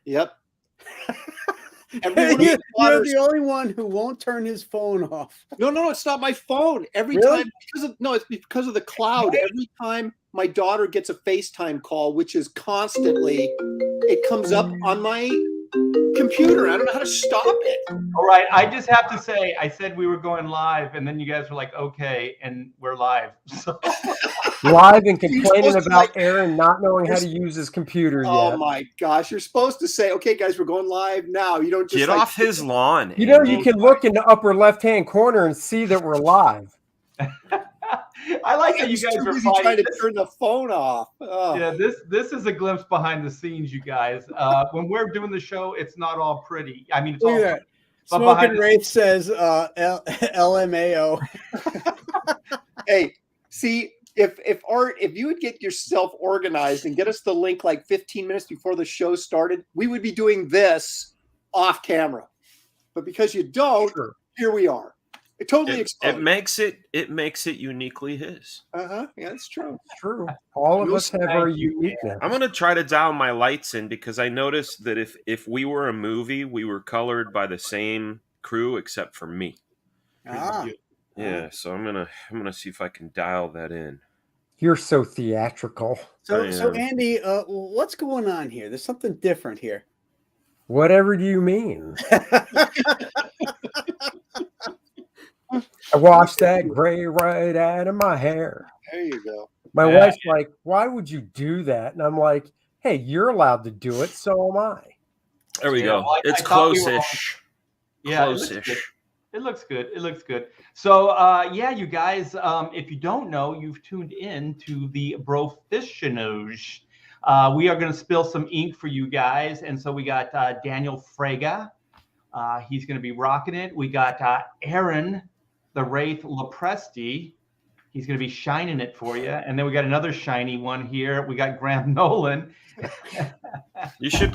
Yep. You're the only one who won't turn his phone off. No, it's not my phone. Every Really? time, it's because of the cloud. Every time my daughter gets a FaceTime call, which is constantly, it comes up on my computer. I don't know how to stop it. All right, I just have to say, I said we were going live, and then you guys were like, okay, and we're live. So. Live and complaining about Aaron not knowing how to use his computer yet. Oh my gosh, you're supposed to say, okay, guys, we're going live now. You don't just get off his lawn. You know, you can look in the upper left-hand corner and see that we're live. I like that you guys are trying to turn the phone off. Oh. Yeah, this is a glimpse behind the scenes, you guys. When we're doing the show, it's not all pretty. I mean, it's all pretty. Smoking Wraith says LMAO. Hey, see, if you would get yourself organized and get us the link like 15 minutes before the show started, we would be doing this off camera. But because you don't, here we are. It totally exposed. It makes it uniquely his. Yeah, it's true. It's true. All of us have our uniqueness. I'm gonna try to dial my lights in because I noticed that if we were a movie, we were colored by the same crew except for me. Yeah, so I'm gonna see if I can dial that in. You're so theatrical. So Andy, what's going on here? There's something different here. Whatever do you mean? I washed that gray right out of my hair. There you go. My wife's like, why would you do that? And I'm like, hey, you're allowed to do it, so am I. There we go. It's close-ish. Close-ish. It looks good. It looks good. So, you guys, if you don't know, you've tuned in to the BROFESSIONALS. We are going to spill some ink for you guys. And so we got Daniel Fraga. He's going to be rocking it. We got Aaron, the Wraith Lopresti. He's going to be shining it for you. And then we got another shiny one here. We got Graham Nolan. You should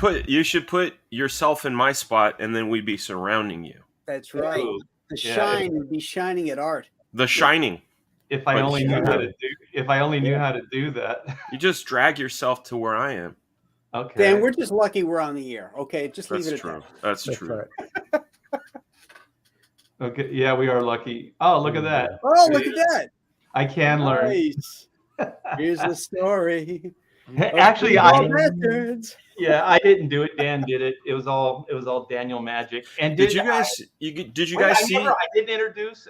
put yourself in my spot, and then we'd be surrounding you. That's right. The shine would be shining at art. The Shining. If I only knew how to do that. You just drag yourself to where I am. Okay. Dan, we're just lucky we're on the air. Okay, just leave it at that. That's true. Right. Okay. Yeah, we are lucky. Oh, look at that. Oh, look at that. I can learn. Here's the story. Actually, I didn't do it. Dan did it. It was all Daniel magic. And did you guys see? I didn't introduce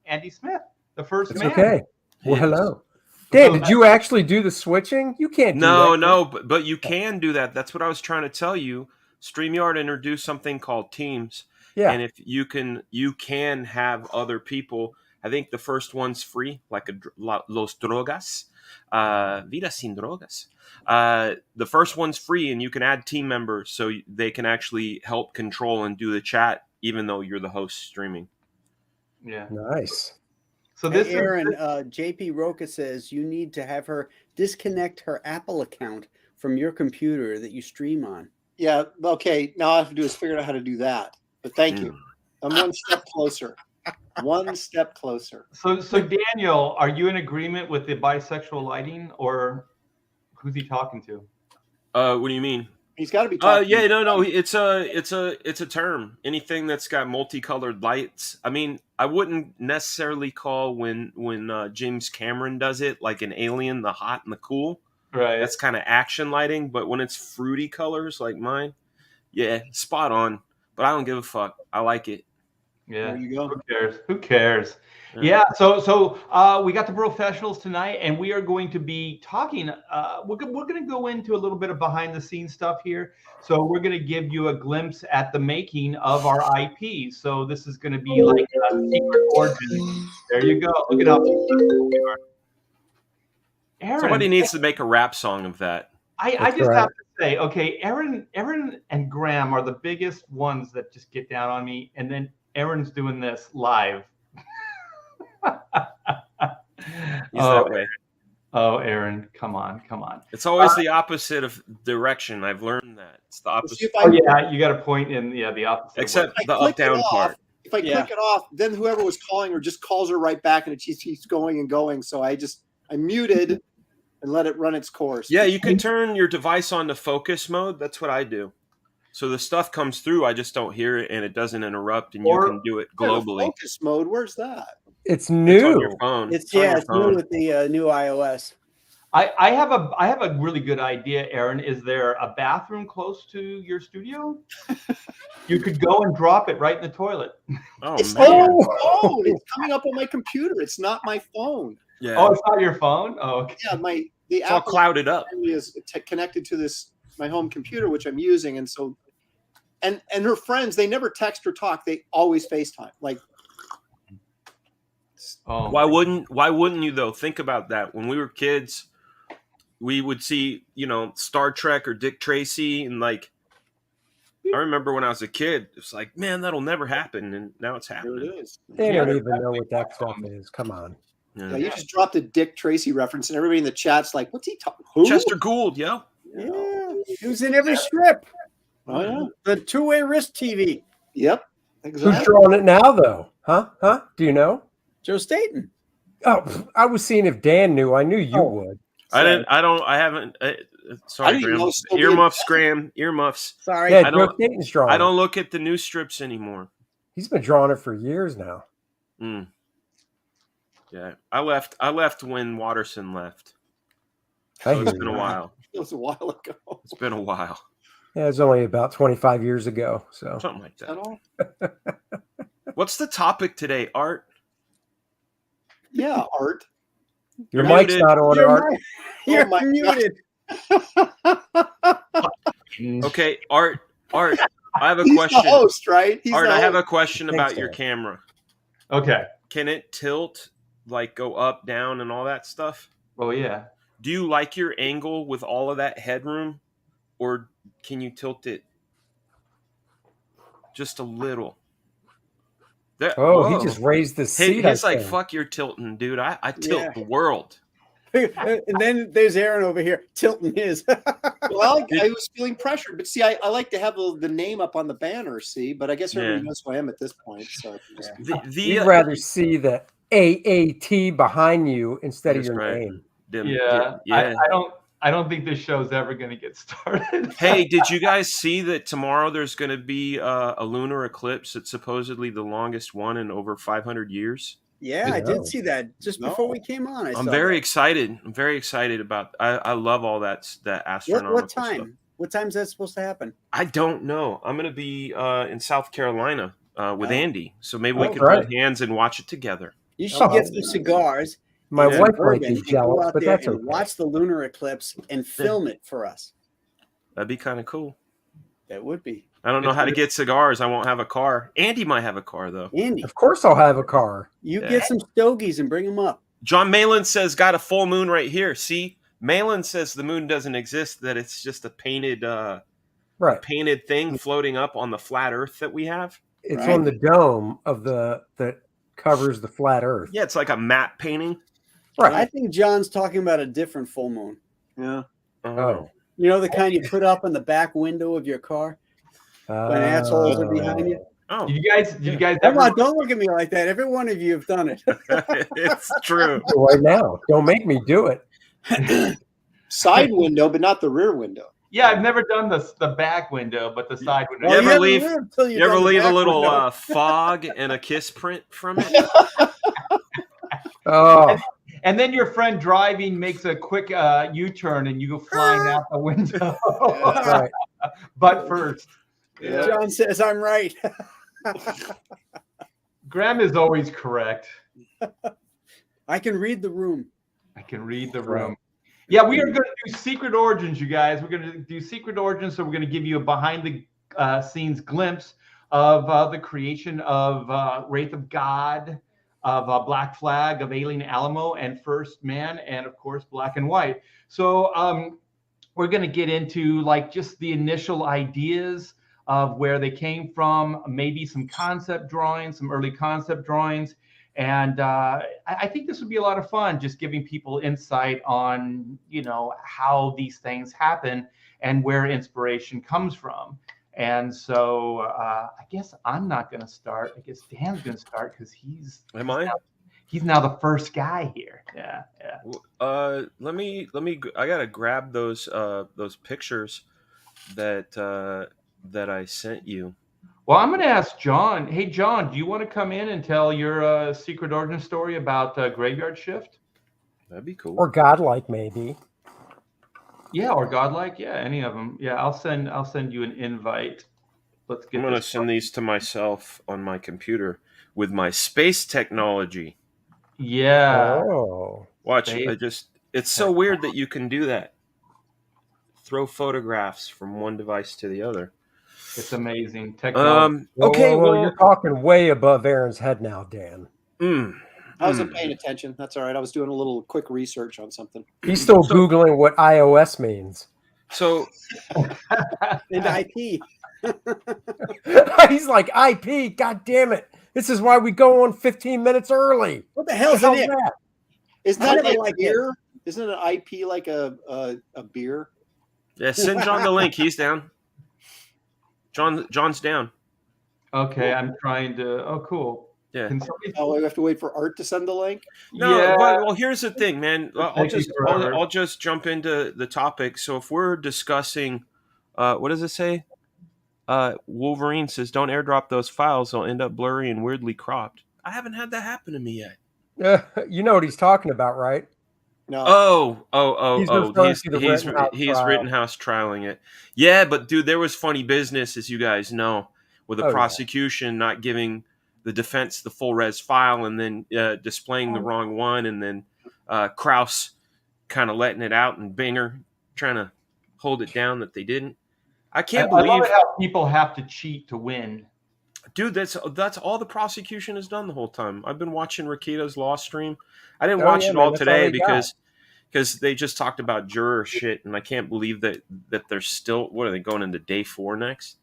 Andy Smith, the first man. Okay. Well, hello. Dan, did you actually do the switching? You can't do that. No, but you can do that. That's what I was trying to tell you. StreamYard introduced something called Teams. Yeah. And if you can have other people. I think the first one's free, like Los Drogas. Vida sin drogas. The first one's free, and you can add team members so they can actually help control and do the chat, even though you're the host streaming. Yeah, nice. So this Aaron, JP Roca says you need to have her disconnect her Apple account from your computer that you stream on. Yeah. Okay. Now all I have to do is figure out how to do that. But thank you. I'm one step closer. One step closer. So Daniel, are you in agreement with the bisexual lighting, or who's he talking to? What do you mean? He's got to be talking. No. It's a term. Anything that's got multicolored lights. I mean, I wouldn't necessarily call when James Cameron does it like an Alien, the hot and the cool. Right. That's kind of action lighting. But when it's fruity colors like mine, yeah, spot on. But I don't give a fuck. I like it. Yeah. There you go. Who cares? Yeah. So we got the BROFESSIONALS tonight, and we are going to be talking. We're going to go into a little bit of behind the scenes stuff here. So we're going to give you a glimpse at the making of our IP. So this is going to be like a secret origin. There you go. Look at how. Aaron, somebody needs to make a rap song of that. I just have to say, okay, Aaron and Graham are the biggest ones that just get down on me, and then Aaron's doing this live. He's that way. Oh, Aaron, come on. It's always the opposite of direction. I've learned that. It's the opposite. You got to point in the opposite. Except the up-down part. If I click it off, then whoever was calling her just calls her right back, and it keeps going and going. So I muted and let it run its course. Yeah, you can turn your device on to focus mode. That's what I do. So the stuff comes through, I just don't hear it, and it doesn't interrupt, and you can do it globally. Focus mode. Where's that? It's It's on new. your phone. It's on your it's new with the new iOS. I have a really good idea, Aaron. Is there a bathroom close to your studio? You could go and drop it right in the toilet. Oh It's man. not my phone. It's coming up on my computer. It's not my phone. Yeah. Oh, it's not your phone? Oh, okay. Yeah, the It's all Apple clouded up. is connected to my home computer, which I'm using, and so and her friends, they never text or talk. They always FaceTime. Like, Oh. Why wouldn't you though? Think about that. When we were kids, we would see, Star Trek or Dick Tracy, and like, I remember when I was a kid, it's like, man, that'll never happen, and now it's here happening. it is. They don't even know what that stuff is. Come on. Yeah, you just dropped a Dick Tracy reference, and everybody in the chat's like, "What's he talking? Who?" Chester Gould, yo. Yeah, he was in every strip. Oh yeah. The two-way wrist TV. Yep. Who's Exactly. drawing it now, though? Huh? Do you know? Joe Staten. Oh, I was seeing if Dan knew. I knew you would. I haven't. Sorry, I didn't even know Graham. it's still being Earmuffs, Graham. Earmuffs. Sorry. Yeah, I Joe don't- Staten's drawing. I don't look at the new strips anymore. He's been drawing it for years now. Mm. Yeah, I left when Watterson left. I So it's hear been a you. while. It was a while ago. It's been a while. Yeah, it was only about 25 years ago. So Something like Is that that. all? What's the topic today, Art? Yeah, Art. your You're mic's muted. not on, You're Art. You're my muted. Okay, Art. I have a He's question. the host, right? He's Art, the I have a host. question I think about so. your camera. Okay. Can it tilt, like go up, down, and all that stuff? Oh yeah. Do you like your angle with all of that headroom, or can you tilt it just a little? Oh, Whoa. he just raised the seat. He's I like, think. fuck your tilting, dude. I tilt Yeah. the world. And then there's Aaron over here tilting his. Well, I was feeling pressured, but see, I like to have the name up on the banner, see, but I guess everybody Yeah. knows who I am at this point. So just, You'd rather see the AAT behind you instead of That's your right. name. Yeah. Yeah. I don't think this show's ever going to get started. Hey, did you guys see that tomorrow there's going to be a lunar eclipse? It's supposedly the longest one in over 500 years. Yeah, I No. did see that just before we came on. I'm very excited. I'm very excited about. I love all that astronomical What stuff. time? What time is that supposed to happen? I don't know. I'm going to be in South Carolina with Oh. Andy, so maybe we Oh, can right. hold hands and watch it together. You should Oh. get some cigars. My and some wife might bourbon, be and go jealous, out but there that's and okay. watch the lunar eclipse and film it for us. That'd be kind of cool. That would be. I don't know how to get cigars. I won't have a car. Andy might have a car though. Andy, Of course, I'll have a car. you Yeah. get some stogies and bring them up. John Malin says got a full moon right here. See, Malin says the moon doesn't exist; that it's just a painted Right. thing floating up on the flat Earth that we have. It's Right. on the dome of that covers the flat Earth. Yeah, it's like a matte painting. Right. I think John's talking about a different full moon. yeah. Oh. You know, the kind you put up on the back windo of your car when assholes are behind you. Oh, Did you guys Come ever? on, don't look at me like that. Every one of you have done it. it's true. Right now. Don't make me do it. Side window, but not the rear window. Yeah, I've never done the back window, but the side window. You ever haven't leave- lived till you've You ever done the leave a back little window. fog and a kiss print from it? Oh, And then your friend driving makes a quick U-turn and you go flying out the window. right. But first, Yeah. John says I'm right. Graham is always correct. I can read the room. I can read the room. Yeah, we are going to do Secret Origins, you guys. We're going to do Secret Origins, so we're going to give you a behind-the-scenes glimpse of the creation of Wraith of God, of Black Flag, of Alien Alamo, and First Man, and of course Black and White. So we're going to get into like just the initial ideas of where they came from, maybe some concept drawings, some early concept drawings. And I think this would be a lot of fun, just giving people insight on, how these things happen and where inspiration comes from. And so I guess I'm not going to start. I guess Dan's going to start because Am I? he's now the first guy here. Yeah. Let me. I gotta grab those pictures that that I sent you. Well, I'm going to ask John. Hey, John, do you want to come in and tell your secret origin story about Graveyard Shift? That'd be cool. Or godlike, maybe. Yeah, or Godlike. Yeah, any of them. Yeah, I'll send you an invite. Let's get I'm going to this send these to myself on my computer with my space technology. Yeah. Oh. Watch, Space it's so weird that you can do that. Throw photographs from one device to the other. It's amazing. Technology. Okay, Whoa, well, you're talking way above Aaron's head now, Dan. I wasn't paying attention. That's all right. I was doing a little quick research on something. He's still Googling what iOS means. So And IP. He's like, IP, god damn it. This is why we go on 15 minutes early. What the hell's How's in it? that? Isn't I that never like liked beer? Isn't an IP like a beer? yeah, send John the link. He's down. John's down. Okay, I'm trying to. Oh, cool. Yeah. Can somebody? Oh, we have to wait for Art to send the link. No, Yeah. well, here's the thing, man. Thank you forever. I'll just jump into the topic. So if we're discussing, what does it say? Wolverine says, "Don't airdrop those files; they'll end up blurry and weirdly cropped." I haven't had that happen to me yet. You know what he's talking about, right? No. He's referring to the He's Rittenhouse trial. Rittenhouse trialing it. Yeah, but dude, there was funny business, as you guys know, with the Oh, yeah. prosecution not giving the defense the full res file and then displaying the wrong one, and then Krause kind of letting it out, and Binger trying to hold it down that they didn't. I can't I love believe, it how people have to cheat to win. dude. That's all the prosecution has done the whole time. I've been watching Rakita's law stream. I didn't Oh, watch yeah, it man, all that's all today they got. because they just talked about juror shit, and I can't believe that they're still. What are they going into day 4 next?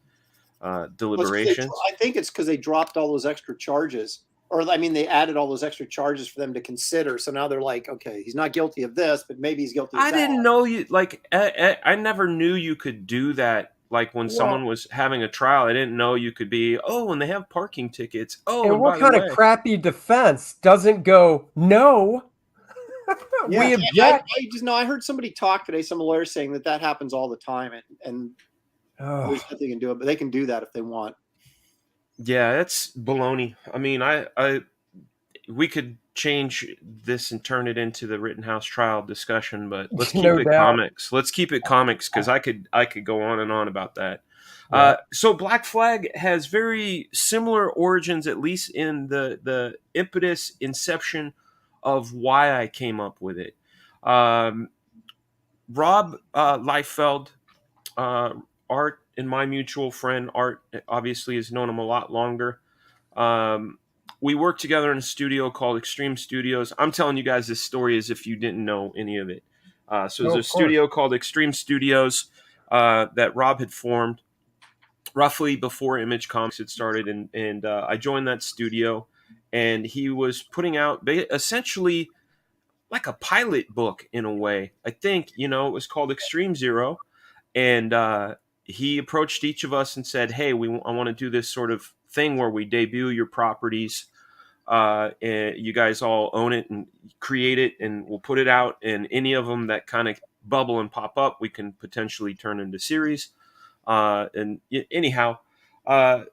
Deliberations. I think it's because they dropped all those extra charges, or I mean, they added all those extra charges for them to consider. So now they're like, okay, he's not guilty of this, but maybe he's guilty of I that. didn't know you like. I never knew you could do that. Like when someone was having a trial, I didn't know you could be. Oh, and they have parking tickets. Oh, And what by the kind of way- crappy defense doesn't go, no? Yeah, We object. I just know. I heard somebody talk today, some lawyer saying that happens all the time, and Oh, there's nothing they can do it, but they can do that if they want. Yeah, that's baloney. I mean, we could change this and turn it into the Rittenhouse trial discussion, but let's keep No it doubt. comics. Let's keep it comics because I could go on and on about that. Yeah. So Black Flag has very similar origins, at least in the impetus inception of why I came up with it. Rob Liefeld, Art, and my mutual friend Art obviously has known him a lot longer. We worked together in a studio called Extreme Studios. I'm telling you guys this story as if you didn't know any of it. So there's a studio called Extreme Studios that Rob had formed roughly before Image Comics had started, and I joined that studio, and he was putting out essentially like a pilot book in a way. I think, it was called Extreme Zero, and he approached each of us and said, hey, I want to do this sort of thing where we debut your properties, and you guys all own it and create it, and we'll put it out, and any of them that kind of bubble and pop up, we can potentially turn into series. Anyhow, the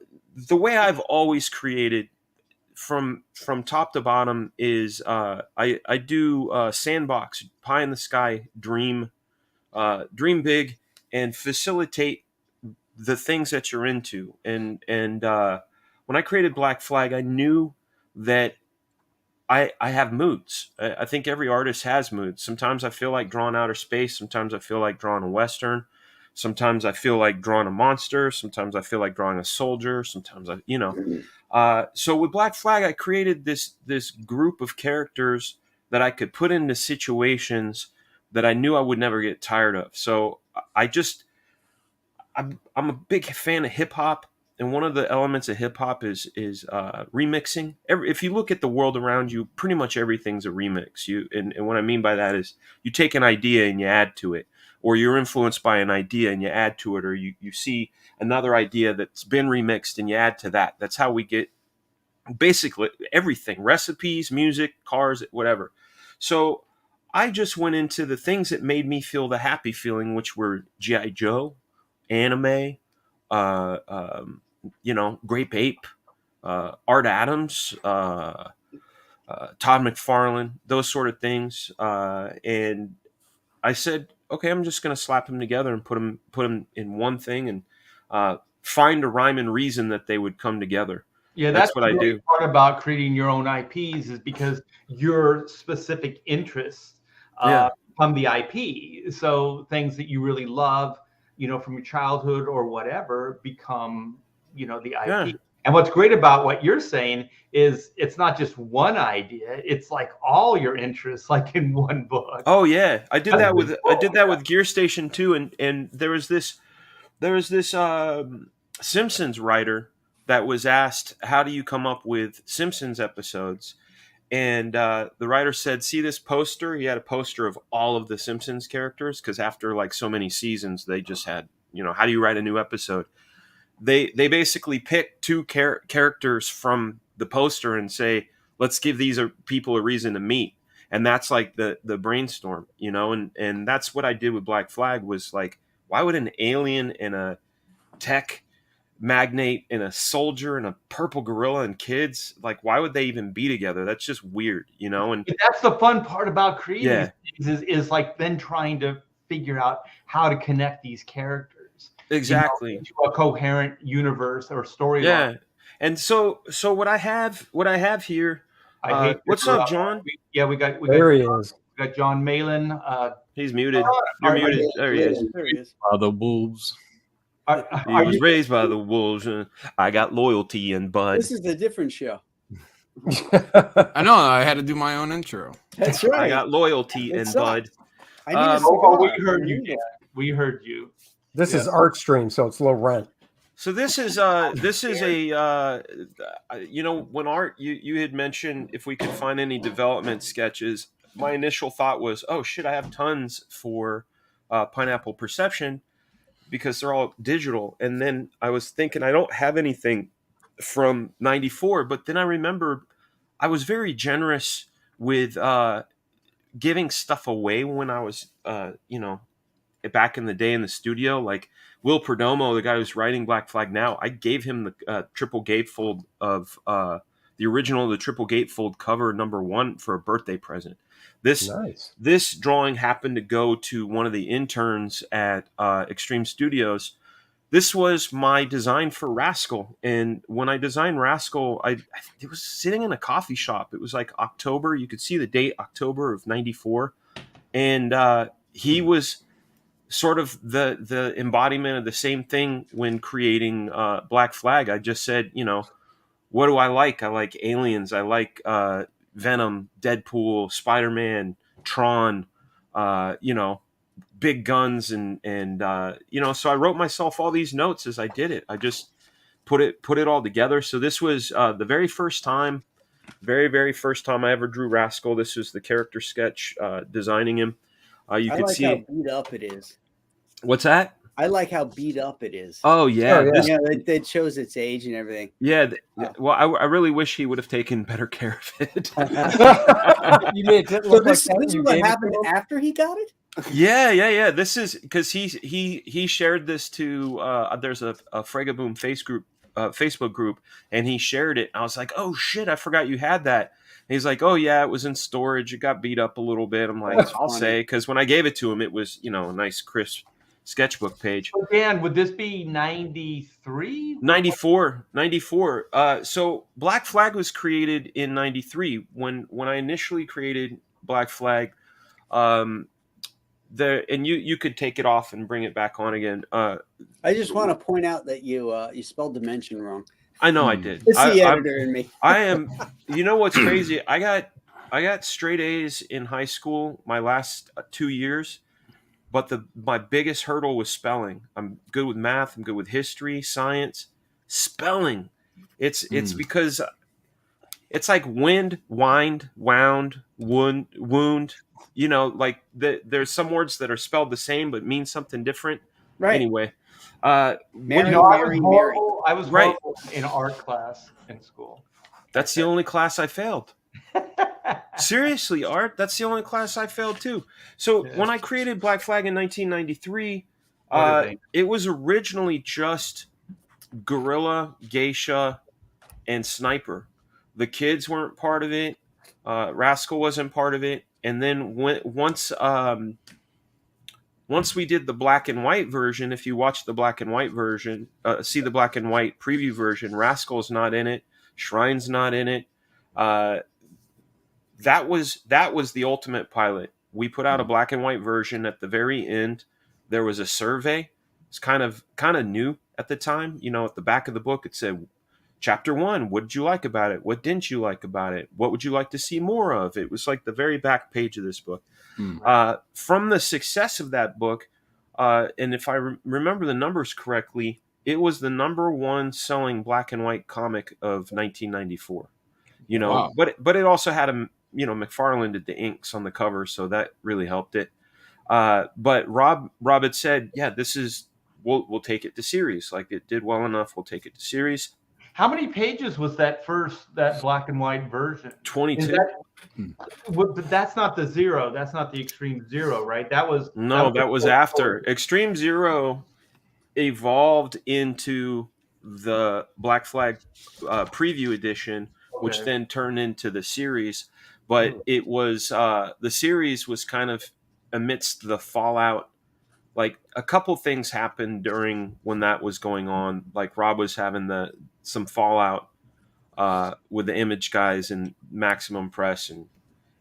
way I've always created from top to bottom is I do sandbox, pie in the sky, dream big, and facilitate the things that you're into. And when I created Black Flag, I knew that I have moods. I think every artist has moods. Sometimes I feel like drawing outer space. Sometimes I feel like drawing a Western. Sometimes I feel like drawing a monster. Sometimes I feel like drawing a soldier. Sometimes so with Black Flag, I created this group of characters that I could put into situations that I knew I would never get tired of. So I'm a big fan of hip hop, and one of the elements of hip hop is remixing. If you look at the world around you, pretty much everything's a remix. And what I mean by that is you take an idea and you add to it, or you're influenced by an idea and you add to it, or you see another idea that's been remixed and you add to that. That's how we get basically everything: recipes, music, cars, whatever. So I just went into the things that made me feel the happy feeling, which were G.I. Joe, anime, Grape Ape, Art Adams, Todd McFarlane, those sort of things. And I said, okay, I'm just going to slap them together and put them in one thing and find a rhyme and reason that they would come together. Yeah, That's that's what the I great do. part about creating your own IPs is because your specific interests Yeah. become the IP. So things that you really love, from your childhood or whatever, become, the IP. Yeah. And what's great about what you're saying is it's not just one idea; it's like all your interests, like in one book. Oh yeah, I did that with cool. Gear Station too, and there was this Simpsons writer that was asked, how do you come up with Simpsons episodes? And the writer said, see this poster? He had a poster of all of the Simpsons characters, because after like so many seasons, they just had, how do you write a new episode? They basically pick two characters from the poster and say, let's give these people a reason to meet. And that's like the brainstorm, and that's what I did with Black Flag. Was like, why would an alien and a tech magnate and a soldier and a purple gorilla and kids, like, why would they even be together? That's just weird, and that's the fun part about creating Yeah. these things is like then trying to figure out how to connect these characters exactly into a coherent universe or storyline. Yeah. And so what I have here, I hate what's up, John? We got There he is. we got John Malin. He's muted. You're muted. There he is. There he is. The wolves. He was raised by the wolves. I got loyalty and bud. This is a different show. I know. I had to do my own intro. That's right. I got loyalty It and sucks. bud. I need a Oh, cigar. we heard you. I need it. We heard you. This is art stream, so it's low rent. So this is when Art, you had mentioned if we could find any development sketches, my initial thought was, oh shit, I have tons for Pineapple Perception because they're all digital. And then I was thinking I don't have anything from 94, but then I remembered I was very generous with giving stuff away when I was back in the day in the studio. Like Will Perdomo, the guy who's writing Black Flag now, I gave him the triple gatefold of the original, the triple gatefold cover #1 for a birthday present. This drawing happened to go to one of the interns at Extreme Studios. This was my design for Rascal, and when I designed Rascal, it was sitting in a coffee shop. It was like October. You could see the date, October of '94, and he was sort of the embodiment of the same thing when creating Black Flag. I just said, what do I like? I like aliens. I like Venom, Deadpool, Spider-Man, Tron, big guns, and so I wrote myself all these notes as I did it. I just put it all together. So this was the very first time I ever drew Rascal. This was the character sketch, designing him. You I could like see how beat up it is. What's that? I like how beat up it is. Oh yeah, That shows its age and everything. yeah. Well, I really wish he would have taken better care of it. You made it So look like this that. is You what gave it happened to him? after he got it? Yeah. This is because he shared this to there's a Fraga Boom Facebook group, and he shared it. I was like, oh shit, I forgot you had that. And he's like, oh yeah, it was in storage. It got beat up a little bit. I'm like, I'll say, because when I gave it to him, it was a nice crisp sketchbook page. So Dan, would this be 93? 94. So Black Flag was created in 93. When I initially created Black Flag, and you could take it off and bring it back on again. I just want to point out that you spelled dimension wrong. I know I did. It's the editor in me. I am. You know what's crazy? I got straight A's in high school my last 2 years, but my biggest hurdle was spelling. I'm good with math. I'm good with history, science, spelling. It's because it's like wind, wind, wound, wound. Like there's some words that are spelled the same but mean something different. Right. Anyway, Mary. I was horrible in art class in school. That's the only class I failed. Seriously, Art, that's the only class I failed too. So when I created Black Flag in 1993, it was originally just Gorilla, Geisha, and Sniper. The kids weren't part of it. Rascal wasn't part of it. And then once we did the black and white version, if you watch the black and white version, see the black and white preview version, Rascal's not in it. Shrine's not in it. That was the ultimate pilot. We put out a black and white version. At the very end, there was a survey. It's kind of new at the time. At the back of the book, it said, Chapter 1, what did you like about it? What didn't you like about it? What would you like to see more of? It was like the very back page of this book. From the success of that book, and if I remember the numbers correctly, it was the #1 selling black and white comic of 1994. Wow. But it also had McFarlane did the inks on the cover, so that really helped it. But Rob had said, yeah, we'll take it to series. Like, it did well enough, we'll take it to series. How many pages was that black and white version? 22. But that's not the Zero. That's not the Extreme Zero, right? That was after. Extreme Zero evolved into the Black Flag preview edition, which then turned into the series. But it was the series was kind of amidst the fallout. Like, a couple things happened during when that was going on. Like, Rob was having some fallout with the Image guys and Maximum Press, and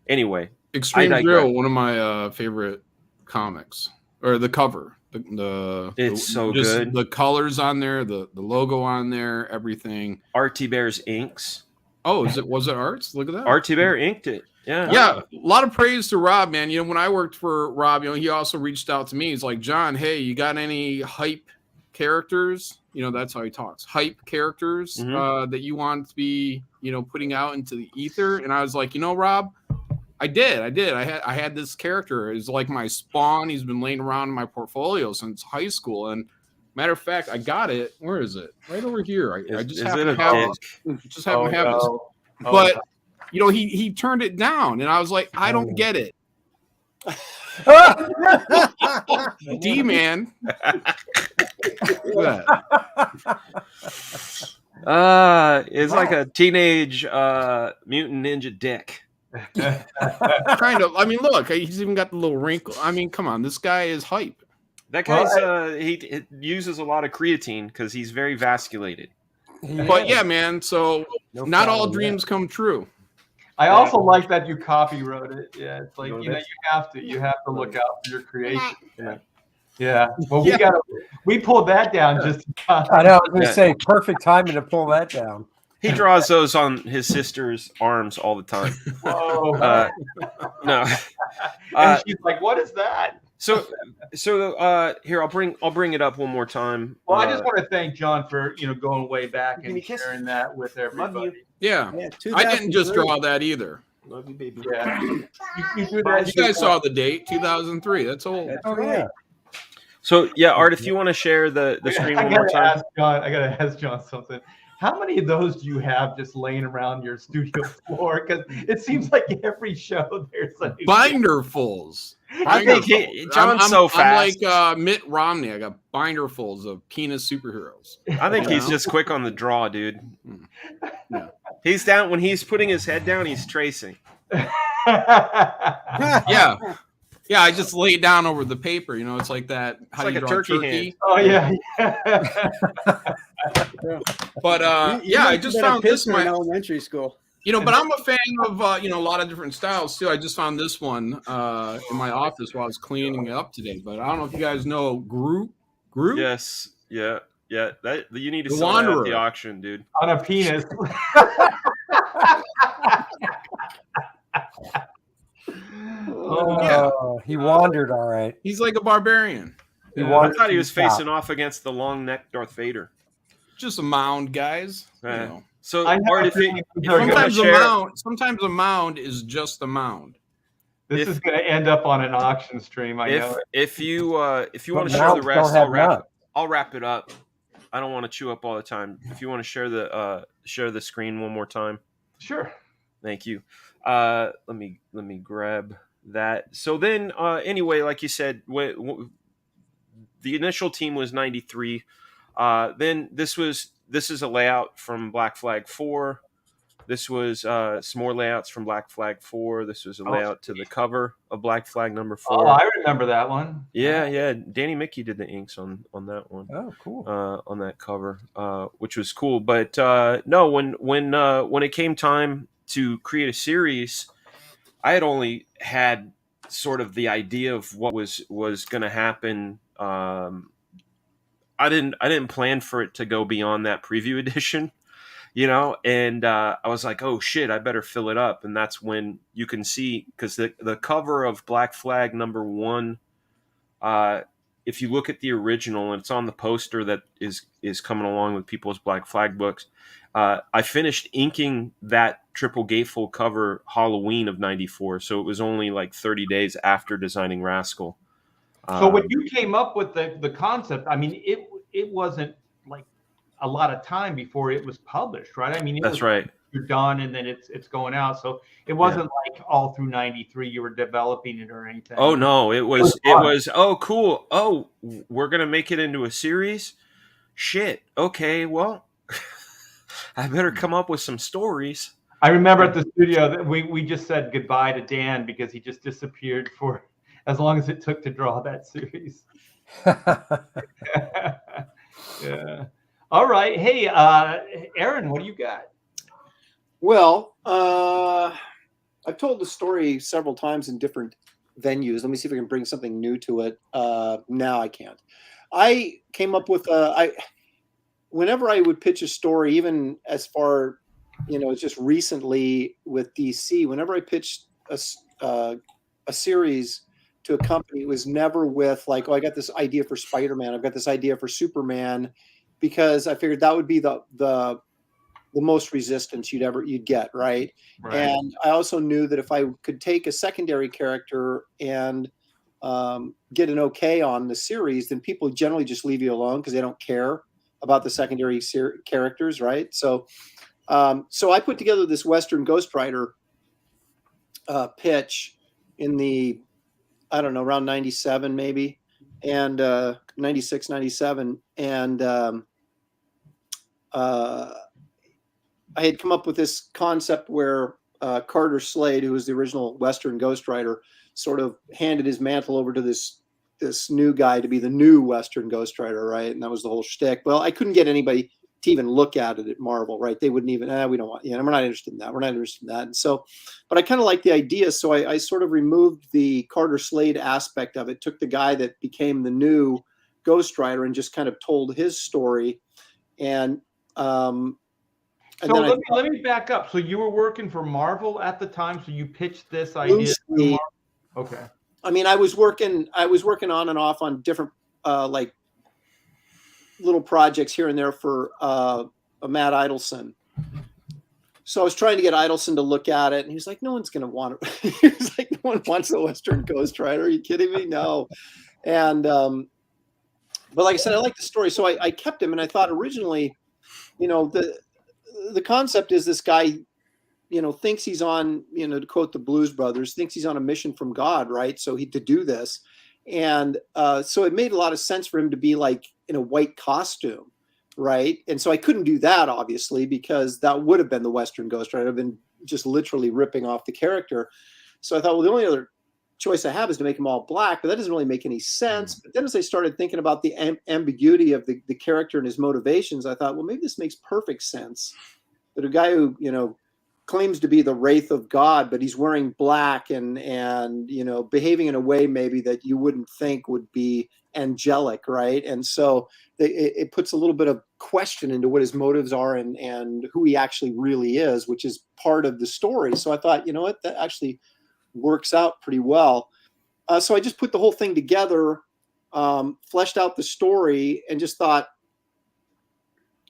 anyway, Extreme Zero, one of my favorite comics, or the cover. It's so good. The colors on there, the logo on there, everything. RT Bear's inks. Oh, was it Arts? Look at that. RT Bear inked it. Yeah. Yeah. A lot of praise to Rob, man. When I worked for Rob, he also reached out to me. He's like, John, hey, you got any hype characters? That's how he talks. Hype characters that you want to be, putting out into the ether. And I was like, Rob, I did. I had this character. It's like my Spawn. He's been laying around in my portfolio since high school. And matter of fact, I got it. Where is it? Right over here. I just happen to have it. But he turned it down, and I was like, I don't get it. D-man. It's like a teenage mutant ninja dick. Kind of. I mean, look, he's even got the little wrinkle. I mean, come on, this guy is hype. That guy's he uses a lot of creatine because he's very vasculated. But yeah, man. So not all dreams come true. I also like that you copy wrote it. Yeah, it's like you have to look out for your creation. Yeah. Well, we pulled that down just. I know. I was going to say, perfect timing to pull that down. He draws those on his sister's arms all the time. Whoa. No. And she's like, "What is that?" So here, I'll bring it up one more time. Well, I just want to thank John for going way back and sharing that with everybody. Love you. Yeah, I didn't just draw that either. Love you, baby. Yeah, you guys saw the date, 2003. That's old. That's right. So yeah, Art, if you want to share the screen one more time. I gotta ask John something. How many of those do you have just laying around your studio floor? Because it seems like every show there's like binderfuls. I think John's so fast. I'm like Mitt Romney. I got binderfuls of penis superheroes. I think he's just quick on the draw, dude. Yeah. He's down when he's putting his head down. He's tracing. Yeah. Yeah, I just lay it down over the paper. It's like that. It's like a turkey hand. Oh yeah. But I just found this in elementary school. But I'm a fan of a lot of different styles too. I just found this one in my office while I was cleaning it up today. But I don't know if you guys know Groot. Yes. Yeah. That you need to the sell Wanderer. that at the auction, dude. On a penis. He wandered all right. He's like a barbarian. I thought he was facing off against the long neck Darth Vader. Just a mound, guys. So Art, sometimes a mound is just a mound. This is going to end up on an auction stream. I know. If you want to share the rest, I'll wrap it up. I don't want to chew up all the time. If you want to share the screen one more time. Sure. Thank you. Let me grab that. So then, anyway, like you said, the initial team was 93. Then this is a layout from Black Flag 4. This was some more layouts from Black Flag 4. This was a layout to the cover of Black Flag number 4. Oh, I remember that one. Yeah. Danny Mickey did the inks on that one. Oh, cool. On that cover, which was cool. But no, when it came time to create a series, I had only had sort of the idea of what was going to happen. I didn't plan for it to go beyond that preview edition. And I was like, oh shit, I better fill it up. And that's when you can see, because the cover of Black Flag number 1, if you look at the original, and it's on the poster that is coming along with people's Black Flag books, I finished inking that triple gatefold cover Halloween of '94, so it was only like 30 days after designing Rascal. So when you came up with the concept, I mean, it wasn't like a lot of time before it was published, right? I mean, that's right. You're done, and then it's going out. So it wasn't like all through '93 you were developing it or anything. Oh no, it was oh cool. Oh, we're gonna make it into a series. Shit. Okay, well, I better come up with some stories. I remember at the studio that we just said goodbye to Dan because he just disappeared for as long as it took to draw that series. Yeah. All right. Hey, Aaron, what do you got? Well, I've told the story several times in different venues. Let me see if I can bring something new to it. Now I can't. I came up with whenever I would pitch a story, even as far, it's just recently with DC, whenever I pitched a series to a company, it was never with like, oh, I got this idea for Spider-Man. I've got this idea for Superman, because I figured that would be the most resistance you'd get, right? And I also knew that if I could take a secondary character and get an okay on the series, then people generally just leave you alone because they don't care about the secondary characters, right? So I put together this Western Ghost Rider pitch in the, I don't know, around 97 maybe, and 96, 97. And I had come up with this concept where Carter Slade, who was the original Western Ghost Rider, sort of handed his mantle over to this new guy to be the new Western Ghost Rider, right? And that was the whole shtick. Well, I couldn't get anybody to even look at it at Marvel, right? They wouldn't even, we don't want, we're not interested in that. We're not interested in that. And so, but I kind of like the idea. So I sort of removed the Carter Slade aspect of it, took the guy that became the new Ghost Rider and just kind of told his story. And so let me back up. So you were working for Marvel at the time, so you pitched this idea to Marvel? Okay. I mean, I was working on and off on different like little projects here and there for Matt Idelson. So I was trying to get Idelson to look at it, and he's like, "No one's going to want it." He was like, "No one wants a Western Ghost Rider. Are you kidding me? No." And but like I said, I like the story, so I kept him, and I thought originally, the concept is this guy, thinks he's on, to quote the Blues Brothers, thinks he's on a mission from God, right? So to do this. And so it made a lot of sense for him to be like in a white costume, right? And so I couldn't do that, obviously, because that would have been the Western Ghost Rider. I've been just literally ripping off the character. So I thought, well, the only other choice I have is to make him all black, but that doesn't really make any sense. But then as I started thinking about the ambiguity of the character and his motivations, I thought, well, maybe this makes perfect sense. That a guy who, claims to be the wraith of God, but he's wearing black and behaving in a way maybe that you wouldn't think would be angelic, right? And so it puts a little bit of question into what his motives are and who he actually really is, which is part of the story. So I thought, that actually works out pretty well. So I just put the whole thing together, fleshed out the story, and just thought,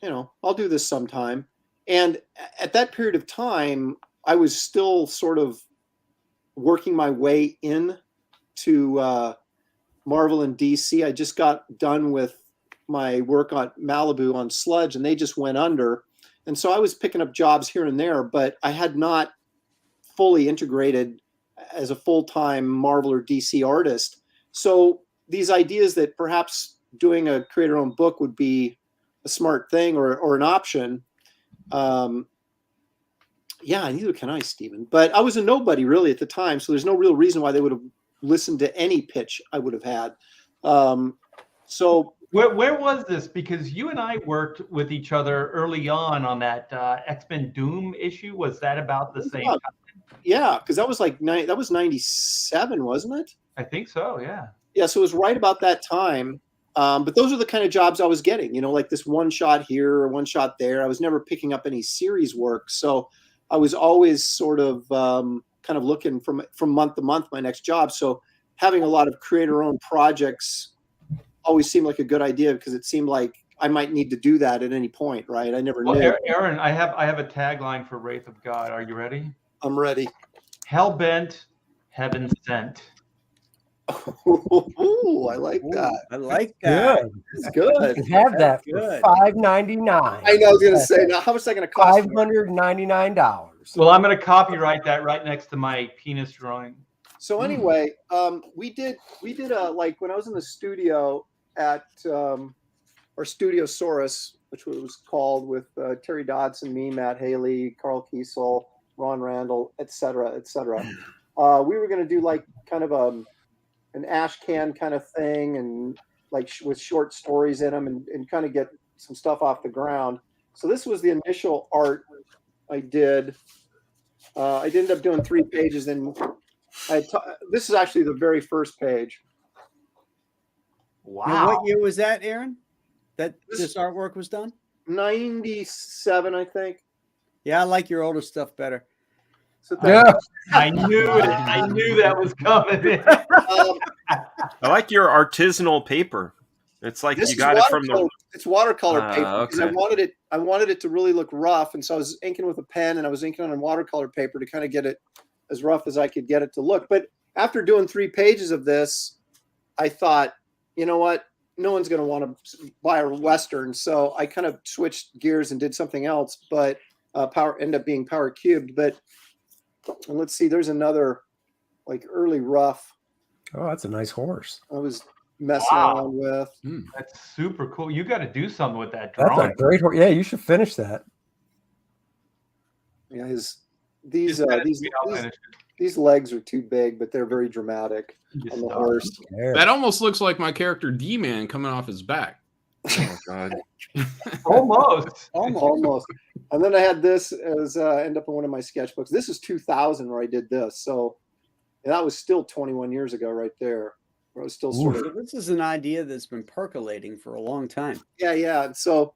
I'll do this sometime. And at that period of time, I was still sort of working my way in to Marvel and DC. I just got done with my work on Malibu on Sludge, and they just went under. And so I was picking up jobs here and there, but I had not fully integrated as a full-time Marvel or DC artist. So these ideas that perhaps doing a creator-owned book would be a smart thing or an option. Yeah, neither can I, Stephen. But I was a nobody really at the time, so there's no real reason why they would have listened to any pitch I would have had. So where was this? Because you and I worked with each other early on that X-Men Doom issue. Was that about the same time? Yeah, because that was like that was 97, wasn't it? I think so. Yeah. Yeah, so it was right about that time. But those are the kind of jobs I was getting, like this one shot here or one shot there. I was never picking up any series work. So I was always sort of kind of looking from month to month my next job. So having a lot of creator-owned projects always seemed like a good idea because it seemed like I might need to do that at any point, right? I never knew. Aaron, I have a tagline for Wraith of God. Are you ready? I'm ready. Hell bent, heaven sent. Oh, I like that. I like that. Good. It's good. You can have that for Good. $5.99. I know I was going to say, now how much is that going to cost? $599. Well, I'm going to copyright that right next to my penis drawing. So anyway, we did like when I was in the studio at our Studiosaurus, which was called with Terry Dodson, me, Matt Haley, Carl Kiesel, Ron Randall, et cetera, et cetera. We were going to do like kind of an ash can kind of thing, and like with short stories in them, and kind of get some stuff off the ground. So this was the initial art I did. I ended up doing 3 pages, and this is actually the very first page. Wow. Now, what year was that, Aaron? That this artwork was done? 97, I think. Yeah, I like your older stuff better. So Yeah. I knew it. I knew that was coming. I like your artisanal paper. It's like This you got it from the. It's watercolor paper because okay. I wanted it to really look rough, and so I was inking with a pen, and I was inking on watercolor paper to kind of get it as rough as I could get it to look. But after doing 3 pages of this, I thought, you know what? No one's going to want to buy a Western, so I kind of switched gears and did something else. But ended up being Power Cubed. But and let's see, there's another like early rough. Oh, that's a nice horse. I was messing around with. That's super cool. You got to do something with that That's drawing. a great horse. Yeah, you should finish that. Yeah, Just finish it. these legs are too big, but they're very dramatic on the horse. There. That almost looks like my character D-Man coming off his back. Oh God. Almost. Almost. And then I had this as end up in one of my sketchbooks. This is 2000 where I did this. So and that was still 21 years ago right there. Where I was still sort So of this is an idea that's been percolating for a long time. yeah. And so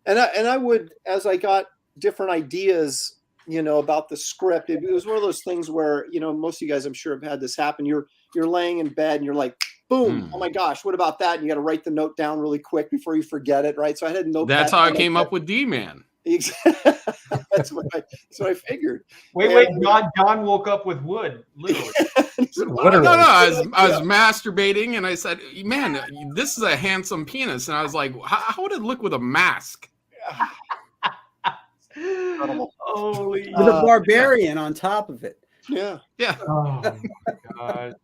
and I would, as I got different ideas, about the script, it was one of those things where, most of you guys I'm sure have had this happen. You're laying in bed and you're like, boom, oh my gosh, what about that? And you got to write the note down really quick before you forget it, right? So I had a note. That's how I came up with D-Man. That's what I figured. Wait. John woke up with wood, literally. Literally. No, I was masturbating and I said, man, this is a handsome penis. And I was like, how would it look with a mask? Holy. With a barbarian on top of it. Yeah. Oh my God.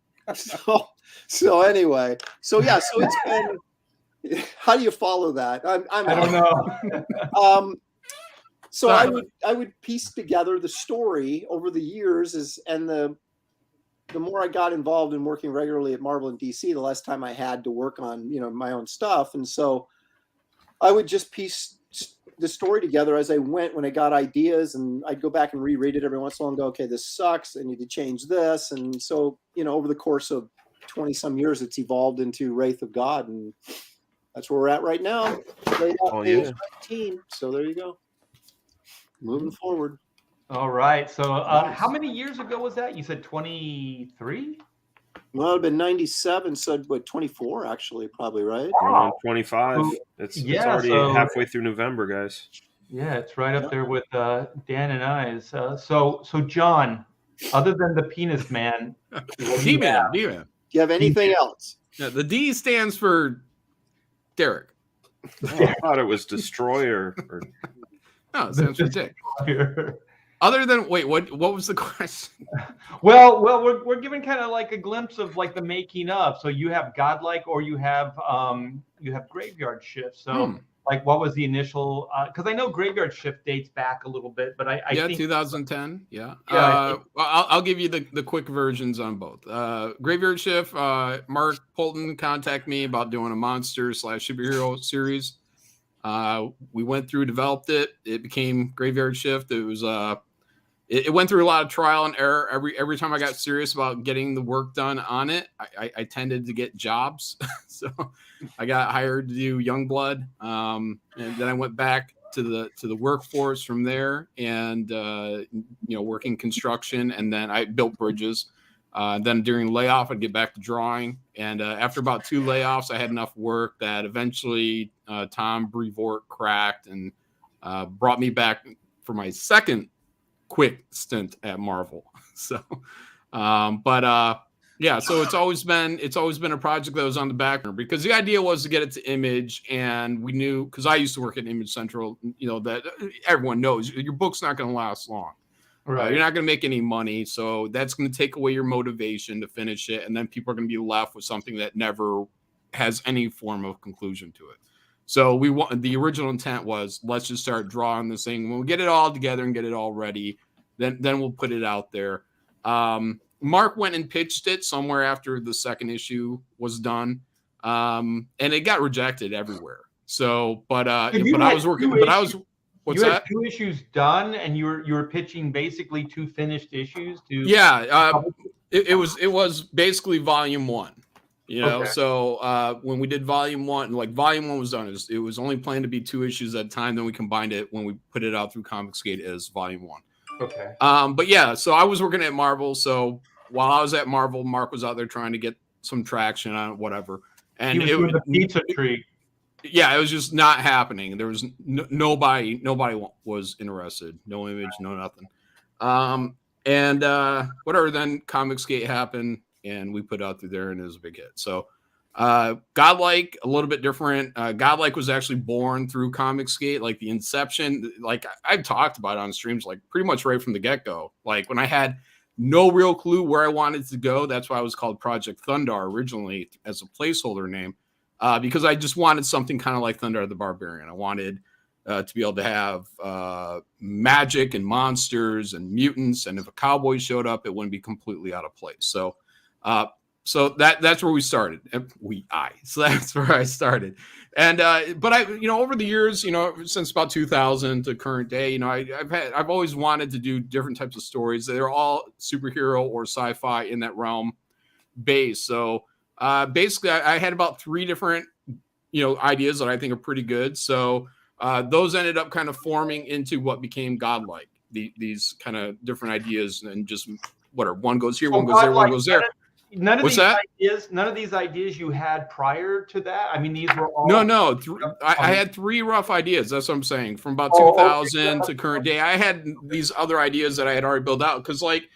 So anyway, so it's been. How do you follow that? I don't know. So I would piece together the story over the years, and the more I got involved in working regularly at Marvel and DC, the less time I had to work on my own stuff, and so I would just piece the story together as I went when I got ideas, and I'd go back and reread it every once in a while and go, okay, this sucks. I need to change this. And so, over the course of 20 some years, it's evolved into Wraith of God. And that's where we're at right now. Page 19. So there you go. Moving forward. All right. So how many years ago was that? You said 23? Well, it would have been 97, so 24 actually, probably, right? Wow. 25. It's already halfway through November, guys. Yeah, it's right up there with Dan and I's. So John, other than the penis man, D-Man. Do you have anything else? Yeah, the D stands for Derek. Oh, I thought it was Destroyer. No, it stands for Dick. Other than what was the question? Well, we're giving kind of like a glimpse of like the making of. So you have godlike, or you have graveyard shift. So Like, what was the initial? Because I know Graveyard Shift dates back a little bit, but I think 2010. Yeah. Yeah, I'll give you the quick versions on both. Graveyard Shift. Mark Polton contacted me about doing a monster / superhero series. We went through, developed it. It became Graveyard Shift. It was it went through a lot of trial and error. Every time I got serious about getting the work done on it, I tended to get jobs. So I got hired to do Youngblood, and then I went back to the workforce from there, and working construction, and then I built bridges. Then during layoff, I'd get back to drawing, and after about 2 layoffs, I had enough work that eventually Tom Brevoort cracked and brought me back for my second quick stint at Marvel. So, yeah, so it's always been a project that was on the back burner, because the idea was to get it to Image, and we knew, because I used to work at Image Central, that everyone knows your book's not going to last long. right. You're not going to make any money, so that's going to take away your motivation to finish it, and then people are going to be left with something that never has any form of conclusion to it. So the original intent was, let's just start drawing this thing. When we get it all together and get it all ready, then we'll put it out there. Mark went and pitched it somewhere after the second issue was done, and it got rejected everywhere. So, but I was working. But I was. What's you had that? 2 issues done, and you were pitching basically 2 finished issues to. Yeah, it was basically volume 1. Okay. So when we did volume 1, like volume 1 was done, it was only planned to be 2 issues at a time. Then we combined it when we put it out through Comicsgate as volume 1. Okay. But yeah, so I was working at Marvel. So while I was at Marvel, Mark was out there trying to get some traction on whatever. And He was doing the pizza treat. Yeah, it was just not happening. There was nobody was interested. No Image, no nothing. And whatever. Then Comicsgate happened, and we put it out through there, and it was a big hit. So Godlike, a little bit different. Godlike was actually born through Comicsgate, like the inception. Like I've talked about it on streams, like pretty much right from the get-go. Like when I had no real clue where I wanted to go, that's why I was called Project Thundar originally as a placeholder name. Because I just wanted something kind of like Thundar the Barbarian. I wanted to be able to have magic and monsters and mutants, and if a cowboy showed up, it wouldn't be completely out of place. So, that's where we started. So that's where I started. And but I, over the years, since about 2000 to current day, I've always wanted to do different types of stories. They're all superhero or sci-fi in that realm base. So. Basically, I had about 3 different, ideas that I think are pretty good. So those ended up kind of forming into what became Godlike. These kind of different ideas, and just whatever, one goes here, one goes there, one goes there. None of What's these that? ideas. None of these ideas you had prior to that. I mean, these were all. No. I had 3 rough ideas. That's what I'm saying. From about 2000 to current day, I had these other ideas that I had already built out, because like.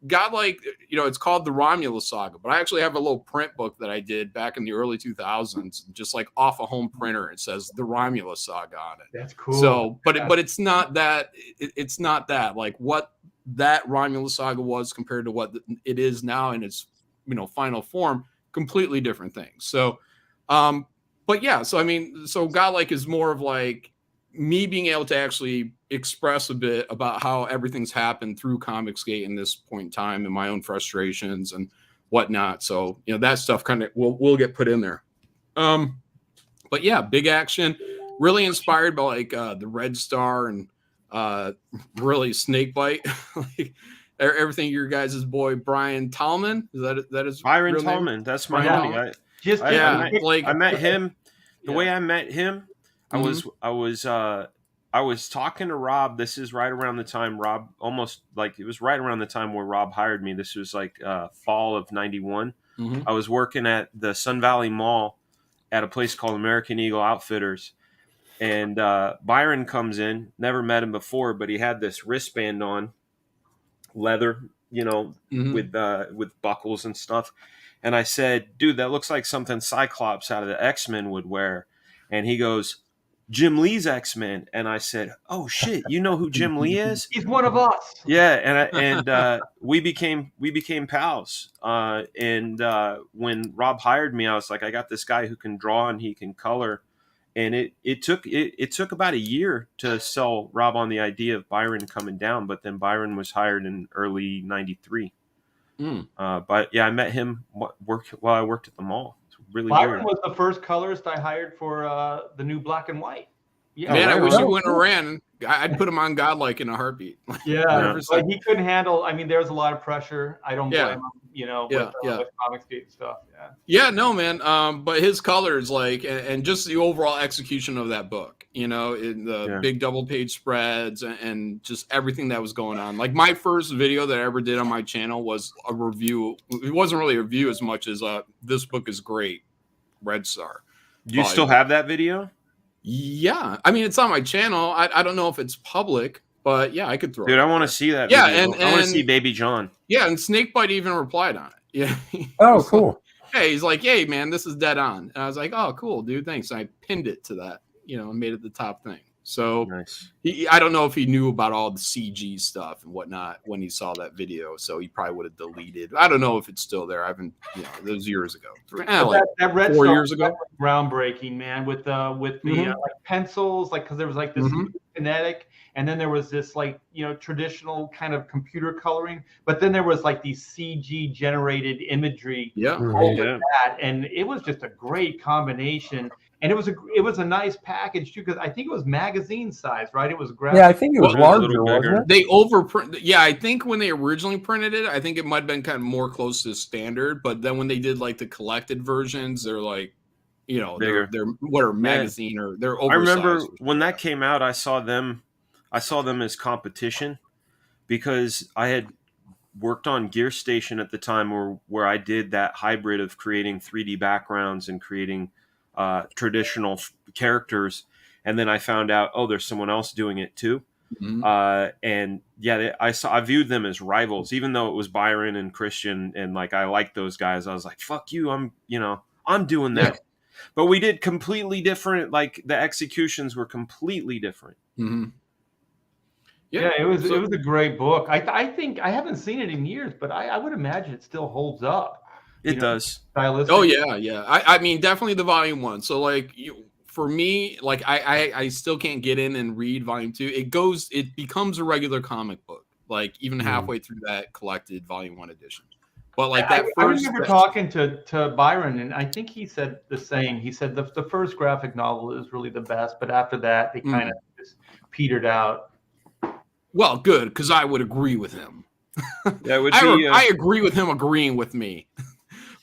Godlike, it's called the Romulus Saga, but I actually have a little print book that I did back in the early 2000s, just like off a home printer. It says the Romulus Saga on it. That's cool. So, but it's not that. It's not that, like what that Romulus Saga was compared to what it is now in its final form. Completely different things. So, but yeah. So I mean, so Godlike is more of like me being able to actually express a bit about how everything's happened through Comicsgate in this point in time, and my own frustrations and whatnot. So, that stuff kind of will get put in there. But yeah, big action, really inspired by like the Red Star and really Snakebite. Like everything your guys' boy Brian Tallman, that is Byron Tallman. That's my homie. I met him. The way I met him, I was talking to Rob. This is right around the time Rob, almost like it was right around the time where Rob hired me. This was like fall of '91. Mm-hmm. I was working at the Sun Valley Mall at a place called American Eagle Outfitters. And Byron comes in, never met him before, but he had this wristband on, leather, with buckles and stuff. And I said, dude, that looks like something Cyclops out of the X-Men would wear. And he goes, Jim Lee's X-Men. And I said, oh shit, you know who Jim Lee is? He's one of us. Yeah, and we became pals. And when Rob hired me, I was like, I got this guy who can draw and he can color, and it took about a year to sell Rob on the idea of Byron coming down, but then Byron was hired in early '93. But yeah, I met him while I worked at the mall. It's really Byron weird. was the first colorist I hired for the new black and white. Yeah, Man, I wish really? he wouldn't have ran. I'd put him on Godlike in a heartbeat. yeah. 100%. But he couldn't handle. I mean, there's a lot of pressure. I don't blame him. You know, with Comicsgate and stuff. Yeah, no, man. But his colors, like, and just the overall execution of that book, you know, in the big double page spreads and just everything that was going on. Like, my first video that I ever did on my channel was a review. It wasn't really a review as much as this book is great, Red Star. Do you still have that video? Yeah, I mean, it's on my channel. I don't know if it's public, but yeah, I could throw it. Dude, I want to see that. Yeah, video. and I want to see Baby John. Yeah, and Snakebite even replied on it. Yeah. Oh, cool. Hey, he's like, hey, man, this is dead on. And I was like, oh, cool, dude, thanks. And I pinned it to that, you know, and made it the top thing. So Nice. I don't know if he knew about all the CG stuff and whatnot when he saw that video. So he probably would have deleted. I don't know if it's still there. I haven't, you know, that was years ago. Like that Red 4 Star years ago. Groundbreaking, man, with the like pencils, like, because there was like this kinetic, and then there was this, like, you know, traditional kind of computer coloring, but then there was like these CG generated imagery over that, and it was just a great combination. And it was a nice package too, because I think it was magazine size, right? It was graphic. Yeah, I think it was larger, wasn't it? They overprint. Yeah, I think when they originally printed it, I think it might have been kind of more close to standard. But then when they did like the collected versions, they're like, you know, they're what are magazine or they're oversized. I remember when that came out, I saw them as competition because I had worked on Gear Station at the time where I did that hybrid of creating 3D backgrounds and creating traditional characters, and then I found out, oh, there's someone else doing it too. And yeah, I viewed them as rivals, even though it was Byron and Christian, and like I liked those guys. I was like, fuck you, I'm doing that. But we did completely different. Like the executions were completely different. Yeah, it was a great book. I think I haven't seen it in years, but I would imagine it still holds up. It does. Oh yeah. I mean, definitely the volume 1. So like for me, like I still can't get in and read volume 2. It becomes a regular comic book, like even halfway through that collected volume 1 edition. But like that I remember talking to Byron, and I think he said the same. He said the first graphic novel is really the best, but after that they kind of just petered out. Well, good, because I would agree with him. That would be. I agree with him agreeing with me.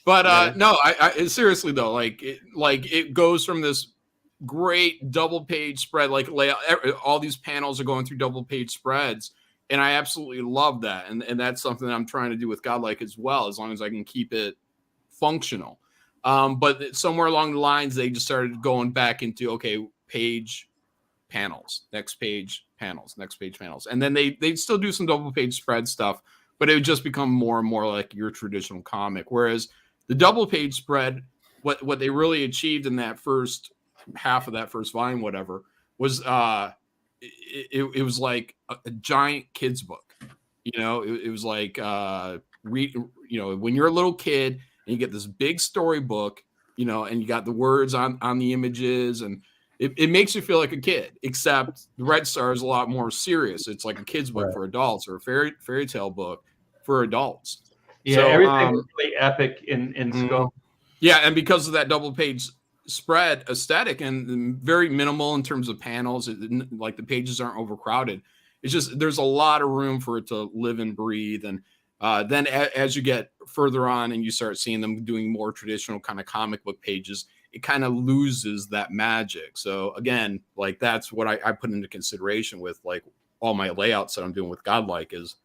But no, I seriously though, like it goes from this great double page spread, like layout. All these panels are going through double page spreads, and I absolutely love that. And that's something that I'm trying to do with Godlike as well, as long as I can keep it functional. But somewhere along the lines, they just started going back into page panels, next page panels, and then they still do some double page spread stuff, but it would just become more and more like your traditional comic. Whereas the double page spread, what they really achieved in that first half of that first volume, whatever, was it was like a giant kid's book. You know, it was like when you're a little kid and you get this big storybook, you know, and you got the words on the images, and it makes you feel like a kid, except the Red Star is a lot more serious. It's like a kid's book for adults, or a fairy tale book for adults. Yeah, so, everything was really epic in scope. Yeah, and because of that double page spread aesthetic and very minimal in terms of panels, like the pages aren't overcrowded. It's just there's a lot of room for it to live and breathe. And then as you get further on and you start seeing them doing more traditional kind of comic book pages, it kind of loses that magic. So again, like that's what I put into consideration with like all my layouts that I'm doing with Godlike is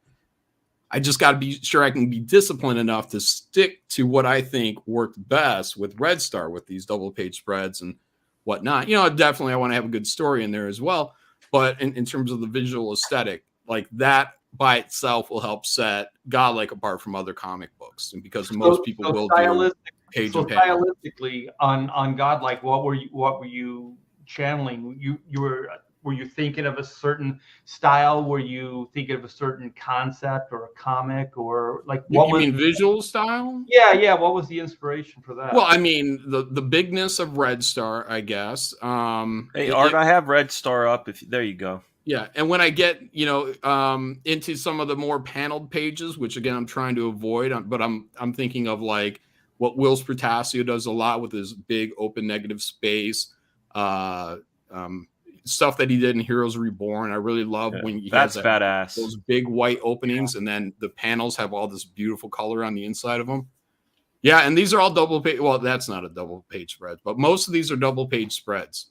I just got to be sure I can be disciplined enough to stick to what I think worked best with Red Star, with these double page spreads and whatnot. You know, definitely I want to have a good story in there as well. But in terms of the visual aesthetic, like that by itself will help set Godlike apart from other comic books. And because most people will do page and page. Stylistically on Godlike, what were you channeling? You were were you thinking of a certain style? Were you thinking of a certain concept or a comic, or like what You was? mean visual style? Yeah. What was the inspiration for that? Well, I mean the bigness of Red Star, I guess. Hey, Art, I have Red Star up. If there you go. Yeah, and when I get into some of the more paneled pages, which again I'm trying to avoid, but I'm thinking of like what Will Sprotasio does a lot with his big open negative space, stuff that he did in Heroes Reborn. I really love when he that's has badass. Those big white openings, and then the panels have all this beautiful color on the inside of them. Yeah, and these are all double page. Well, that's not a double page spread, but most of these are double page spreads.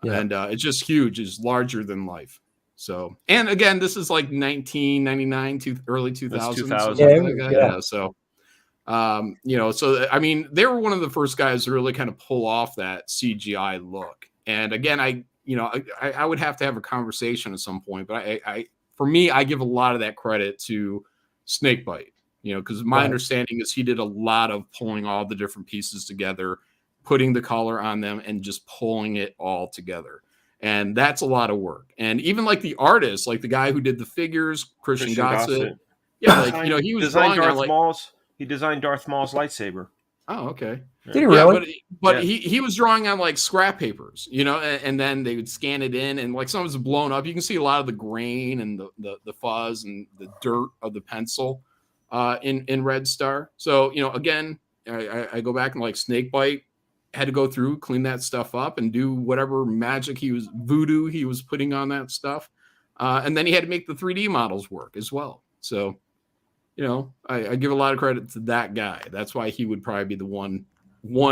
Yeah. And it's just huge. It's larger than life. So, and again, this is like 1999 to early 2000s. 2000. Yeah. So, so I mean, they were one of the first guys to really kind of pull off that CGI look. And again, I would have to have a conversation at some point, but for me, I give a lot of that credit to Snakebite. Because my understanding is he did a lot of pulling all the different pieces together, putting the color on them, and just pulling it all together. And that's a lot of work. And even like the artist, like the guy who did the figures, Christian Gossett. Yeah, like, he was designed drawing Darth Maul's. He designed Darth Maul's lightsaber. Oh, okay. Did he really? But he was drawing on like scrap papers, and then they would scan it in, and like some of it's blown up. You can see a lot of the grain and the fuzz and the dirt of the pencil in Red Star. So, again, I go back and like Snakebite had to go through, clean that stuff up, and do whatever magic voodoo he was putting on that stuff. And then he had to make the 3D models work as well. So, I give a lot of credit to that guy. That's why he would probably be the one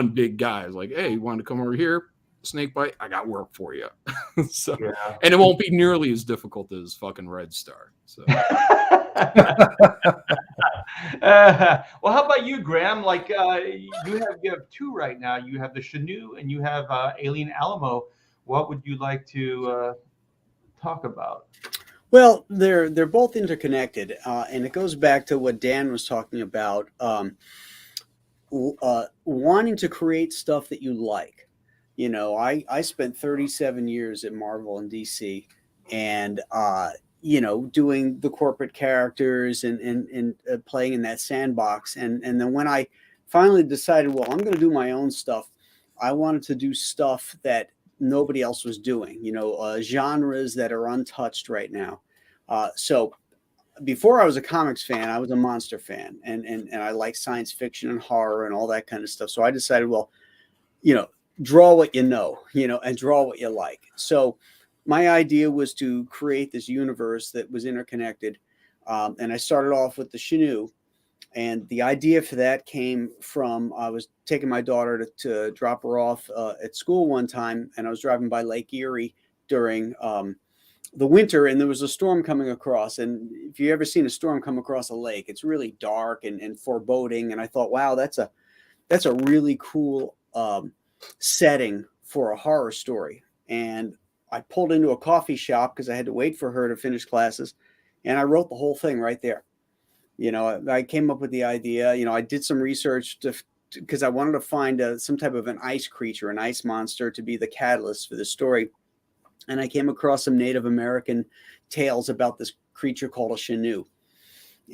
big guy. It's like, hey, you want to come over here, Snakebite? I got work for you. So, and it won't be nearly as difficult as fucking Red Star. So. Well, how about you, Graham? Like you have two right now. You have the Chenu and you have Alien Alamo. What would you like to talk about? Well, they're both interconnected, and it goes back to what Dan was talking about, wanting to create stuff that you like. I spent 37 years at Marvel and DC, and doing the corporate characters and playing in that sandbox. And then when I finally decided, well, I'm going to do my own stuff, I wanted to do stuff that nobody else was doing, genres that are untouched right now. So before I was a comics fan, I was a monster fan, and I like science fiction and horror and all that kind of stuff. So I decided, well, draw what and draw what you like. So my idea was to create this universe that was interconnected. And I started off with the Chenu. And the idea for that came from, I was taking my daughter to drop her off at school one time. And I was driving by Lake Erie during the winter, and there was a storm coming across. And if you ever seen a storm come across a lake, it's really dark and foreboding. And I thought, wow, that's a really cool setting for a horror story. And I pulled into a coffee shop because I had to wait for her to finish classes, and I wrote the whole thing right there. I came up with the idea. I did some research because I wanted to find some type of an ice creature, an ice monster, to be the catalyst for the story. And I came across some Native American tales about this creature called a Chenu,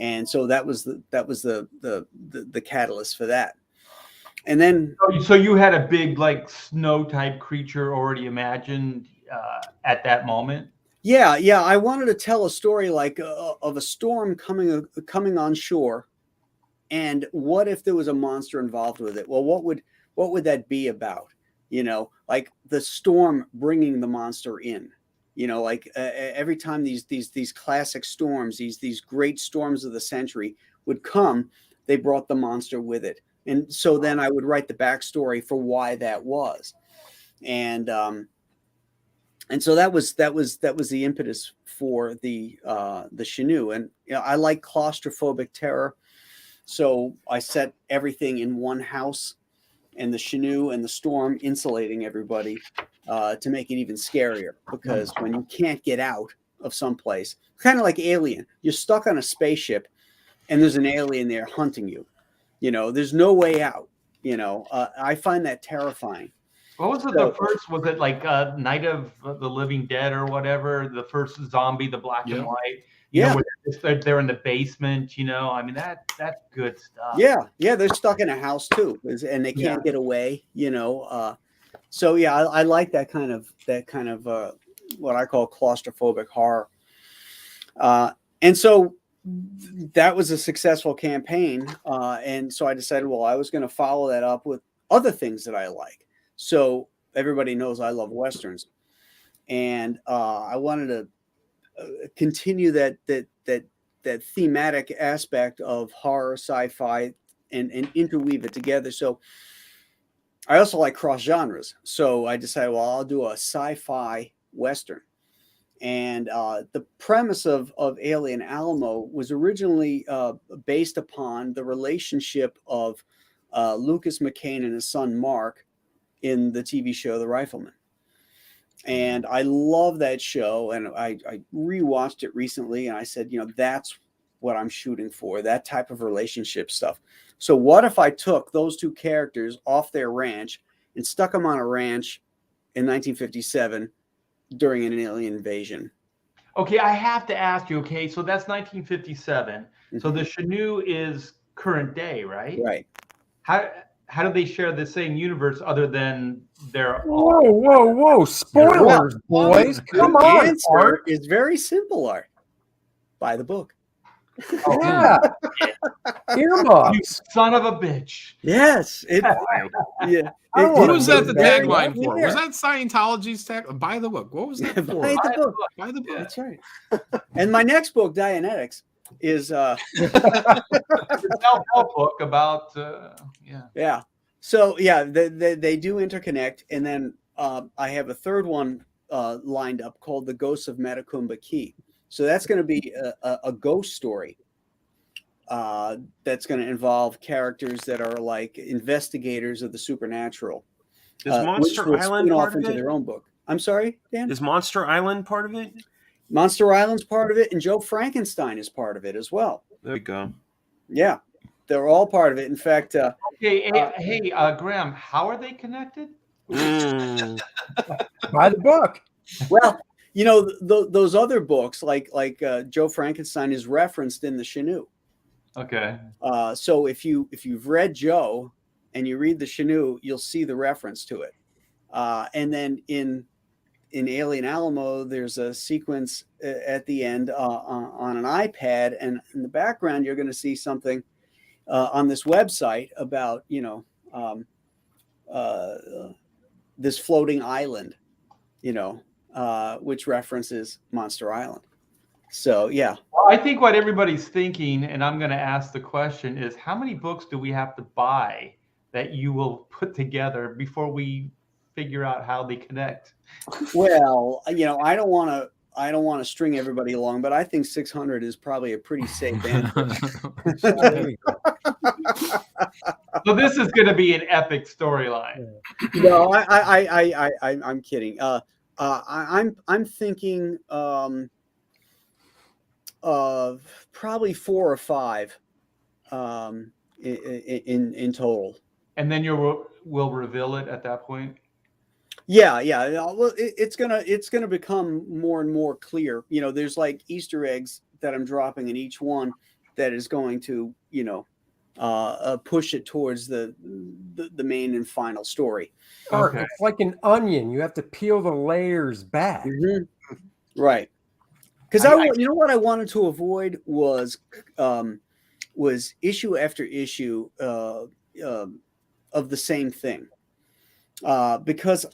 and so that was the catalyst for that. And then, so you had a big like snow type creature already imagined at that moment. Yeah. I wanted to tell a story like of a storm coming on shore, and what if there was a monster involved with it? Well, what would that be about? Like the storm bringing the monster in. Every time these classic storms, these great storms of the century would come, they brought the monster with it. And so then I would write the backstory for why that was, and so that was the impetus for the Chenu. And I like claustrophobic terror, so I set everything in one house, and the Chenu and the storm insulating everybody to make it even scarier. Because when you can't get out of someplace, kind of like Alien, you're stuck on a spaceship, and there's an alien there hunting you. There's no way out. I find that terrifying. What was it? So- The first, was it like Night of the Living Dead or whatever? The first zombie, the black and Yeah. white. Yeah. Know, where they're in the basement. You know, I mean that's good stuff. Yeah, they're stuck in a house too, and they can't get away. You know, so yeah, I like that kind of what I call claustrophobic horror. And so that was a successful campaign, and so I decided, well, I was going to follow that up with other things that I like. So everybody knows I love westerns, and I wanted to continue that thematic aspect of horror, sci-fi, and interweave it together. So I also like cross genres. So I decided, well, I'll do a sci-fi western. And the premise of Alien Alamo was originally based upon the relationship of Lucas McCain and his son Mark in the TV show The Rifleman. And I love that show, and I rewatched it recently, and I said, you know, that's what I'm shooting for, that type of relationship stuff. So what if I took those two characters off their ranch and stuck them on a ranch in 1957 during an alien invasion? Okay, I have to ask you. Okay, so that's 1957. So Mhm. the Chenoo is current day, right? Right. How do they share the same universe other than they're Whoa! Spoilers, boys! Come The on, answer Art. is very simple, Art. Buy the book. Yeah, earmuffs. You son of a bitch. Yes. Yeah. I don't What wanna was know that the that. tagline for? Yeah. Was that Scientology's tag? Buy the book. What was that for? Buy the book. Buy the book. That's right. And my next book, Dianetics, is It's a self-help book about yeah. So yeah, they do interconnect, and then I have a third one lined up called The Ghosts of Metacumba Key. So that's going to be a ghost story that's going to involve characters that are like investigators of the supernatural. Is which Monster will Island spin off part of into it? their own book. I'm sorry, Dan? Is Monster Island part of it? Monster Island's part of it, and Joe Frankenstein is part of it as well. There we go. Yeah, they're all part of it. In fact, hey, Graham, how are they connected? Mm. Buy the book. well, you know, those other books like Joe Frankenstein is referenced in the Chenoo. Okay. So if you've read Joe and you read the Chenoo, you'll see the reference to it. And then in Alien Alamo, there's a sequence at the end on an iPad, and in the background, you're going to see something on this website about, you know, this floating island, you know, which references Monster Island. So, yeah. Well, I think what everybody's thinking, and I'm going to ask the question, is how many books do we have to buy that you will put together before we figure out how they connect? Well, you know, I don't want to string everybody along, but I think 600 is probably a pretty safe answer. So this is going to be an epic storyline. No, I'm kidding. I'm thinking of probably 4 or 5 in total. And then we'll reveal it at that point. Yeah. Well, it's gonna become more and more clear. You know, there's like Easter eggs that I'm dropping in each one that is going to, you know, push it towards the main and final story. Art, Okay. it's like an onion. You have to peel the layers back. Mm-hmm. Right. Because you know what I wanted to avoid was issue after issue of the same thing. Because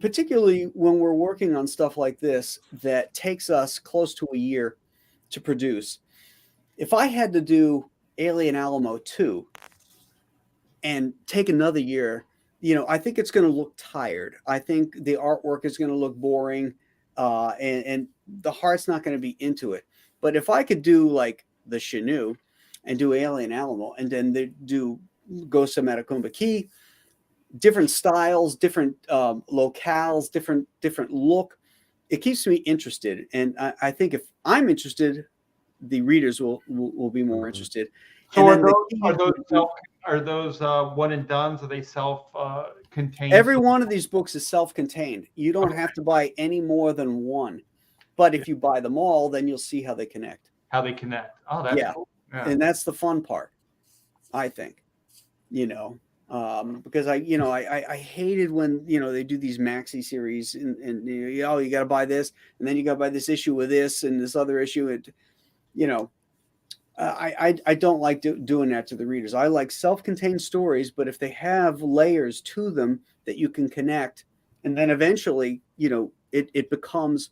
particularly when we're working on stuff like this that takes us close to a year to produce, if I had to do Alien Alamo 2 and take another year, you know, I think it's going to look tired. I think the artwork is going to look boring, and the heart's not going to be into it. But if I could do like the Chenoo and do Alien Alamo, and then do Ghosts of Metacumba Key, different styles, different locales, different look, it keeps me interested. And I think if I'm interested, the readers will be more interested. So And are then those one and dones? Are they self contained. Every one of these books is self-contained. You don't have to buy any more than one. But if you buy them all, then you'll see how they connect. How they connect. Oh, that's Yeah. cool. Yeah. And that's the fun part, I think. Because I hated when they do these maxi series and you got to buy this and then you got to buy this issue with this and this other issue. I don't like doing that to the readers. I like self-contained stories, but if they have layers to them that you can connect, and then eventually it becomes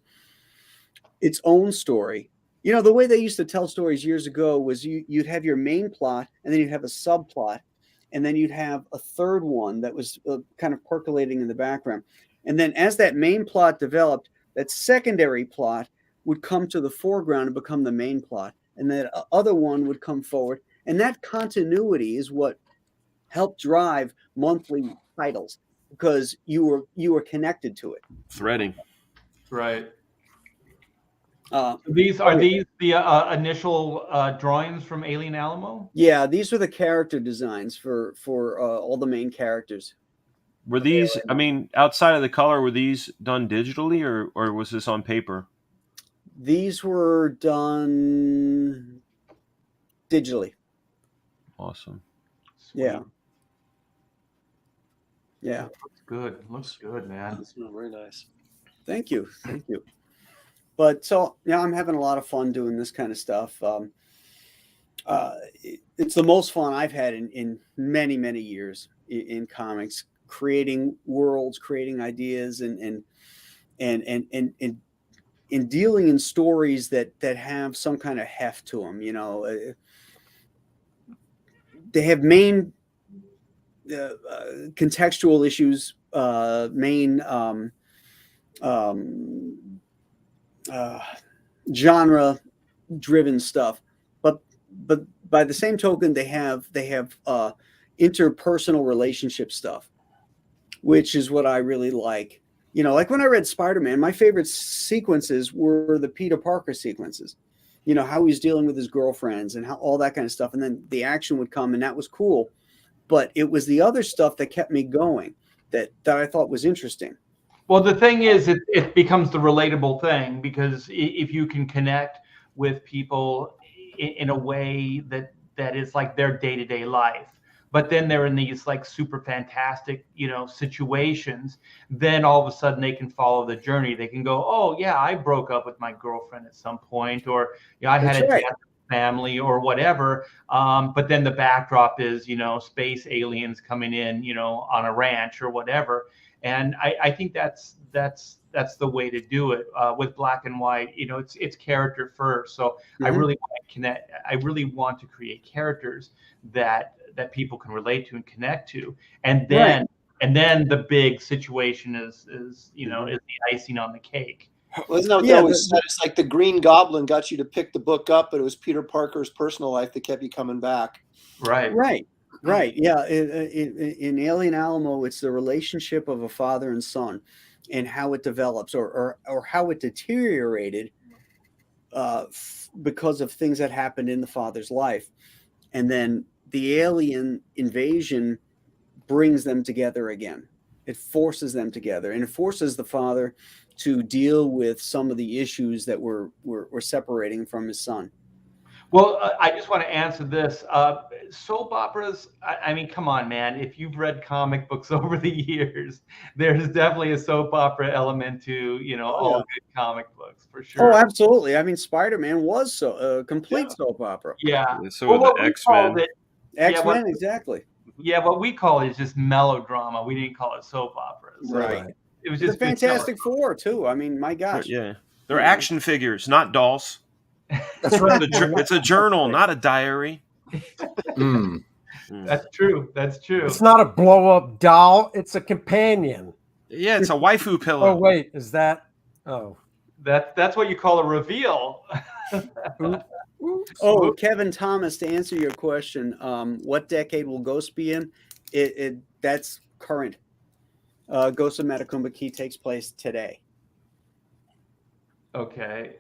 its own story. The way they used to tell stories years ago was you'd have your main plot and then you'd have a subplot. And then you'd have a third one that was kind of percolating in the background. And then as that main plot developed, that secondary plot would come to the foreground and become the main plot. And that other one would come forward. And that continuity is what helped drive monthly titles because you were connected to it. Threading. Right. These the initial drawings from Alien Alamo? Yeah, these are the character designs for all the main characters. Were these, I mean, outside of the color, were these done digitally or was this on paper? These were done digitally. Awesome. Sweet. Yeah. Yeah. Looks good, man. That's very nice. Thank you. But so I'm having a lot of fun doing this kind of stuff. It's the most fun I've had in many, many years in comics, creating worlds, creating ideas, and dealing in stories that have some kind of heft to them. They have main contextual issues, main genre driven stuff, but by the same token they have interpersonal relationship stuff, which is what I really like. Like when I read Spider-Man, my favorite sequences were the Peter Parker sequences, how he's dealing with his girlfriends and how all that kind of stuff, and then the action would come and that was cool, but it was the other stuff that kept me going that I thought was interesting. Well, the thing is, it becomes the relatable thing because if you can connect with people in a way that is like their day-to-day life, but then they're in these like super fantastic, situations, then all of a sudden they can follow the journey. They can go, oh yeah, I broke up with my girlfriend at some point, or I had a death family or whatever. But then the backdrop is, space aliens coming in, on a ranch or whatever. And I think that's the way to do it with black and white. It's character first. So I really want to connect. I really want to create characters that people can relate to and connect to. And then the big situation is the icing on the cake. Well, isn't that what they always said? It's like the Green Goblin got you to pick the book up, but it was Peter Parker's personal life that kept you coming back. Right. Yeah. In Alien Alamo, it's the relationship of a father and son and how it develops or how it deteriorated because of things that happened in the father's life. And then the alien invasion brings them together again. It forces them together, and it forces the father to deal with some of the issues that were separating from his son. Well, I just want to answer this. Soap operas, I mean, come on, man. If you've read comic books over the years, there's definitely a soap opera element to, all good comic books, for sure. Oh, absolutely. I mean, Spider-Man was a complete soap opera. Yeah. So the X-Men. X-Men, exactly. Yeah, what we call it is just melodrama. We didn't call it soap operas. Right. It was just the Fantastic Four, too. I mean, my gosh. Yeah. They're action figures, not dolls. That's right. It's a journal, not a diary. That's true. It's not a blow-up doll. It's a companion. Yeah, it's a waifu pillow. Oh, wait. Is that? Oh. That's what you call a reveal. Oh, Kevin Thomas, to answer your question, what decade will Ghost be in? That's current. Ghost of Matakumba Key takes place today. Okay.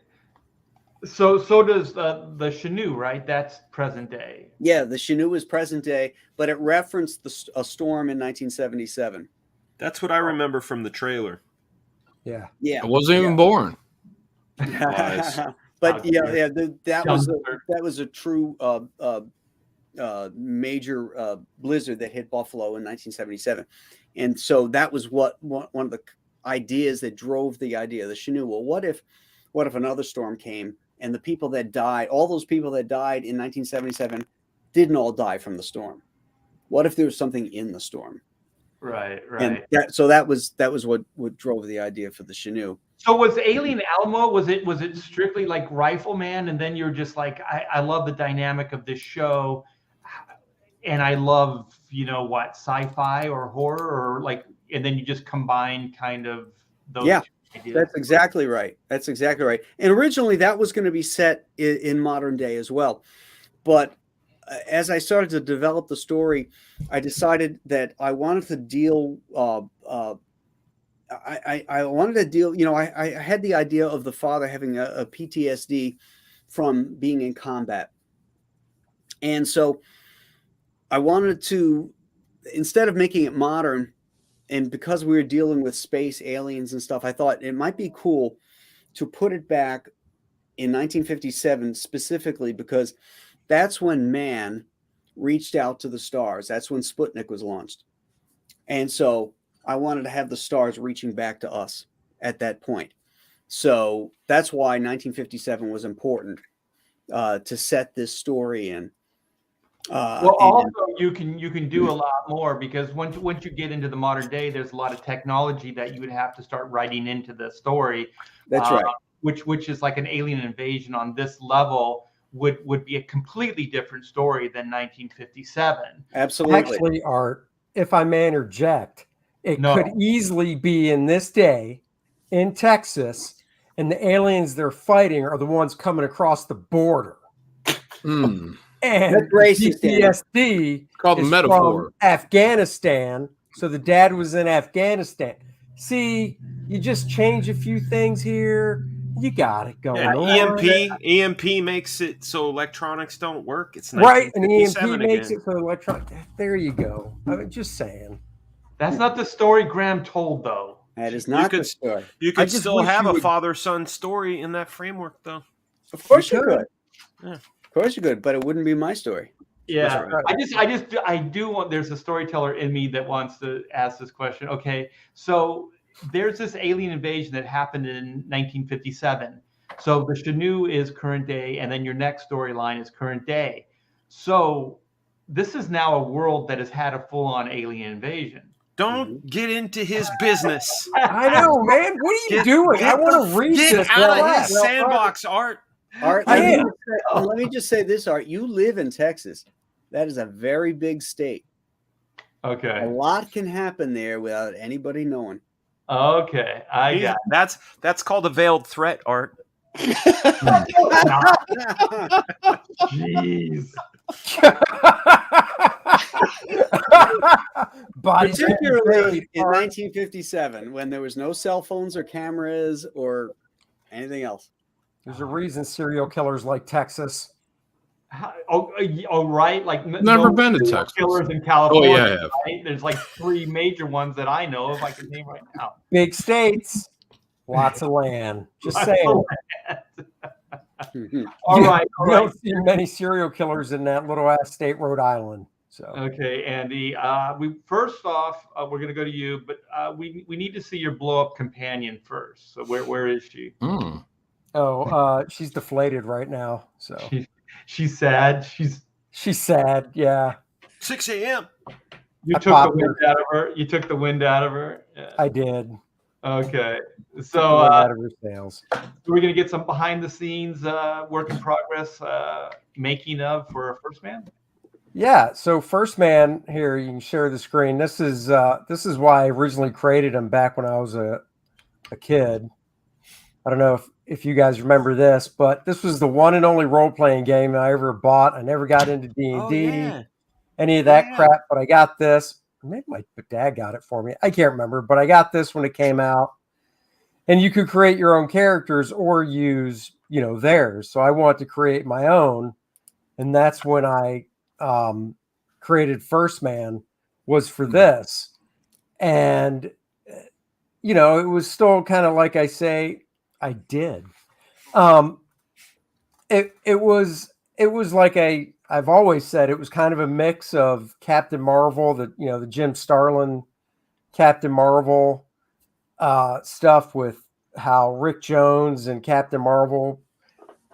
So does the Shanu, right? That's present day. Yeah, the Shanu is present day, but it referenced a storm in 1977. That's what I remember from the trailer. Yeah. Yeah. I wasn't even born. Lies. But yeah, Dumpster. that was a true major blizzard that hit Buffalo in 1977, and so that was one of the ideas that drove the idea of the Chenoo. Well, what if another storm came and the people that died, all those people that died in 1977, didn't all die from the storm? What if there was something in the storm? Right. And that was what drove the idea for the Chenoo. So was Alien Alamo, was it strictly like Rifleman, and then you're just like, I love the dynamic of this show, and I love, sci-fi or horror, or like, and then you just combine kind of those two ideas? That's exactly right. And originally that was going to be set in modern day as well. But as I started to develop the story, I decided that I wanted to deal I wanted to deal, I had the idea of the father having a PTSD from being in combat. And so I wanted to, instead of making it modern, and because we were dealing with space aliens and stuff, I thought it might be cool to put it back in 1957 specifically, because that's when man reached out to the stars. That's when Sputnik was launched. And so I wanted to have the stars reaching back to us at that point. So that's why 1957 was important to set this story in. Also you can do a lot more, because once you get into the modern day, there's a lot of technology that you would have to start writing into the story. That's right. Which is like an alien invasion on this level would be a completely different story than 1957. Absolutely. Actually, Art, if I may interject, it could easily be in this day in Texas, and the aliens they're fighting are the ones coming across the border. And PTSD called the metaphor. from Afghanistan. So the dad was in Afghanistan. See, you just change a few things here. You got it going on. EMP makes it so electronics don't work. It's right, and EMP again. makes it so electronic. There you go. I'm just saying. That's not the story Graham told, though. That is not the story. You could still have a father-son story in that framework, though. Of course you could. Yeah. Of course you could, but it wouldn't be my story. Yeah, I do want. There's a storyteller in me that wants to ask this question. Okay, so there's this alien invasion that happened in 1957. So the Chenoo is current day, and then your next storyline is current day. So this is now a world that has had a full-on alien invasion. Don't get into his business. I know, man. What are you doing? I want to read this. Get out of his sandbox, Art. Art, let me just say this, Art. You live in Texas. That is a very big state. Okay. A lot can happen there without anybody knowing. Okay, that's called a veiled threat, Art. Jeez. Particularly in 1957, when there was no cell phones or cameras or anything else. There's a reason serial killers like Texas. Right. Like never been to Texas. Killers in California. Oh yeah. Right? There's like 3 major ones that I know of. I can name right now. Big states, lots of land. Just saying. All right. You don't see many serial killers in that little ass state, Rhode Island. So okay, Andy. We first off, we're gonna go to you, but we need to see your blow up companion first. So where is she? She's deflated right now. So she's sad. She's sad. Yeah. 6 a.m. You took the wind out of her. You took the wind out of her. Yeah. I did. Okay. So out of her sails. We're gonna get some behind the scenes work in progress making of for First Man. Yeah. So First Man here, you can share the screen. This is why I originally created him back when I was a kid. I don't know if you guys remember this, but this was the one and only role-playing game I ever bought. I never got into D&D, any of that crap, but I got this. Maybe my dad got it for me. I can't remember, but I got this when it came out. And you could create your own characters or use, theirs. So I wanted to create my own. And that's when I created First Man, was for this. And you know, it was still kind of like I say, I did. It was like I've always said it was kind of a mix of Captain Marvel, the Jim Starlin Captain Marvel stuff with how Rick Jones and Captain Marvel,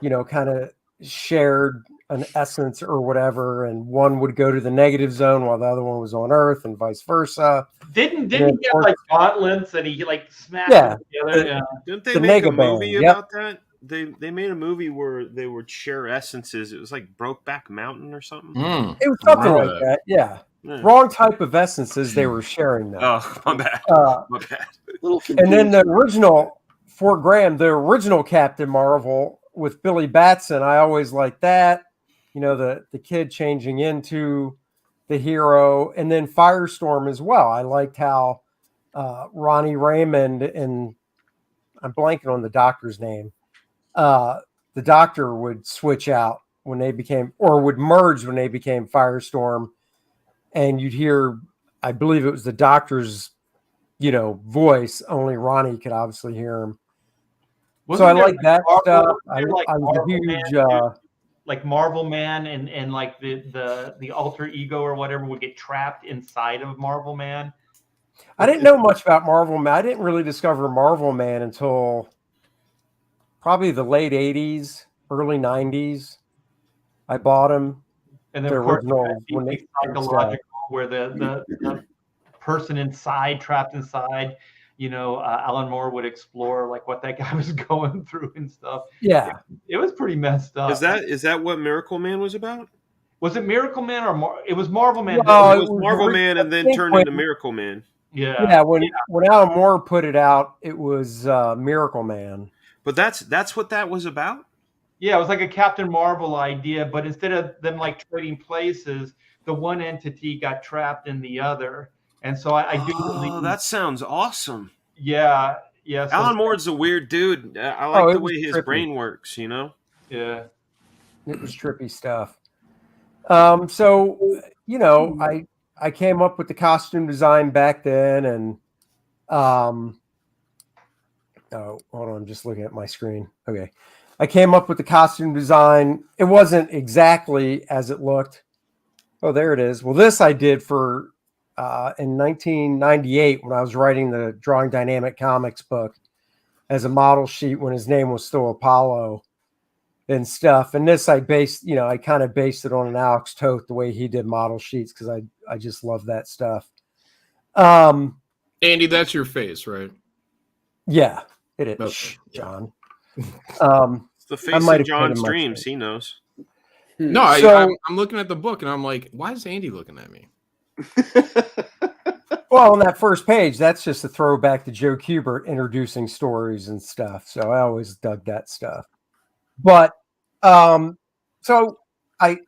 kind of shared an essence or whatever, and one would go to the negative zone while the other one was on Earth, and vice versa. Didn't he get like gauntlets and he like smacked them together? Didn't they The make a Mega movie Band, about that? They made a movie where they would share essences. It was like Brokeback Mountain or something. It was something like that. Yeah. Wrong type of essences they were sharing them. Oh, my bad. My bad. Little and then the original Fort Graham, the original Captain Marvel with Billy Batson, I always liked that. The kid changing into the hero, and then Firestorm as well. I liked how Ronnie Raymond, and I'm blanking on the doctor's name. The doctor would switch out when they became, or would merge when they became Firestorm, and you'd hear, I believe it was the doctor's, voice. Only Ronnie could obviously hear him. So I like that stuff. I was a huge like Marvel Man and like the alter ego or whatever would get trapped inside of Marvel Man. I didn't know much about Marvel Man. I didn't really discover Marvel Man until probably the late 80s, early 90s. I bought him. And then, the of course, original when they psychological, where the person inside, trapped inside, Alan Moore would explore like what that guy was going through and stuff. Yeah, it was pretty messed up. Is that what Miracle Man was about? Was it Miracle Man or it was Marvel Man? No, it was Marvel Man and then turned into Miracle Man. Yeah. When Alan Moore put it out, it was Miracle Man. But that's what that was about? Yeah, it was like a Captain Marvel idea, but instead of them like trading places, the one entity got trapped in the other. And so I do believe that sounds awesome. Yeah. So Alan Moore's a weird dude. I like the way his brain works, Yeah. It was trippy stuff. So, I came up with the costume design back then, and oh, hold on, I'm just looking at my screen. Okay. I came up with the costume design. It wasn't exactly as it looked. Oh, there it is. Well, this I did for in 1998 when I was writing the Drawing Dynamic Comics book as a model sheet when his name was still Apollo and stuff. And this I based, I kind of based it on an Alex Toth, the way he did model sheets, because I just love that stuff. Andy, that's your face, right? Yeah, it is. Okay. John. It's the face of John's dreams. He knows. No, I'm looking at the book and I'm like, why is Andy looking at me? Well, on that first page, that's just a throwback to Joe Kubert introducing stories and stuff. So I always dug that stuff. But so I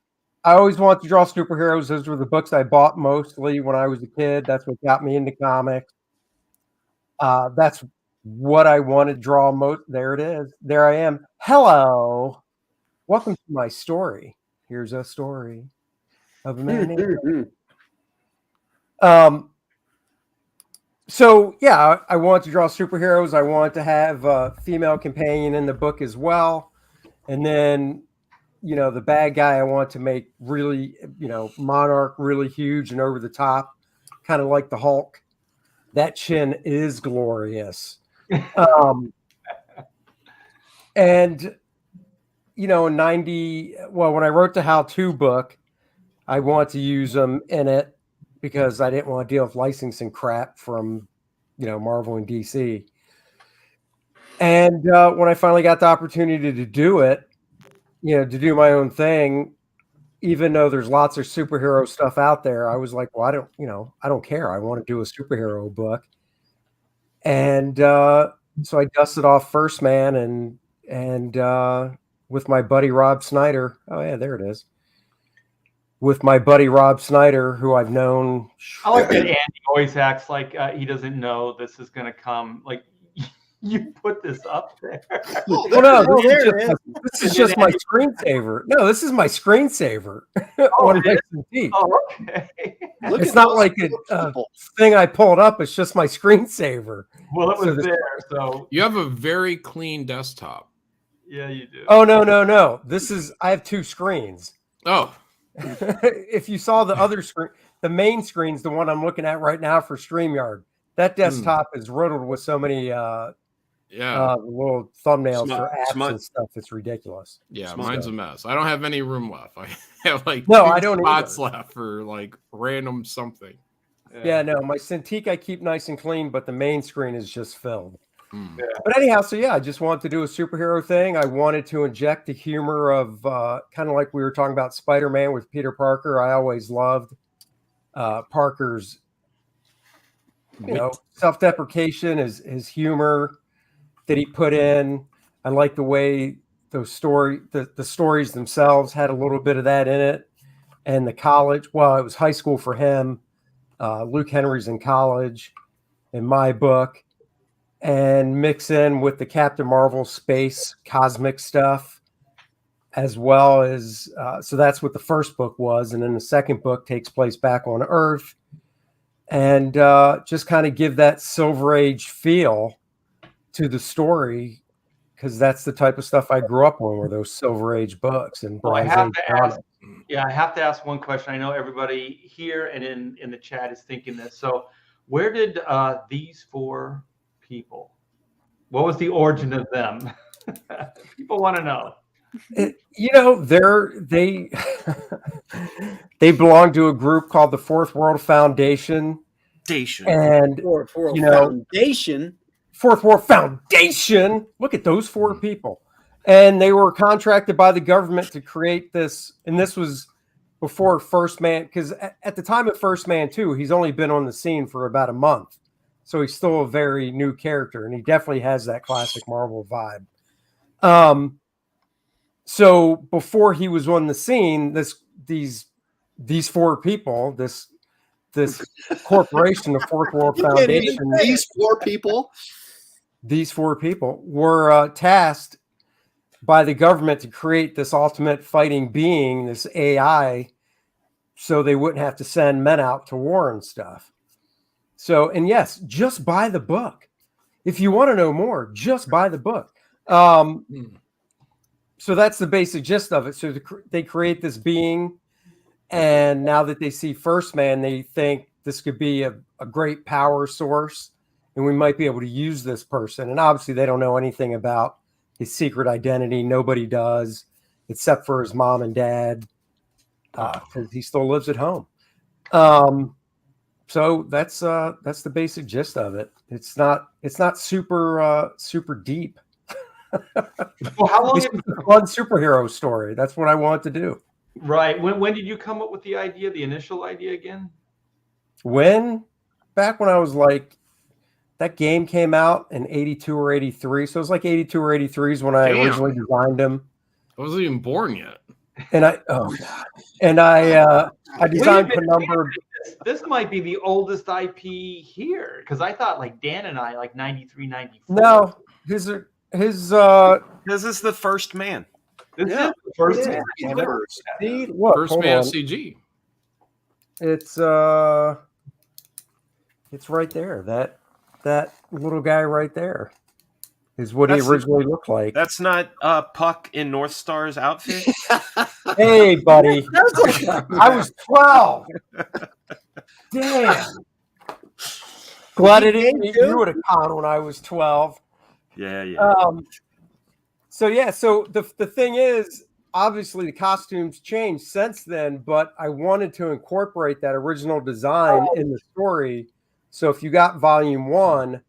always wanted to draw superheroes. Those were the books I bought mostly when I was a kid. That's what got me into comics. That's what I wanted to draw most. There it is. There I am. Hello. Welcome to my story. Here's a story of a man named So yeah, I wanted to draw superheroes. I wanted to have a female companion in the book as well. And then, the bad guy I want to make really, Monarch really huge and over the top, kind of like the Hulk. That chin is glorious. And, in 90, when I wrote the how-to book, I want to use them in it because I didn't want to deal with licensing crap from, Marvel and DC. And when I finally got the opportunity to do it, to do my own thing, even though there's lots of superhero stuff out there, I was like, well, I don't care. I want to do a superhero book. And so I dusted off First Man and with my buddy Rob Snyder. Oh yeah, there it is. With my buddy Rob Snyder, who I've known. I like that Andy always acts like he doesn't know this is going to come. Like You put this up there. Oh, Well, no, Oh, there it is. this is just my screensaver. No, this is my screensaver on my Cintiq. Oh, okay. Look It's at not those like people. a thing I pulled up. It's just my screensaver. Well, it So was this- there, so You have a very clean desktop. yeah, you do. Oh no! This is I have two screens. Oh, If you saw the other screen, the main screen's the one I'm looking at right now for StreamYard. That desktop is riddled with so many yeah. little thumbnails Smut- for apps smut. and stuff. It's ridiculous. Yeah, Smart. mine's a mess. I don't have any room left. I have like No, 2 I don't spots either. left for like random something. Yeah, no, my Cintiq I keep nice and clean, but the main screen is just filled. Mm. But anyhow, so yeah, I just wanted to do a superhero thing. I wanted to inject the humor of kind of like we were talking about Spider-Man with Peter Parker. I always loved Parker's, self-deprecation, his humor that he put in. I like the way the stories themselves had a little bit of that in it. And the college, well, it was high school for him. Luke Henry's in college in my book. And mix in with the Captain Marvel space cosmic stuff, as well as so that's what the first book was, and then the second book takes place back on Earth, and just kind of give that Silver Age feel to the story, because that's the type of stuff I grew up on, were those Silver Age books and Well, I Bronze have Age to ask. comics. Yeah, I have to ask one question. I know everybody here and in the chat is thinking this. So, where did these four people? What was the origin of them? People want to know. They belong to a group called the Fourth World Foundation, and For foundation. Fourth World Foundation. Look at those four people. And they were contracted by the government to create this. And this was before First Man, because at the time of First Man 2, he's only been on the scene for about a month. So he's still a very new character. And he definitely has that classic Marvel vibe. So before he was on the scene, these four people, this corporation, the Fourth World Foundation, these four people were tasked by the government to create this ultimate fighting being, this AI, so they wouldn't have to send men out to war and stuff. So, and yes, just buy the book. If you want to know more, just buy the book. So that's the basic gist of it. So they create this being, and now that they see First Man, they think this could be a great power source, and we might be able to use this person. And obviously they don't know anything about his secret identity. Nobody does, except for his mom and dad, because he still lives at home. So that's the basic gist of it. It's not super deep. Well, how long? It's a fun superhero story. That's what I want to do. Right. When did you come up with the idea? The initial idea again? Back when I was like, that game came out in 82 or 83. So it was like 82 or 83 is when I originally designed him. I wasn't even born yet. And I designed Penumbra. This might be the oldest IP here, because I thought like Dan and I like 93, 94. No, his This is the First Man. This is the first Yeah. one. see, look, First hold Man on. CG. It's right there. That little guy right there is what That's he originally looked like. That's not Puck in North Star's outfit. Hey, buddy. I was 12. Damn. Glad I didn't meet you at a con when I was 12. Yeah. So the thing is, obviously the costumes changed since then, but I wanted to incorporate that original design in the story. So if you got volume 1,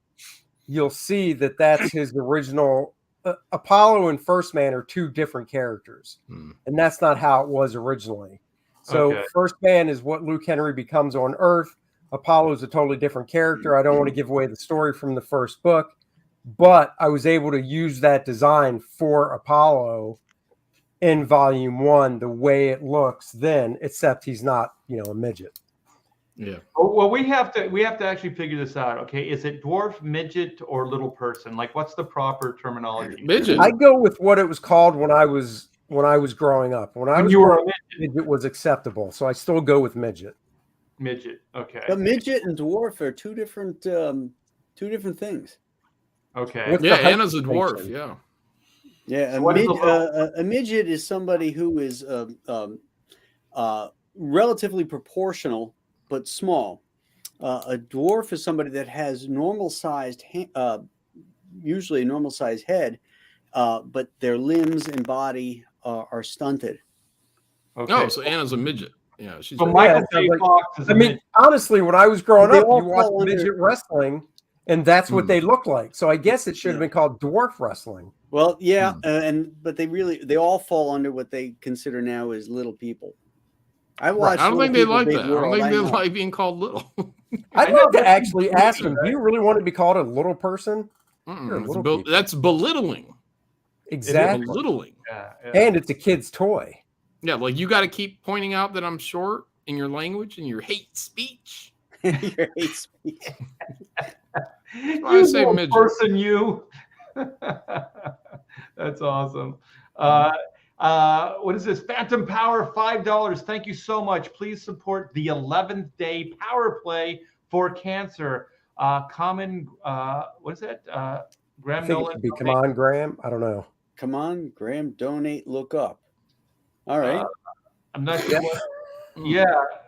you'll see that that's his original. Apollo and First Man are two different characters, and that's not how it was originally. So First Man is what Luke Henry becomes on Earth. Apollo is a totally different character. I don't want to give away the story from the first book, but I was able to use that design for Apollo in volume 1, the way it looks then, except he's not, a midget. Yeah. Well, we have to actually figure this out. Okay, is it dwarf, midget, or little person? Like, what's the proper terminology? Midget. I go with what it was called when I was growing up. When I was you were growing up, midget was acceptable, so I still go with midget. midget. Okay. But midget and dwarf are two different things. Okay. What's Yeah, the height Anna's a dwarf. distinction? Yeah. Yeah, So what is a midget is somebody who is relatively proportional but small. A dwarf is somebody that has usually a normal sized head, but their limbs and body are stunted. Okay. Oh, so Anna's a midget. Yeah, she's. So a- Michael Yeah, J. like- Fox is a I mean, midget. honestly, when I was growing They up, all you watched fall under- midget wrestling, and that's what Hmm. they look like. So I guess it should have Yeah. been called dwarf wrestling. Well, yeah, but they all fall under what they consider now as little people. I watched. I don't think they Little like People, that. Big I don't World, think they know. like being called little. I'd I know, like to that's actually weird, ask him, do you really want to be called a little person? You're a little people. That's belittling. Exactly. Belittling. Yeah, yeah. And it's a kid's toy. Yeah, like you got to keep pointing out that I'm short in your language and your hate speech. Your hate speech. I say little midget. person, you. That's awesome. What is this? Phantom Power, $5. Thank you so much. Please support the 11th day power play for cancer. What is that? I Graham think it Nolan. should be, come on, Graham. I don't know. Come on, Graham, donate, look up. All right. I'm not sure. Yeah,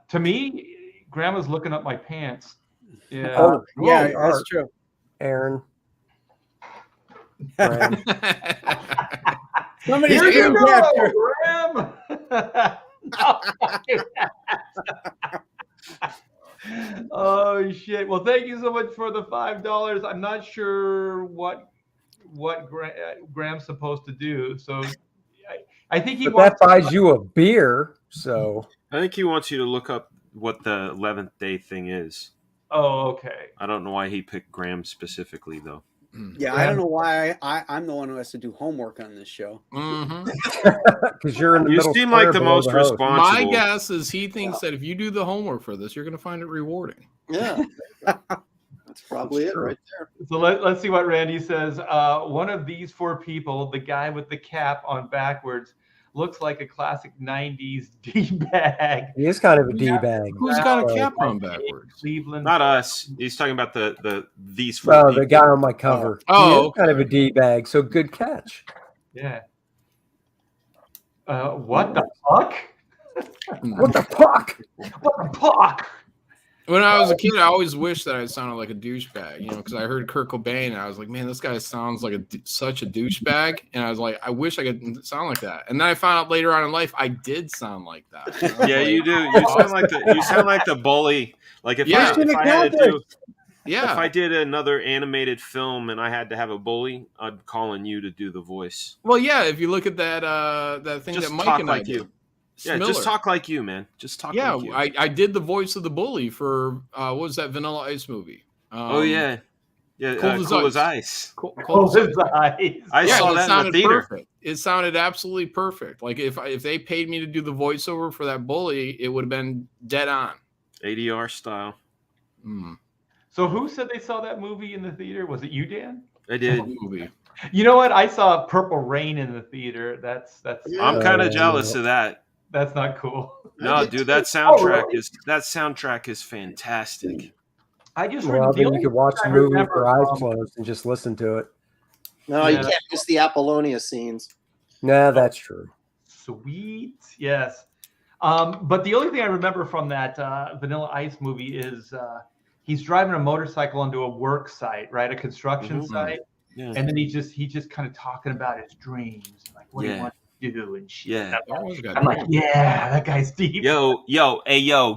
to me, Grandma's looking up my pants. Yeah. Oh, yeah, whoa, that's Art. true. Aaron. Graham. Somebody's Here you screen go, capture. Graham. Oh shit! Well, thank you so much for the $5. I'm not sure what Graham's supposed to do. So I think he But wants. that buys you a beer, so I think he wants you to look up what the 11th day thing is. Oh, okay. I don't know why he picked Graham specifically, though. Yeah, I don't know why I'm the one who has to do homework on this show. because you're in the You middle. seem square like the below most host. responsible. My guess is he thinks that if you do the homework for this, you're going to find it rewarding. Yeah. That's probably it right there. So let's see what Randy says. One of these four people, the guy with the cap on backwards, looks like a classic 90s D-bag. He is kind of a D-bag. Who's got a cap on backwards? Cleveland. Not us. He's talking about these four Oh, people. the guy on my cover. Oh, He is okay. kind of a D-bag, so good catch. Yeah. What the fuck? What the fuck? What the fuck? When I was a kid, I always wished that I sounded like a douchebag, because I heard Kurt Cobain and I was like, man, this guy sounds like such a douchebag. And I was like, I wish I could sound like that. And then I found out later on in life, I did sound like that. And I was Yeah, like, you do. You sound like the bully. Like if Yeah. I had to do, yeah. if I did another animated film and I had to have a bully, I'd call on you to do the voice. Well, yeah, if you look at that thing Just that Mike talk and I like did. you. Yeah, Smiller. just talk like you, man. Just talk Yeah, like you. I did the voice of the bully for what was that Vanilla Ice movie? Oh yeah, Cold as ice. Cold as Ice. Eyes. I Yeah, saw it that in sounded the theater. perfect. It sounded absolutely perfect. Like if they paid me to do the voiceover for that bully, it would have been dead on. ADR style. Mm. So who said they saw that movie in the theater? Was it you, Dan? I did. Movie. You know what? I saw Purple Rain in the theater. That's Yeah. I'm kind of jealous of that. that's not cool. No, did dude, too. that soundtrack is fantastic. I just Well, the then only you could watch the thing I movie with remember your eyes from- closed and just listen to it. No, you Yeah. can't miss the Apollonia scenes. Nah, that's true. Sweet, yes. But the only thing I remember from that Vanilla Ice movie is he's driving a motorcycle onto a work site, right, a construction Mhm. site, Yeah. and then he just kind of talking about his dreams, like what he Yeah. wants to do and shit. Yeah. I'm like, yeah, that guy's deep. Yo,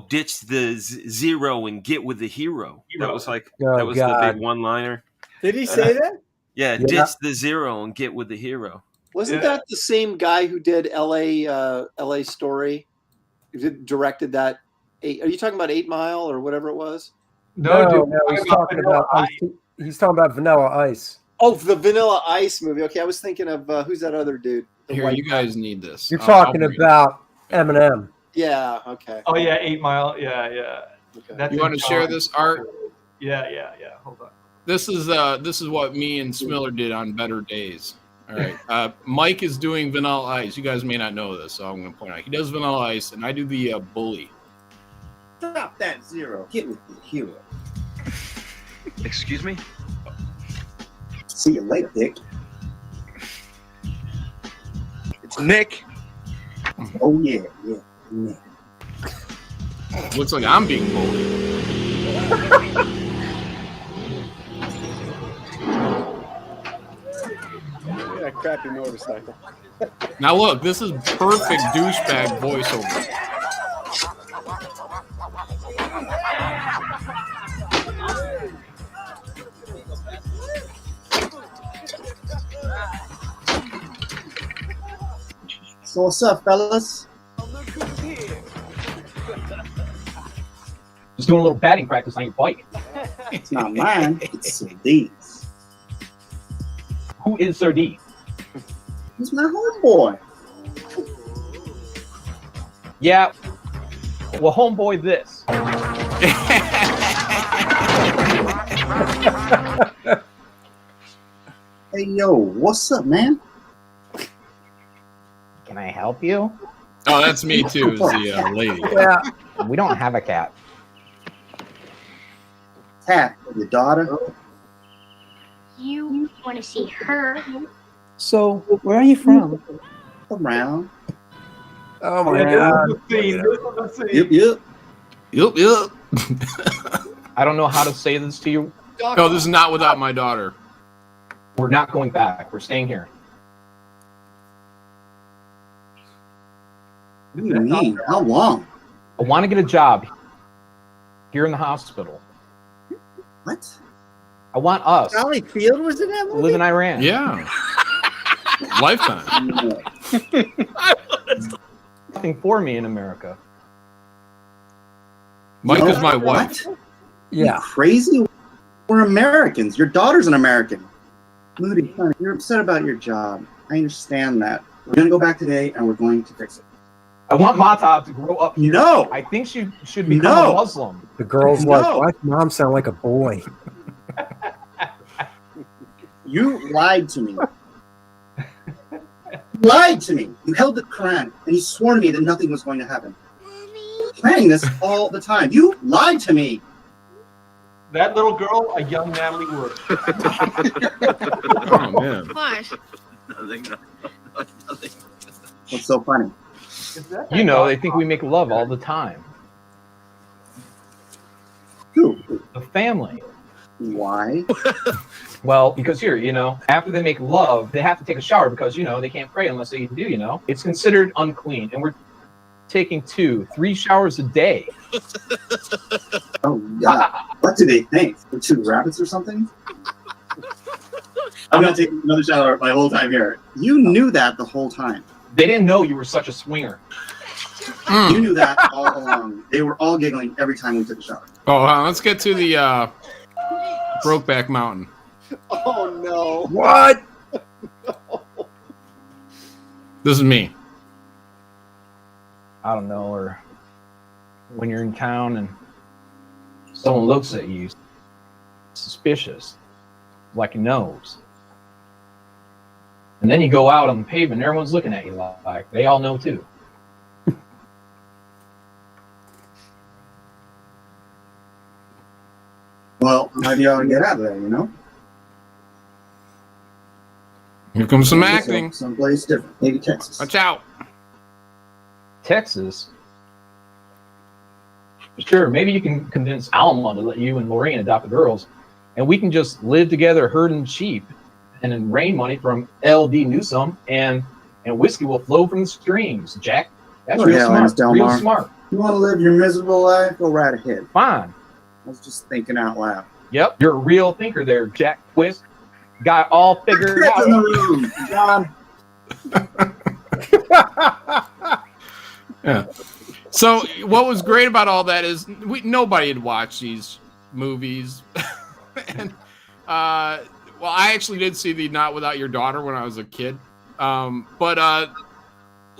ditch the zero and get with the hero. That was like Oh, that was God. the big one-liner. Did he say that? Yeah, Yeah. ditch the zero and get with the hero. Wasn't Yeah. that the same guy who did LA Story? Who directed that? Are you talking about 8 Mile or whatever it was? No, dude, he's talking about he's talking about Vanilla Ice. Oh, the Vanilla Ice movie. Okay, I was thinking of who's that other dude? The Here, white you guys need this. You're I'll talking bring it. about Eminem. Yeah. Okay. Oh yeah, 8 Mile. Yeah. That's You want to share this, Art? Yeah. Hold on. This is what me and Smiller did on Better Days. All right. Mike is doing Vanilla Ice. You guys may not know this, so I'm going to point out. He does Vanilla Ice, and I do the Bully. Stop that, Zero. Get with the hero. Excuse me? See you later, Dick. It's Nick. Oh, yeah. Looks like I'm being bullied. Yeah, crappy motorcycle. Now look, this is perfect douchebag voiceover. So what's up, fellas? Just doing a little batting practice on your bike. It's not mine. It's Sardines. Who is Sardine? He's my homeboy. Yeah. Well, homeboy, this. Hey, yo, what's up, man? Can I help you? Oh, that's me too, is the lady. Yeah. We don't have a cat. Tat, your daughter. You want to see her? So, where are you from? Around. Oh my Yeah. god. Yep. Yep. I don't know how to say this to you. No, this is not without my daughter. We're not going back. We're staying here. What do you mean? How long? I want to get a job here in the hospital. What? I want us to Sally Field was in that movie? live in Iran. Yeah. Lifetime. No. Nothing for me in America. Mike No. is my wife. What? Yeah. You crazy? We're Americans. Your daughter's an American. Moody, honey, you're upset about your job. I understand that. We're going to go back today and we're going to fix it. I want Matab to grow up here. No! I think she should become No. a Muslim. The girl's No. like, why does mom sound like a boy? You lied to me. You lied to me. You held the Quran and you swore to me that nothing was going to happen. You're planning this all the time. You lied to me. That little girl, a young Natalie Wood. Oh man. What? Nothing. What's so funny? You know, they think we make love all the time. Who? The family. Why? Well, because here, after they make love, they have to take a shower because, they can't pray unless they do, It's considered unclean. And we're taking 2-3 showers a day. Oh, God. What do they think? We're two rabbits or something? I'm going to take another shower my whole time here. You knew that the whole time. They didn't know you were such a swinger. You knew that all along. They were all giggling every time we took a shower. Oh, let's get to the Brokeback Mountain. Oh no! What? This is me. I don't know, or when you're in town and someone looks at you suspicious, like he knows. And then you go out on the pavement and everyone's looking at you like they all know too. Well, maybe I ought to get out of there, you know? Here comes some acting. Someplace different. Maybe Texas. Watch out. Texas? Sure, maybe you can convince Alma to let you and Lorraine adopt the girls, and we can just live together herding sheep, and then rain money from L.D. Newsom, and whiskey will flow from the streams. Jack, that's Oh, real yeah, smart. Lance Real Delmar. smart. You want to live your miserable life? Go right ahead. Fine. I was just thinking out loud. Yep, you're a real thinker there, Jack Twist. Got all figured Get in the out. room, John. Yeah. So what was great about all that is nobody had watched these movies, and well, I actually did see the Not Without Your Daughter when I was a kid, but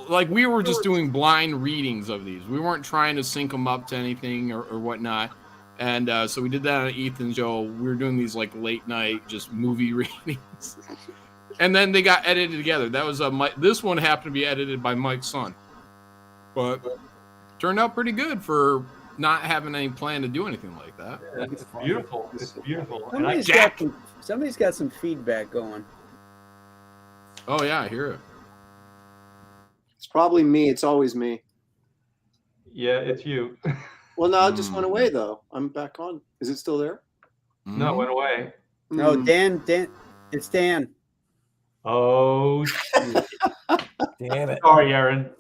like we were just doing blind readings of these. We weren't trying to sync them up to anything or whatnot. And so we did that on Ethan's show. We were doing these like late night just movie readings. And then they got edited together. That was this one happened to be edited by Mike's son. But turned out pretty good for not having any plan to do anything like that. Yeah, it's beautiful. It's beautiful. Somebody's got some feedback going. Oh yeah, I hear it. It's probably me. It's always me. Yeah, it's you. Well, no, it just went away though. I'm back on. Is it still there? No, it went away. No, Dan, it's Dan. Oh, Damn it. sorry, Aaron.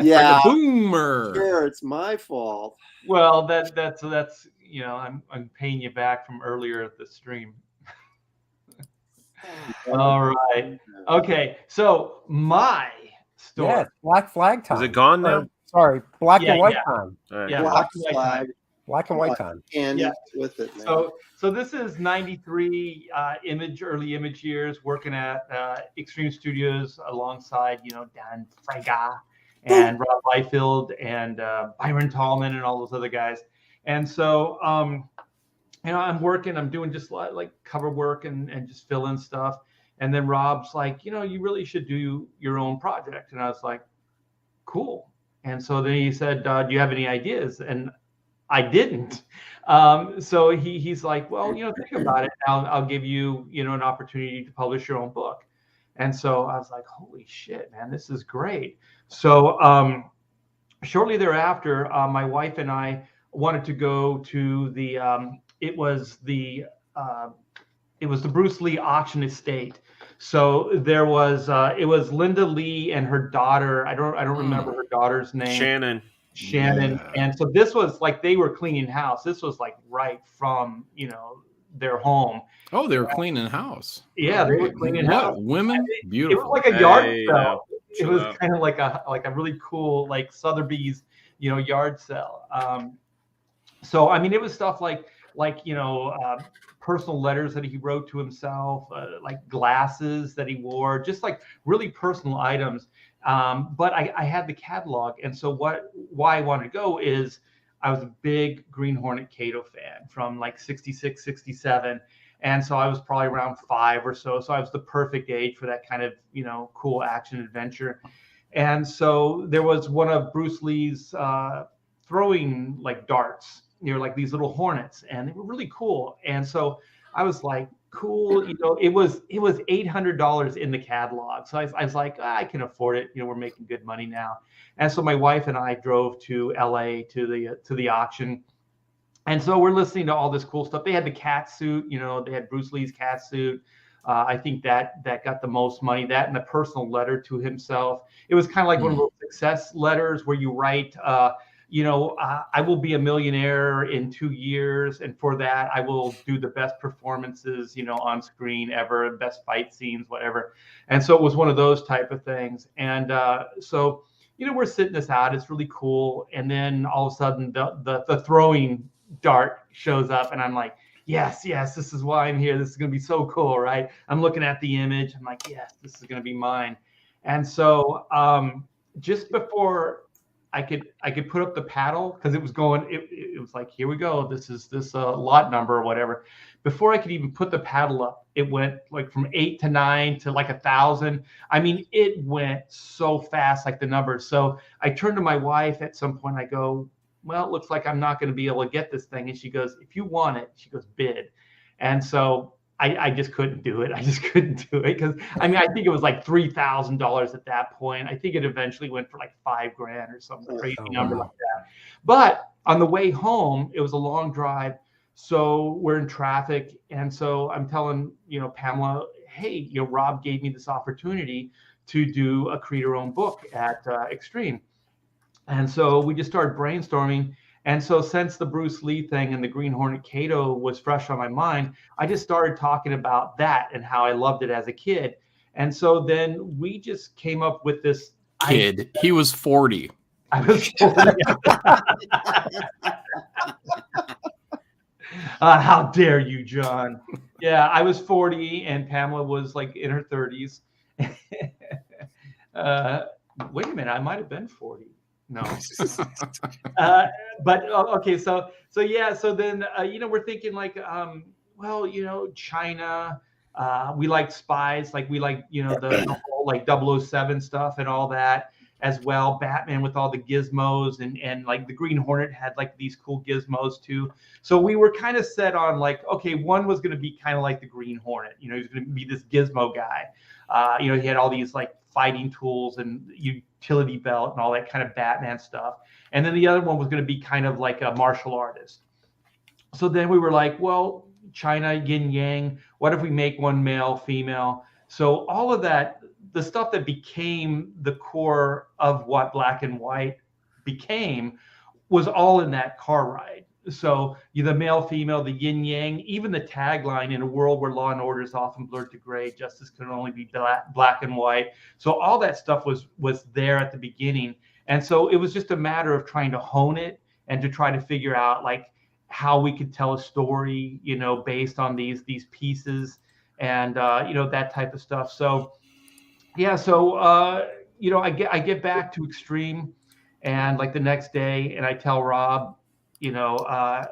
Yeah, Like a boomer. sure, it's my fault. Well, that's I'm paying you back from earlier at the stream. All right. Okay. So my story. Yeah, black flag time. Is it gone now? Sorry, black Yeah, and white yeah. time. All right. Yeah. Black black and white flag time. Black and white time. and Yeah. with it, man. So this is 93 early image years working at Extreme Studios alongside, Dan Fraga and Rob Liefeld and Byron Tallman and all those other guys. And so, I'm working, I'm doing just like cover work and just fill in stuff. And then Rob's like, you really should do your own project. And I was like, cool. And so then he said, do you have any ideas? And I didn't. So he's like, well, think about it. I'll give you, an opportunity to publish your own book. And so I was like, holy shit, man, this is great. So shortly thereafter, my wife and I wanted to go to the, it was the Bruce Lee auction estate. So there was, it was Linda Lee and her daughter. I don't remember her daughter's name. Shannon. Yeah. And so this was like they were cleaning house. This was like right from their home. Oh, they were cleaning house. Yeah, they were cleaning house. Women? It Beautiful. was like a yard Hey, sale. now, It chill was out. kind of like a really cool like Sotheby's yard sale. So I mean it was stuff like personal letters that he wrote to himself, like glasses that he wore, just like really personal items. But I had the catalog. And so why I wanted to go is I was a big Green Hornet Kato fan from like 66, 67. And so I was probably around 5 or so. So I was the perfect age for that kind of, cool action adventure. And so there was one of Bruce Lee's throwing like darts, like these little hornets, and they were really cool. And so I was like, cool, it was $800 in the catalog. So I was like, I can afford it. We're making good money now. And so my wife and I drove to LA to the auction. And so we're listening to all this cool stuff. They had the cat suit, they had Bruce Lee's cat suit. I think that got the most money, that and the personal letter to himself. It was kind of like one of those success letters where you write, I will be a millionaire in 2 years. And for that, I will do the best performances, on screen ever, best fight scenes, whatever. And so it was one of those type of things. And so, we're sitting this out. It's really cool. And then all of a sudden the throwing dart shows up and I'm like, yes, this is why I'm here. This is going to be so cool, right? I'm looking at the image. I'm like, yes, this is going to be mine. And so just before I could put up the paddle, because it was going, it was like, here we go. This is this lot number or whatever. Before I could even put the paddle up, it went like from 8 to 9 to like 1,000. I mean, it went so fast, like the numbers. So I turned to my wife at some point. I go, well, it looks like I'm not going to be able to get this thing. And she goes, if you want it, she goes, bid. And so I just couldn't do it. I just couldn't do it because I think it was like $3,000 at that point. I think it eventually went for like $5,000 or some crazy number like that. But on the way home, it was a long drive. So we're in traffic. And so I'm telling, Pamela, hey, Rob gave me this opportunity to do a create your own book at Extreme. And so we just started brainstorming. And so since the Bruce Lee thing and the Green Hornet Kato was fresh on my mind, I just started talking about that and how I loved it as a kid. And so then we just came up with this kid. He was 40. I was 40. How dare you, John? Yeah, I was 40 and Pamela was like in her 30s. Wait a minute, I might have been 40. No. But okay, so yeah, so then we're thinking like, well, China. We like spies, like we like the whole like 007 stuff and all that as well. Batman with all the gizmos and like the Green Hornet had like these cool gizmos too. So we were kind of set on like, okay, one was going to be kind of like the Green Hornet. He was going to be this gizmo guy. He had all these like fighting tools and utility belt and all that kind of Batman stuff. And then the other one was going to be kind of like a martial artist. So then we were like, well, China, yin yang, what if we make one male, female? So all of that, the stuff that became the core of what Black and White became was all in that car ride. So the male, female, the yin yang, even the tagline, in a world where law and order is often blurred to gray, justice can only be black and white. So all that stuff was there at the beginning. And so it was just a matter of trying to hone it and to try to figure out like how we could tell a story, based on these pieces and, that type of stuff. So, yeah. So, I get back to Extreme and like the next day and I tell Rob, I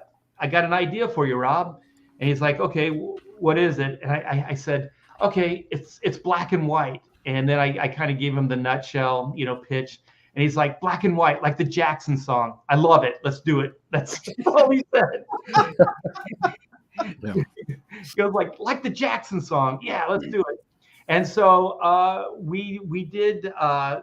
got an idea for you, Rob. And he's like, okay, what is it? And I said, okay, it's black and white. And then I kind of gave him the nutshell, pitch. And he's like, black and white, like the Jackson song. I love it. Let's do it. That's all he said. Yeah. He goes like the Jackson song. Yeah, let's do it. And so we did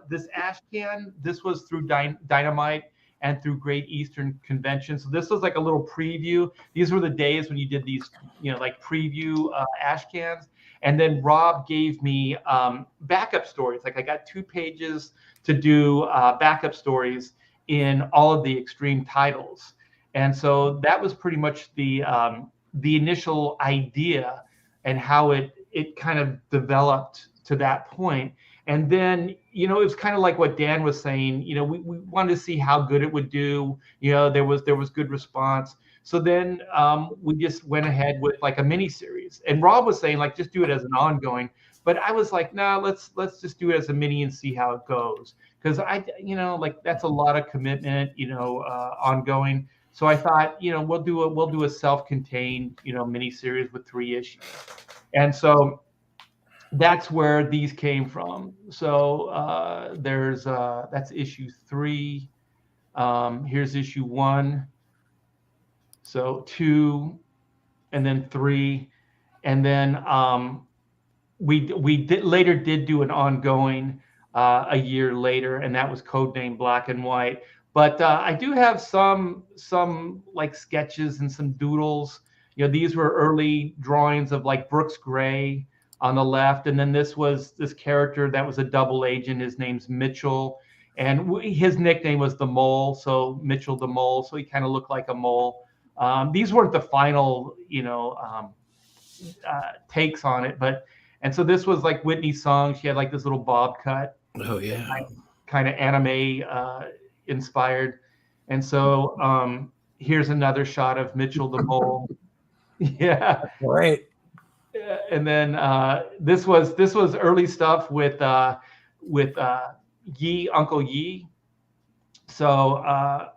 this ash can. This was through Dynamite and through Great Eastern Convention. So this was like a little preview. These were the days when you did these, like preview ash cans. And then Rob gave me backup stories. Like I got 2 pages to do backup stories in all of the Extreme titles. And so that was pretty much the initial idea and how it kind of developed to that point. And then, it was kind of like what Dan was saying, we wanted to see how good it would do. There was good response. So then we just went ahead with like a mini series. And Rob was saying like, just do it as an ongoing. But I was like, nah, let's just do it as a mini and see how it goes. Because like that's a lot of commitment, ongoing. So I thought, we'll do a self-contained, mini series with 3 issues. And so that's where these came from. So that's issue 3. Here's issue 1. So 2, and then 3, and then we later did do an ongoing a year later, and that was codenamed Black and White. But I do have some like sketches and some doodles. These were early drawings of like Brooks Gray on the left, and then this character that was a double agent. His name's Mitchell, and his nickname was the Mole, so Mitchell the Mole. So he kind of looked like a mole. These weren't the final, takes on it, and so this was like Whitney's song. She had like this little bob cut. Oh yeah. Kind of anime inspired. And so here's another shot of Mitchell the Mole. Yeah. Great. And then this was early stuff with Yi, Uncle Yi. So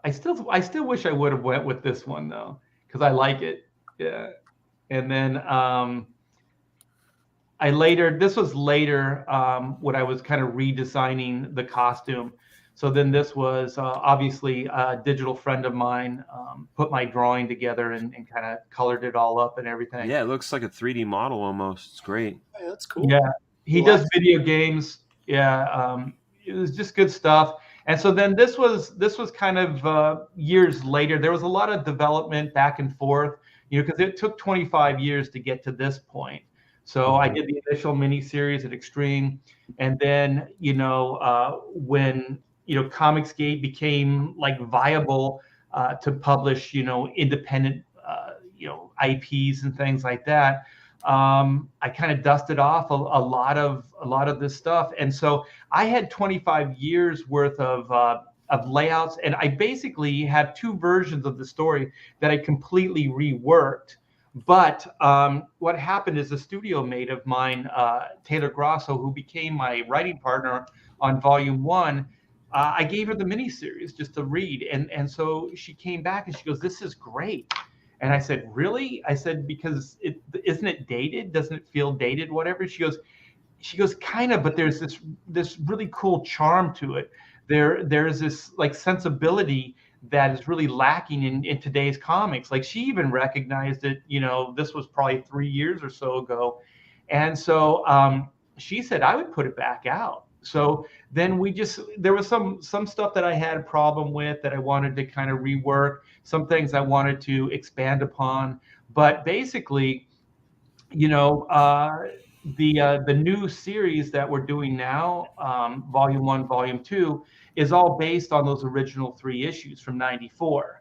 I still wish I would have went with this one though, because I like it. Yeah. And then this was later when I was kind of redesigning the costume. So then this was obviously a digital friend of mine put my drawing together and kind of colored it all up and everything. Yeah, it looks like a 3D model almost. It's great. Hey, that's cool. Yeah, he does video games. Yeah, it was just good stuff. And so then this was kind of years later. There was a lot of development back and forth, because it took 25 years to get to this point. So I did the initial miniseries at Extreme, and then when Comicsgate became like viable to publish independent IPs and things like that. I kind of dusted off a lot of this stuff, and so I had 25 years worth of layouts, and I basically have 2 versions of the story that I completely reworked But what happened is a studio mate of mine, Taylor Grosso, who became my writing partner on Volume 1, I gave her the miniseries just to read. And so she came back and she goes, "This is great." And I said, "Really?" I said, "Because isn't it dated? Doesn't it feel dated, whatever?" She goes, "Kind of, but there's this really cool charm to it. There's this like sensibility that is really lacking in today's comics." Like she even recognized it, this was probably 3 years or so ago. And so she said, "I would put it back out." So then there was some stuff that I had a problem with that I wanted to kind of rework, some things I wanted to expand upon. But basically, the new series that we're doing now, Volume 1, Volume 2, is all based on those original 3 issues from '94.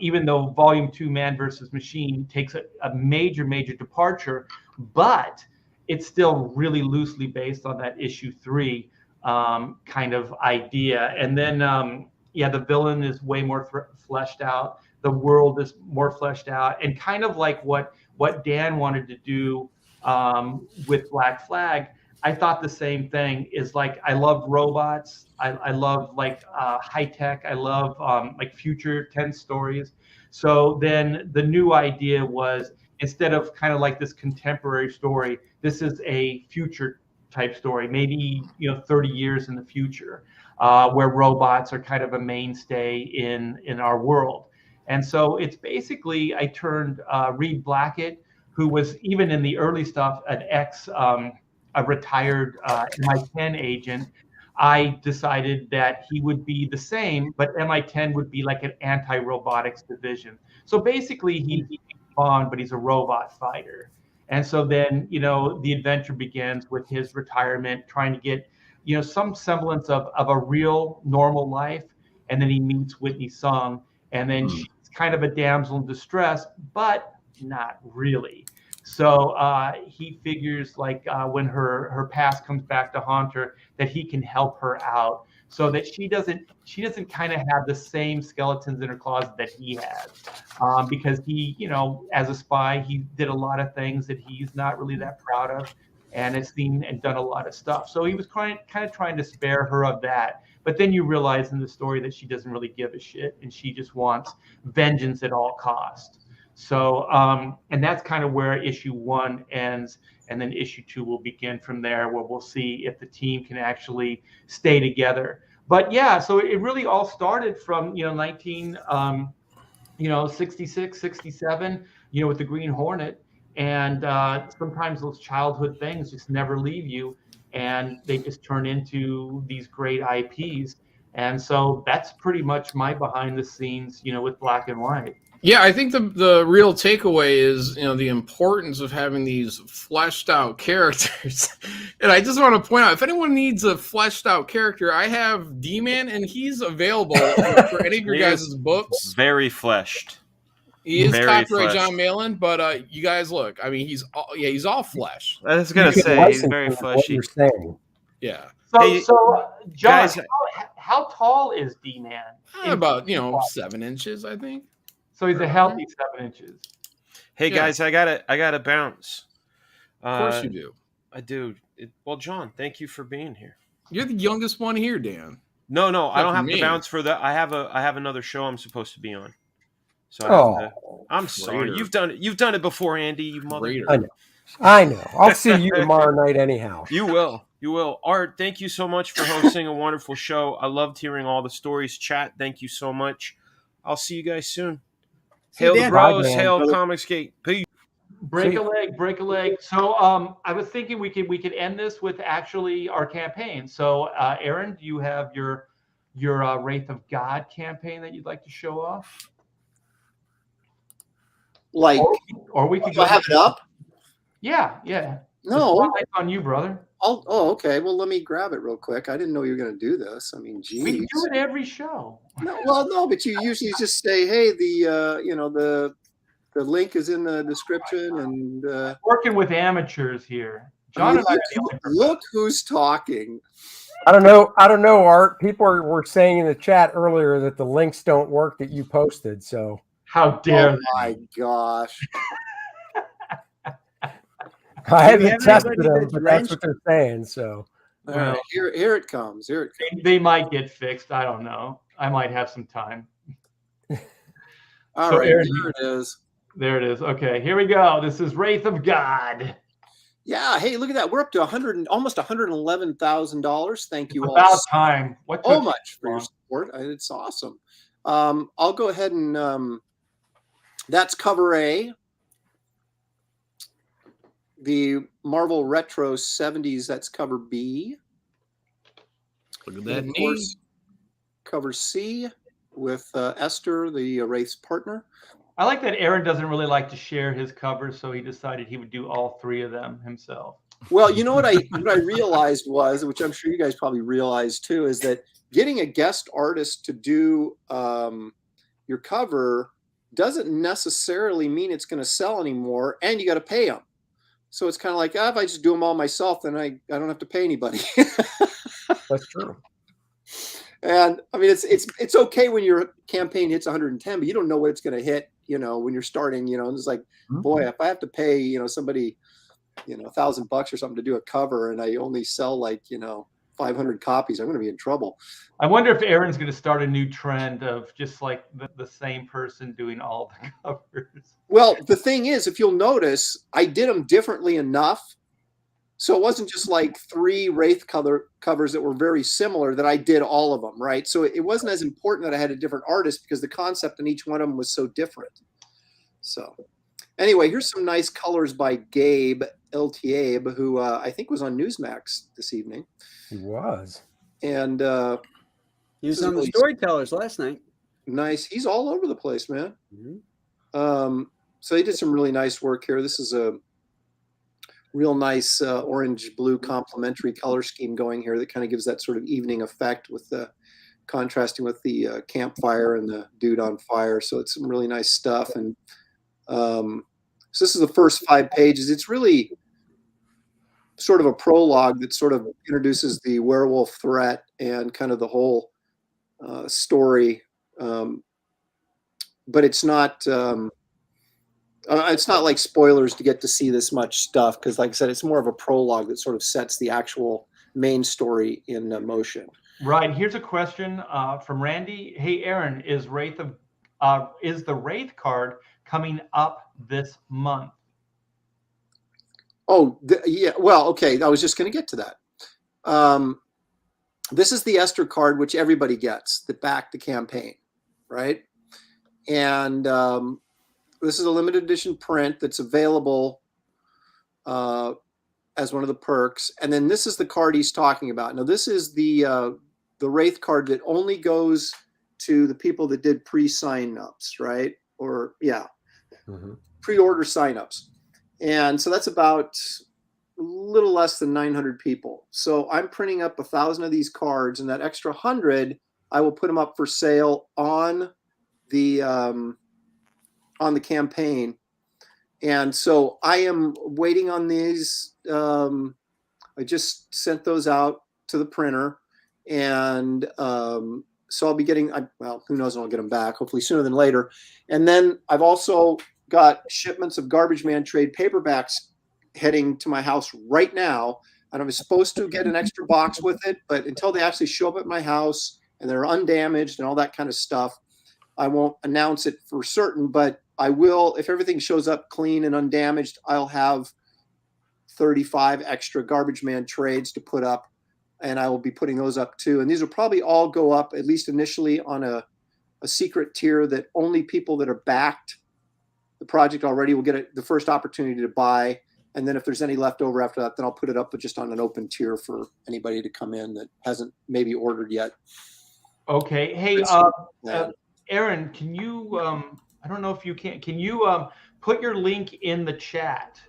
Even though Volume 2, Man versus Machine, takes a major departure, but it's still really loosely based on that issue 3 kind of idea. And then, the villain is way more fleshed out. The world is more fleshed out, and kind of like what Dan wanted to do with Black Flag. I thought the same thing. Is like, I love robots. I love like high tech. I love like future tense stories. So then the new idea was, instead of kind of like this contemporary story, this is a future type story, maybe 30 years in the future, where robots are kind of a mainstay in our world. And so it's basically, I turned Reed Blackett, who was, even in the early stuff, a retired MI10 agent. I decided that he would be the same, but MI10 would be like an anti-robotics division. So basically, he's Bond, but he's a robot fighter. And so then, the adventure begins with his retirement, trying to get, some semblance of a real normal life. And then he meets Whitney Sung, and then she's kind of a damsel in distress, but not really. So he figures, like, when her past comes back to haunt her, that he can help her out, so that she doesn't kind of have the same skeletons in her closet that he has, because he, as a spy, he did a lot of things that he's not really that proud of, and has seen and done a lot of stuff. So he was kind of trying to spare her of that. But then you realize in the story that she doesn't really give a shit, and she just wants vengeance at all costs. So, and that's kind of where issue 1 ends, and then issue 2 will begin from there, where we'll see if the team can actually stay together. But yeah, so it really all started from 1966, 67, with the Green Hornet, and sometimes those childhood things just never leave you, and they just turn into these great IPs. And so that's pretty much my behind the scenes, with Black and White. Yeah, I think the real takeaway is, the importance of having these fleshed out characters. And I just want to point out, if anyone needs a fleshed out character, I have D-Man, and he's available for any of your guys' books. Very fleshed. He is copyright John Malin, but you guys look. I mean, he's all flesh. I was gonna say he's very fleshy. Yeah. So John, guys, how tall is D-Man? About 7 inches, I think. So he's a healthy 7 inches. Hey guys, I gotta bounce. Of course you do. I do. Well, John, thank you for being here. You're the youngest one here, Dan. No, I don't have to bounce for that. I have another show I'm supposed to be on. So I'm sorry. You've done it before, Andy. You mother. I know. I'll see you tomorrow night anyhow. You will. Art, thank you so much for hosting a wonderful show. I loved hearing all the stories. Chat, thank you so much. I'll see you guys soon. Hail the bros, hail Comicsgate. Peace. Break a leg. So I was thinking we could end this with actually our campaign. So Aaron, do you have your Wraith of God campaign that you'd like to show off? Like, or we could go have it up. Yeah. No, spotlight's on you, brother. Okay. Well, let me grab it real quick. I didn't know you were going to do this. I mean, geez. We do it every show. No, but you usually just say, "Hey, the link is in the description." And working with amateurs here, John and I. Look who's talking. I don't know, Art. People were saying in the chat earlier that the links don't work that you posted. So how dare? Oh my gosh! I Do we haven't have tested anybody them, that's but that's wrenched? what they're saying. So All right, here it comes. Here it comes. They might get fixed. I don't know. I might have some time. All So right, Aaron, there it is. There it is. Okay, here we go. This is Wraith of God. Yeah, hey, look at that. We're up to almost $111,000. Thank you all About so time. What took much for your long? support. It's awesome. I'll go ahead and that's cover A. The Marvel Retro 70s, that's cover B. Look at that Of knee. course, cover C with Esther, the Wraith's partner. I like that Aaron doesn't really like to share his covers, so he decided he would do all three of them himself. Well, you know what I realized was, which I'm sure you guys probably realized too, is that getting a guest artist to do your cover doesn't necessarily mean it's going to sell anymore, and you got to pay them. So it's kind of like, if I just do them all myself, then I don't have to pay anybody. that's true. And I mean, it's okay when your campaign hits 110, but you don't know what it's going to hit, when you're starting, and it's like, boy, if I have to pay, somebody, $1,000 or something to do a cover and I only sell like, 500 copies, I'm going to be in trouble. I wonder if Aaron's going to start a new trend of just like the same person doing all the covers. Well, the thing is, if you'll notice, I did them differently enough. So it wasn't just like 3 Wraith covers that were very similar that I did all of them, right? So it wasn't as important that I had a different artist because the concept in each one of them was so different. So anyway, here's some nice colors by Gabe, LTAbe, who I think was on Newsmax this evening. He was. And He was on the Storytellers last night. Nice. He's all over the place, man. Mm-hmm. So he did some really nice work here. This is a real nice orange-blue complementary color scheme going here that kind of gives that sort of evening effect with the contrasting with the campfire and the dude on fire. So it's some really nice stuff. And so this is the first 5 pages. It's really sort of a prologue that sort of introduces the werewolf threat and kind of the whole story. But it's not like spoilers to get to see this much stuff because, like I said, it's more of a prologue that sort of sets the actual main story in motion. Right. Here's a question from Randy. Hey, Aaron, is the Wraith card coming up this month? Oh, yeah. Well, okay. I was just going to get to that. This is the Esther card, which everybody gets that back the campaign, right? And this is a limited edition print that's available as one of the perks. And then this is the card he's talking about. Now, this is the Wraith card that only goes to the people that did pre-sign-ups, right? Or, yeah, pre-order sign-ups. And so that's about a little less than 900 people. So I'm printing up 1,000 of these cards, and that extra 100, I will put them up for sale on the campaign. And so I am waiting on these. I just sent those out to the printer, and so I'll be getting, well, who knows when I'll get them back, hopefully sooner than later. And then I've also got shipments of Garbage Man trade paperbacks heading to my house right now. And I was supposed to get an extra box with it, but until they actually show up at my house and they're undamaged and all that kind of stuff, I won't announce it for certain, but I will, if everything shows up clean and undamaged, I'll have 35 extra Garbage Man trades to put up, and I will be putting those up too. And these will probably all go up, at least initially, on a secret tier that only people that are backed the project already will get the first opportunity to buy. And then if there's any left over after that, then I'll put it up just on an open tier for anybody to come in that hasn't maybe ordered yet. Okay. Hey, Aaron, can you, I don't know if you can you put your link in the chat?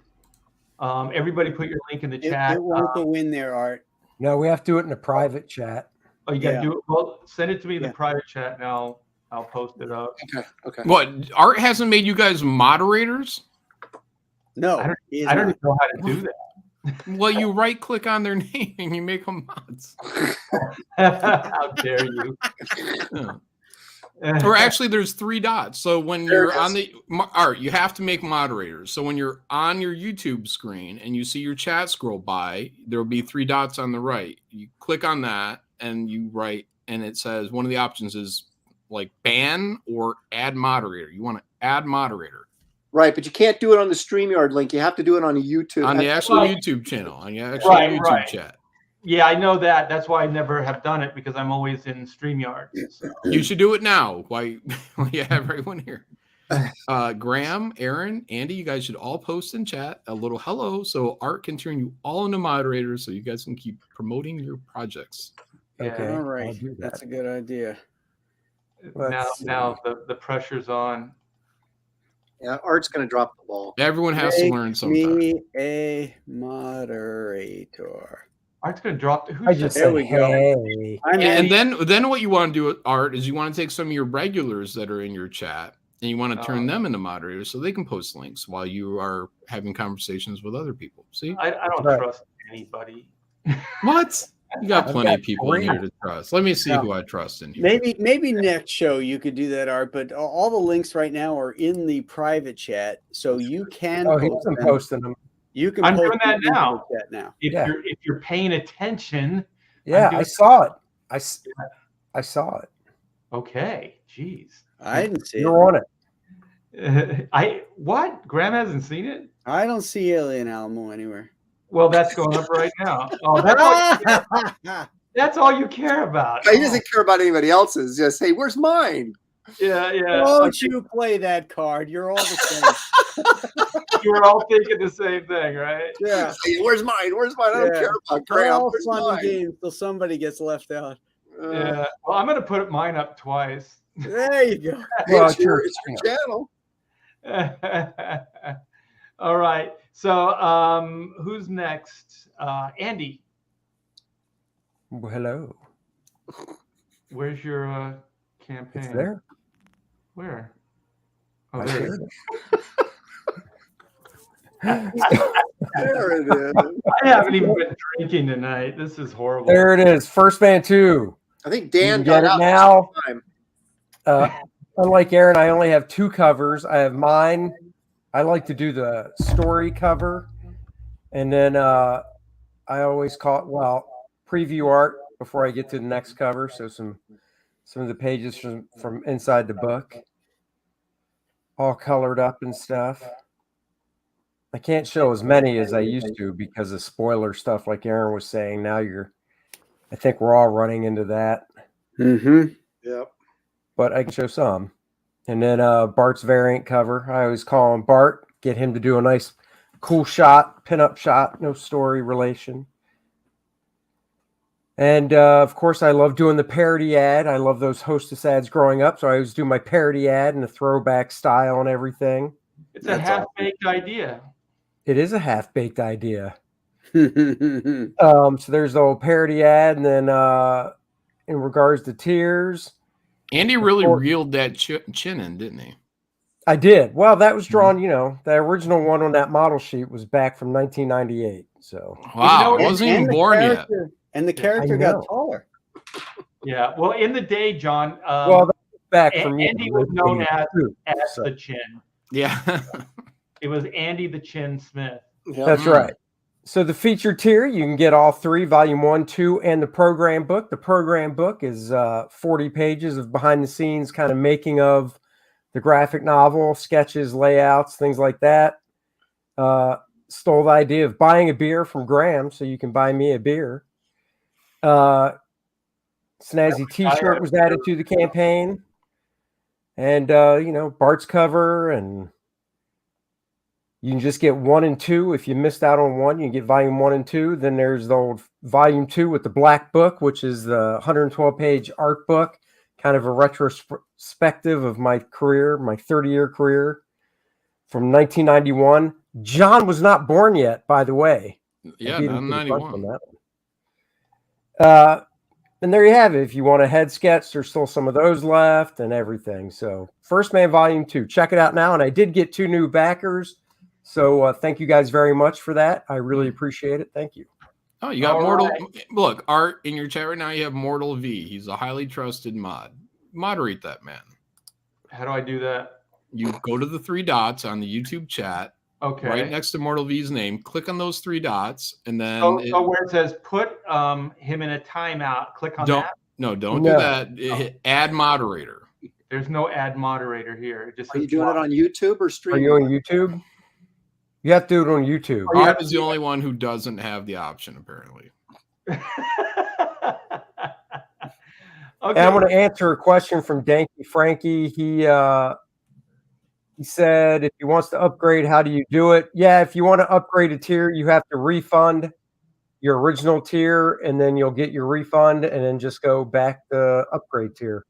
Everybody put your link in the chat. It won't go in there, Art. No, we have to do it in a private chat. Oh, you got to do it? Well, send it to me in the private chat now. I'll post it up. Okay. What, Art hasn't made you guys moderators? No, I don't even know how to do that. Well, you right click on their name and you make them mods. How dare you? Or actually, there's 3 dots. So when you're on the Art, you have to make moderators. So when you're on your YouTube screen and you see your chat scroll by, there will be 3 dots on the right. You click on that and you write, and it says one of the options is like ban or add moderator. You want to add moderator. Right, but you can't do it on the StreamYard link. You have to do it on a YouTube. On the actual YouTube channel, on the actual YouTube chat. Yeah, I know that. That's why I never have done it, because I'm always in StreamYard. So. You should do it now. Why you have everyone here? Graham, Aaron, Andy, you guys should all post in chat a little hello, so Art can turn you all into moderators, so you guys can keep promoting your projects. Okay, all right, that's a good idea. Now the pressure's on. Yeah, Art's going to drop the ball. Everyone has to learn sometime. Me a moderator. Art's going to drop. There we go. And then what you want to do with Art is you want to take some of your regulars that are in your chat and you want to turn them into moderators so they can post links while you are having conversations with other people. See, I don't trust anybody. What? You got plenty of people in here to trust. Let me see who I trust in here. Maybe next show you could do that, Art. But all the links right now are in the private chat, so you can. Oh, he's been posting them. You can. I'm post doing that now. now. If you're paying attention. Yeah, I saw it. I saw it. Okay, jeez. I didn't see You're on it. What? Graham hasn't seen it? I don't see Alien Alamo anywhere. Well, that's going up right now. Oh, that's all you care about. He doesn't care about anybody else's. Just, hey, where's mine? Yeah. Don't you play that card? You're all the same. You were all thinking the same thing, right? Yeah. Hey, where's mine? Where's mine? I don't care about Graham. All Where's fun mine? and games till somebody gets left out. Yeah. Well, I'm going to put mine up twice. There you go. Well, It's your channel. All right. So who's next? Andy. Well, hello. Where's your campaign? It's there. Where? Oh, I there it is. There it is. I haven't even been drinking tonight. This is horrible. There it is. First Man 2. I think Dan You can got get it out now. time. Unlike Aaron, I only have 2 covers. I have mine. I like to do the story cover. And then I always call preview art before I get to the next cover. So some of the pages from inside the book, all colored up and stuff. I can't show as many as I used to because of spoiler stuff, like Aaron was saying. Now I think we're all running into that. Mm-hmm. Yep. But I can show some. And then Bart's variant cover. I always call him Bart, get him to do a nice cool shot, pinup shot, no story relation. And of course, I love doing the parody ad. I love those Hostess ads growing up. So I always do my parody ad in the throwback style and everything. It's a half-baked idea. It is a half-baked idea. So there's the old parody ad. And then in regards to tears. Andy really reeled that chin in, didn't he? I did. Well, that was drawn, the original one on that model sheet was back from 1998. So wow, I wasn't even born yet. And the character got taller. Yeah. Well, in the day, John, well, that's back from Andy was known as the Chin. Yeah. It was Andy the Chin Smith. That's right. So the featured tier, you can get all 3, volume 1, 2, and the program book. The program book is 40 pages of behind the scenes kind of making of the graphic novel, sketches, layouts, things like that. Stole the idea of buying a beer from Graham, so you can buy me a beer. Snazzy t-shirt was added to the campaign. And, Bart's cover, and you can just get 1 and 2. If you missed out on 1, you can get volume 1 and 2. Then there's the old volume 2 with the black book, which is the 112-page art book, kind of a retrospective of my career, my 30-year career from 1991. John was not born yet, by the way. Yeah, I'm 91. And there you have it. If you want a head sketch, there's still some of those left and everything. So First Man Volume 2. Check it out now. And I did get 2 new backers. So thank you guys very much for that. I really appreciate it. Thank you. Oh, you got Mortal. Right. Look, Art, in your chat right now, you have Mortal V. He's a highly trusted mod. Moderate that man. How do I do that? You go to the 3 dots on the YouTube chat, Okay. right next to Mortal V's name. Click on those 3 dots, and then So where it says put him in a timeout, click on that. No, don't No. do that. Hit add moderator. There's no add moderator here. It just Are you says doing it on YouTube or Are streaming? you on YouTube? You have to do it on YouTube. Art is the only one who doesn't have the option, apparently. Okay. And I'm going to answer a question from Danky Frankie. He said if he wants to upgrade, how do you do it? Yeah, if you want to upgrade a tier, you have to refund your original tier, and then you'll get your refund, and then just go back to upgrade tier.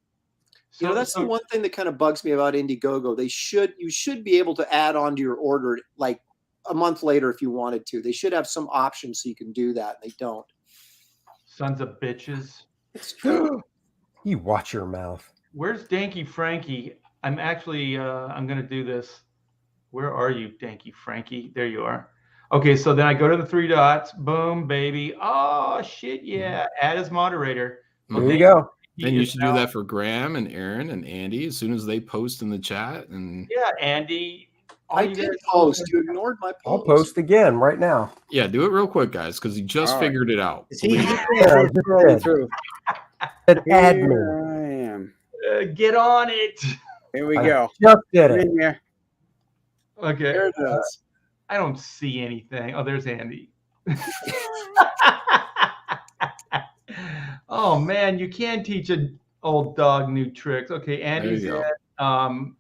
You know, that's the one thing that kind of bugs me about Indiegogo. You should be able to add on to your order like a month later if you wanted to. They should have some option so you can do that. And they don't. Sons of bitches. It's true. You watch your mouth. Where's Danky Frankie? I'm actually, I'm going to do this. Where are you, Danky Frankie? There you are. Okay, so then I go to the 3 dots. Boom, baby. Oh, shit, yeah. Add as moderator. There you go. And you should do that for Graham and Aaron and Andy as soon as they post in the chat. And yeah, Andy. I did post. You ignored my post. I'll post again right now. Yeah, do it real quick, guys, because he just figured it out. Scrolling through. Add me. Here I am. Get on it. Here we go. Just did it. In here. Okay. There it is. I don't see anything. Oh, there's Andy. Oh man, you can teach an old dog new tricks. Okay, Andy's in. I'm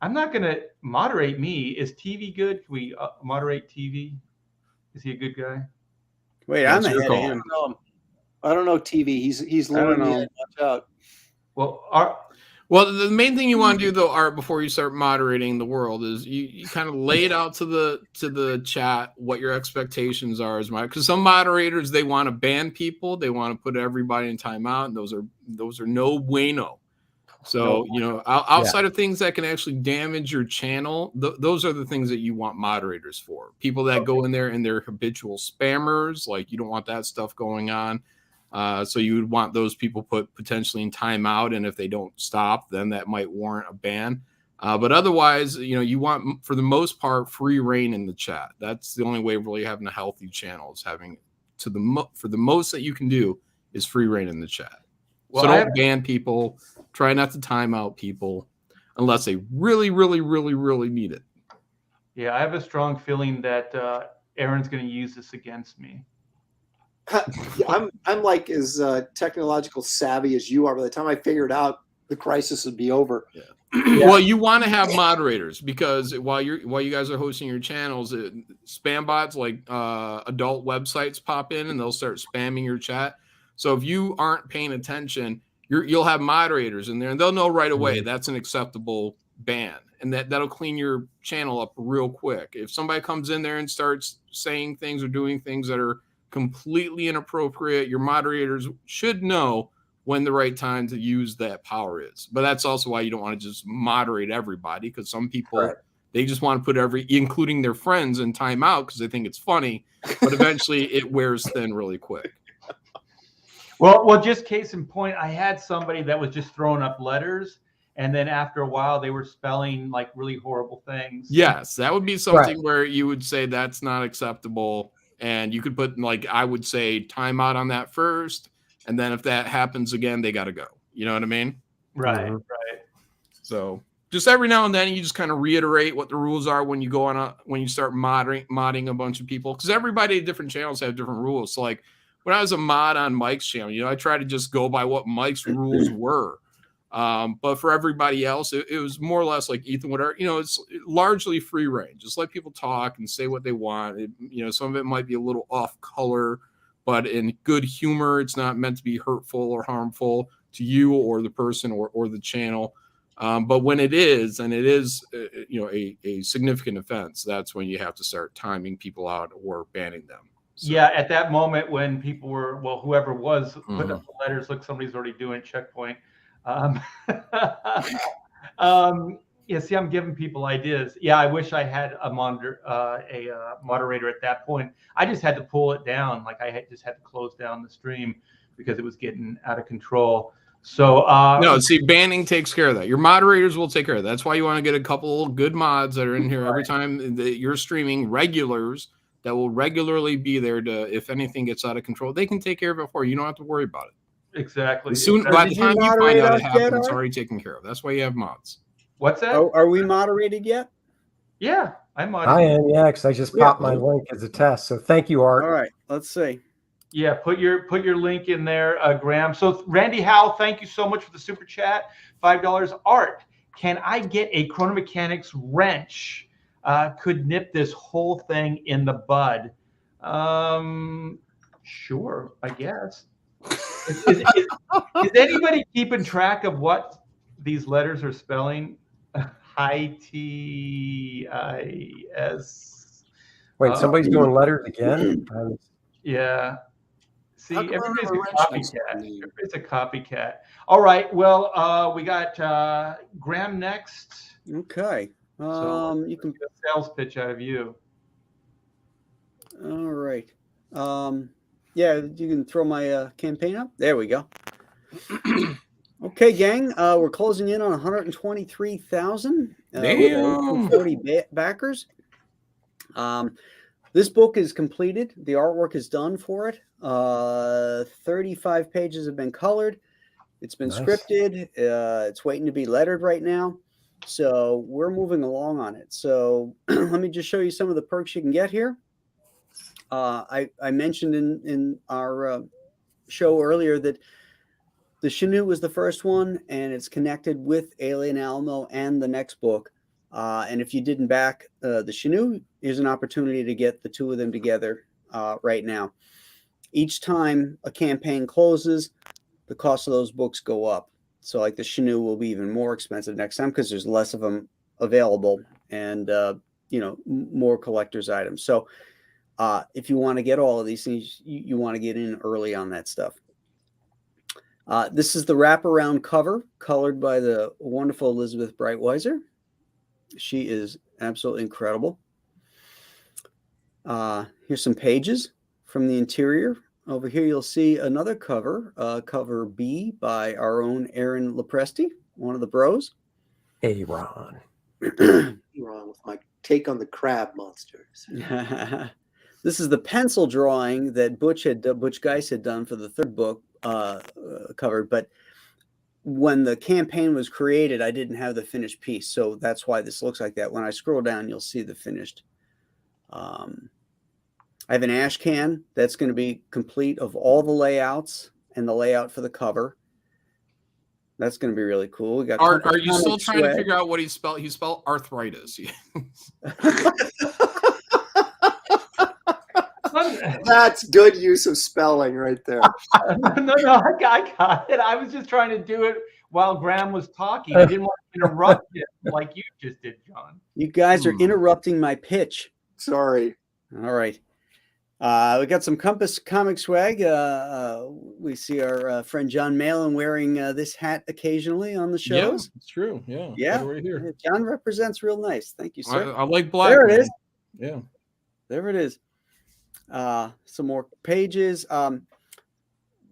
not gonna moderate me. Is TV good? Can we moderate TV? Is he a good guy? Wait, I'm ahead of him. I don't know TV. He's luring me in. Watch out. Well, the main thing you want to do though, Art, before you start moderating the world is you kind of lay it out to the chat what your expectations are as because some moderators they want to ban people, they want to put everybody in timeout, and those are no bueno. So outside of things that can actually damage your channel, those are the things that you want moderators for. People that go in there and they're habitual spammers, like you don't want that stuff going on. So you would want those people put potentially in timeout, and if they don't stop, then that might warrant a ban. But otherwise, you want, for the most part, free reign in the chat. That's the only way of really having a healthy channel is having for the most that you can do is free reign in the chat. Well, so don't ban people. Try not to time out people unless they really, really, really, really need it. Yeah, I have a strong feeling that Aaron's going to use this against me. I'm like as technological savvy as you are. By the time I figure it out, the crisis would be over. Yeah. Well, you want to have moderators because while you guys are hosting your channels, spam bots like adult websites pop in and they'll start spamming your chat. So if you aren't paying attention, you'll have moderators in there, and they'll know right away that's an acceptable ban, and that'll clean your channel up real quick. If somebody comes in there and starts saying things or doing things that are completely inappropriate, your moderators should know when the right time to use that power is. But that's also why you don't want to just moderate everybody, because some people they just want to put including their friends, in timeout because they think it's funny, but eventually it wears thin really quick. Well, just case in point, I had somebody that was just throwing up letters, and then after a while, they were spelling like really horrible things. Yes, that would be something where you would say that's not acceptable, and you could put I would say timeout on that first, and then if that happens again, they got to go. You know what I mean? Right. So just every now and then, you just kind of reiterate what the rules are when you go on when you start modding a bunch of people, because everybody at different channels have different rules. So like, when I was a mod on Mike's channel, I tried to just go by what Mike's rules were. But for everybody else, it was more or less like Ethan, whatever, it's largely free reign. Just let people talk and say what they want. Some of it might be a little off color, but in good humor. It's not meant to be hurtful or harmful to you or the person or the channel. But when it is, and it is, a significant offense, that's when you have to start timing people out or banning them. So. Yeah, at that moment when people were, whoever was putting up the letters, look, somebody's already doing checkpoint. Yeah, see, I'm giving people ideas. Yeah, I wish I had a moderator at that point. I just had to pull it down. Like just had to close down the stream because it was getting out of control. So No, see, banning takes care of that. Your moderators will take care of that. That's why you want to get a couple good mods that are in here every time that you're streaming, regulars that will regularly be there to, if anything gets out of control, they can take care of it for you. You don't have to worry about it. exactly. Soon, exactly. by the time you find out it moderate us yet, happened, it's Art? already taken care of. That's why you have mods. What's that? Are we moderated yet? Yeah, I'm on. I am, yeah, because I just Yeah. popped my link as a test. So thank you, Art. All right, let's see. Yeah, put your link in there, Graham. So Randy Howe, thank you so much for the super chat. $5. Art, can I get a Chrono Mechanics wrench? Could nip this whole thing in the bud. Sure, I guess. Is anybody keeping track of what these letters are spelling? I-T-I-S. Wait, somebody's doing letters again? Yeah. See, How come I don't everybody's have a a wrench next to copycat. my name? Everybody's a copycat. All right. Well, we got Graham next. Okay. So You can. get a sales pitch out of you. All right. Yeah, you can throw my campaign up. There we go. Okay, gang. We're closing in on 123,000. Damn. 40 backers. This book is completed. The artwork is done for it. 35 pages have been colored. It's been Nice. scripted. It's waiting to be lettered right now. So we're moving along on it. So let me just show you some of the perks you can get here. I mentioned in our show earlier that the Chenu was the first one, and it's connected with Alien Alamo and the next book. And if you didn't back the Chenu, here's an opportunity to get the two of them together right now. Each time a campaign closes, the cost of those books go up. So like the Chenu will be even more expensive next time because there's less of them available and, more collector's items. So if you want to get all of these things, you want to get in early on that stuff. This is the wraparound cover colored by the wonderful Elizabeth Breitweiser. She is absolutely incredible. Here's some pages from the interior. Over here, you'll see another cover, cover B by our own Aaron Lopresti, one of the bros. Aaron. Wrong with my take on the crab monsters. This is the pencil drawing that Butch Geis had done for the third book covered, but when the campaign was created, I didn't have the finished piece, so that's why this looks like that. When I scroll down, you'll see the finished. I have an ash can that's going to be complete of all the layouts and the layout for the cover. That's going to be really cool. We got. Are you still trying to figure out what he spelled? He spelled arthritis. That's good use of spelling right there. No, I got it. I was just trying to do it while Graham was talking. I didn't want to interrupt him like you just did, John. You guys are interrupting my pitch. Sorry. All right. We got some Compass comic swag. We see our friend John Malin wearing this hat occasionally on the shows. Yeah, it's true. Yeah. Yeah. Right here. John represents real nice. Thank you, sir. I like black. There it man. is. Yeah. There it is. Some more pages.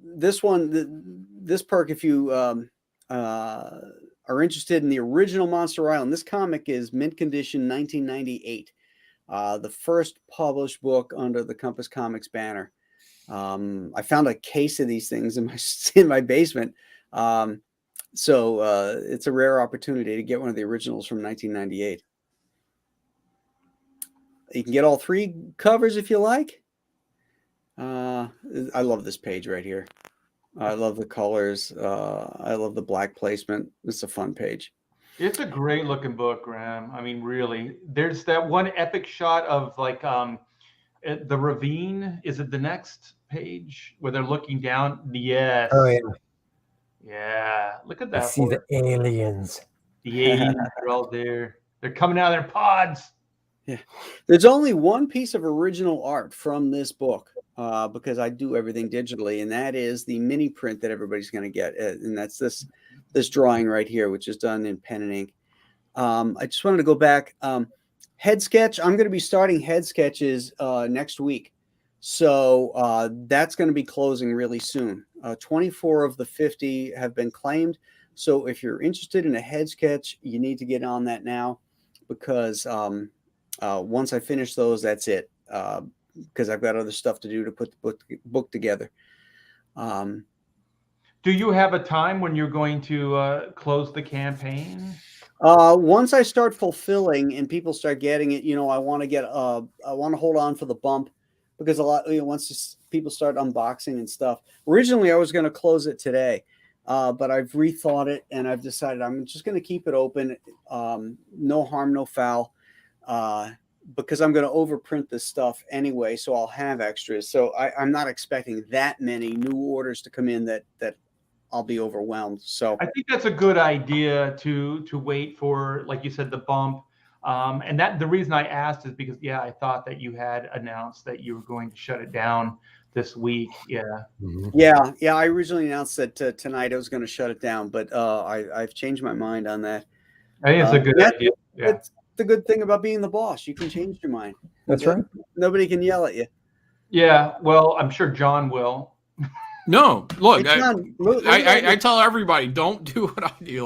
This one, this perk, if you are interested in the original Monster Island, this comic is mint condition 1998. The first published book under the Compass Comics banner. I found a case of these things in my basement. So it's a rare opportunity to get one of the originals from 1998. You can get all three covers if you like. I love this page right here. I love the colors. I love the black placement. It's a fun page. It's a great looking book, Graham. I mean, really. There's that one epic shot of like the ravine. Is it the next page where they're looking down? Yes. Oh yeah. Yeah. Look at I that. see the aliens. The aliens are all there. They're coming out of their pods. Yeah. There's only one piece of original art from this book because I do everything digitally, and that is the mini print that everybody's going to get, and that's this drawing right here, which is done in pen and ink. I just wanted to go back. Head sketch. I'm going to be starting head sketches next week, so that's going to be closing really soon. 24 of the 50 have been claimed. So if you're interested in a head sketch, you need to get on that now, because once I finish those, that's it. Because I've got other stuff to do to put the book together. Do you have a time when you're going to close the campaign? Once I start fulfilling and people start getting it, I want to hold on for the bump, because a lot, once people start unboxing and stuff. Originally, I was going to close it today, but I've rethought it and I've decided I'm just going to keep it open. No harm, no foul, because I'm going to overprint this stuff anyway, so I'll have extras. So I'm not expecting that many new orders to come in that I'll be overwhelmed. So I think that's a good idea to wait for, like you said, the bump. And that the reason I asked is because, I thought that you had announced that you were going to shut it down this week. Yeah. Yeah. I originally announced that tonight I was going to shut it down, but I've changed my mind on that. I think it's a good idea. Yeah. That's the good thing about being the boss. You can change your mind. That's right. Nobody can yell at you. Yeah. Well, I'm sure John will. No, look, Hey, I tell everybody, don't do what I do.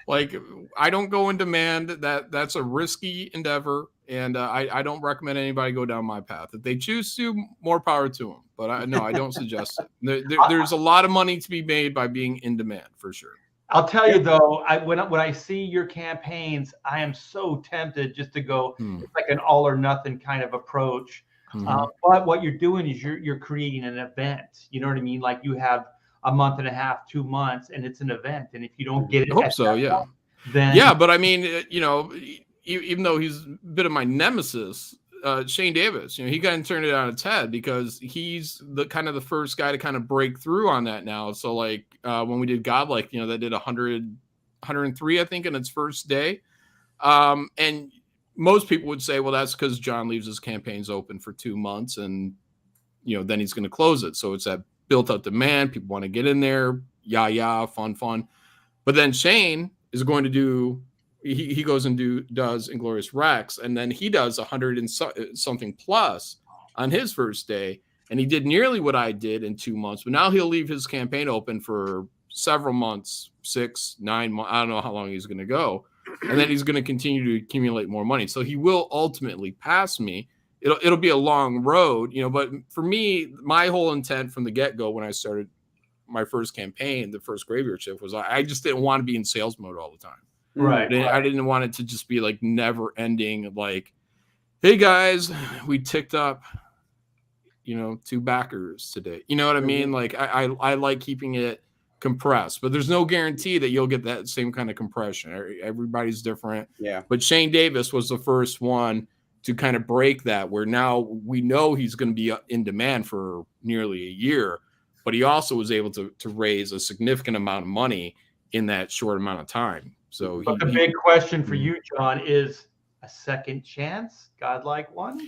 Like I don't go in demand. That's a risky endeavor, and I don't recommend anybody go down my path. If they choose to, more power to them. But I don't suggest it. There's a lot of money to be made by being in demand, for sure. I'll tell you though, when I see your campaigns, I am so tempted just to go. It's like an all or nothing kind of approach. But what you're doing is you're creating an event. You know what I mean? Like you have a month and a half, 2 months, and it's an event. And if you don't get it, I hope so. Yeah. Then but I mean, even though he's a bit of my nemesis, Shane Davis, he kind of turned it on its head, because he's the first guy to kind of break through on that now. So like when we did Godlike, that did 103, I think, in its first day. And most people would say, well, that's because John leaves his campaigns open for 2 months and, then he's going to close it. So it's that built up demand. People want to get in there. Fun. But then Shane is going to do, he goes and does Inglorious Rex. And then he does 100 and something plus on his first day. And he did nearly what I did in 2 months. But now he'll leave his campaign open for several months, 6, 9 months. I don't know how long he's going to go. And then he's going to continue to accumulate more money. So he will ultimately pass me. It'll be a long road, but for me, my whole intent from the get-go when I started my first campaign, the first Graveyard Shift, was I just didn't want to be in sales mode all the time. Right. I didn't want it to just be like never ending, like, hey guys, we ticked up, 2 backers today. You know what I mean? Like I like keeping it compressed, but there's no guarantee that you'll get that same kind of compression. Everybody's different. Yeah. But Shane Davis was the first one to kind of break that, where now we know he's going to be in demand for nearly a year, but he also was able to raise a significant amount of money in that short amount of time. So the big question for you, John, is a second chance, Godlike one?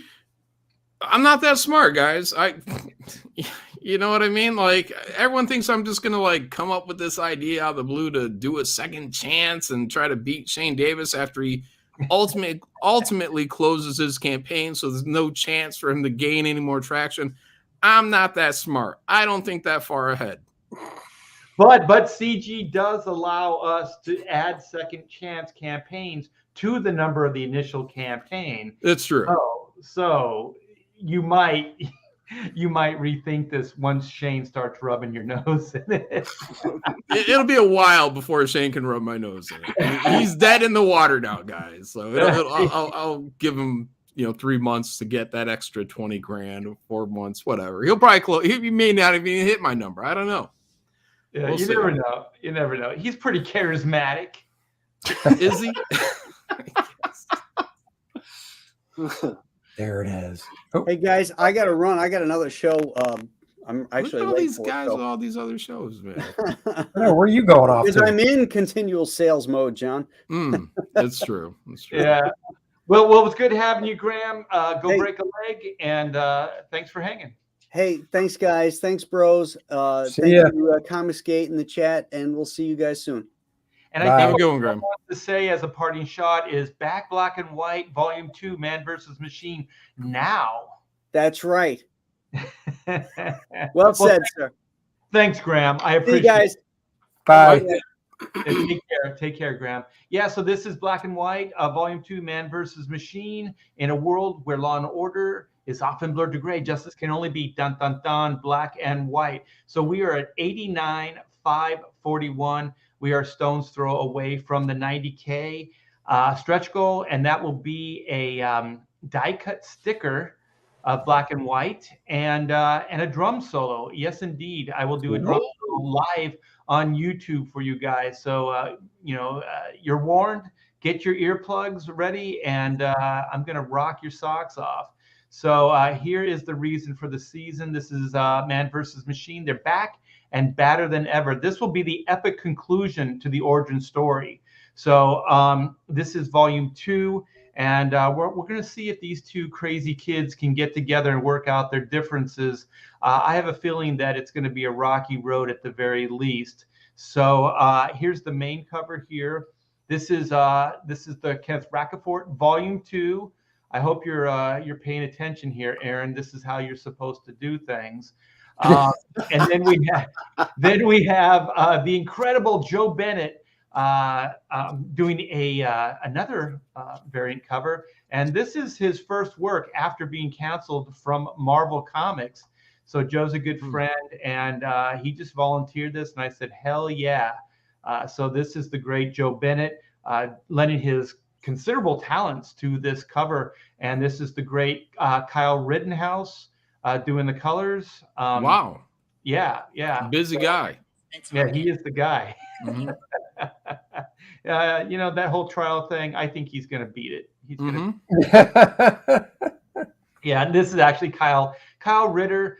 I'm not that smart, guys. You know what I mean? Like, everyone thinks I'm just going to like come up with this idea out of the blue to do a second chance and try to beat Shane Davis after he ultimately closes his campaign. So there's no chance for him to gain any more traction. I'm not that smart. I don't think that far ahead. But CG does allow us to add second chance campaigns to the number of the initial campaign. It's true. So you might rethink this once Shane starts rubbing your nose in it. It'll be a while before Shane can rub my nose in it. He's dead in the water now, guys. So I'll give him 3 months to get that extra 20 grand, or 4 months, whatever. He'll probably close. He may not even hit my number. I don't know. Yeah, we'll see. You never know. He's pretty charismatic. Is he? There it is. Hey guys, I got to run. I got another show. I'm actually Look at all late these for guys it, with all these other shows, man. Where are you going off because to? I'm in continual sales mode, John. That's true. Yeah. Well, it was good having you, Graham. Go Hey. break a leg, and thanks for hanging. Hey, thanks thanks bros. Thank ya. you, Comicsgate in the chat, and we'll see you guys soon. And Bye. I Have think a good one, what I Graham. want to say as a parting shot is Back Black and White, Volume 2, Man versus Machine, now. That's right. Well said, sir. Thanks, Graham. I See you appreciate guys. Bye. it. Take care, Graham. Yeah, so this is Black and White, Volume 2, Man versus Machine. In a world where law and order is often blurred to gray, justice can only be dun dun dun, black and white. So we are at 89,541. We are stone's throw away from the 90K stretch goal, and that will be a die cut sticker of Black and White and a drum solo. Yes, indeed, I will do a drum solo live on YouTube for you guys. So you're warned. Get your earplugs ready, and I'm gonna rock your socks off. So here is the reason for the season. This is Man versus Machine. They're back and badder than ever. This will be the epic conclusion to the origin story. So this is Volume 2. And we're going to see if these two crazy kids can get together and work out their differences. I have a feeling that it's going to be a rocky road at the very least. So here's the main cover here. This is the Kenneth Rocafort Volume 2. I hope you're paying attention here, Aaron. This is how you're supposed to do things. And then we have the incredible Joe Bennett doing another variant cover, and this is his first work after being canceled from Marvel Comics. So Joe's a good friend, and he just volunteered this, and I said, hell yeah. So this is the great Joe Bennett lending his considerable talents to this cover, and this is the great Kyle Rittenhouse doing the colors. Wow. Yeah. Busy guy. Yeah, he is the guy. Mm-hmm. That whole trial thing, I think he's going to beat it. He's going Mm-hmm. Yeah, and this is actually Kyle Ritter,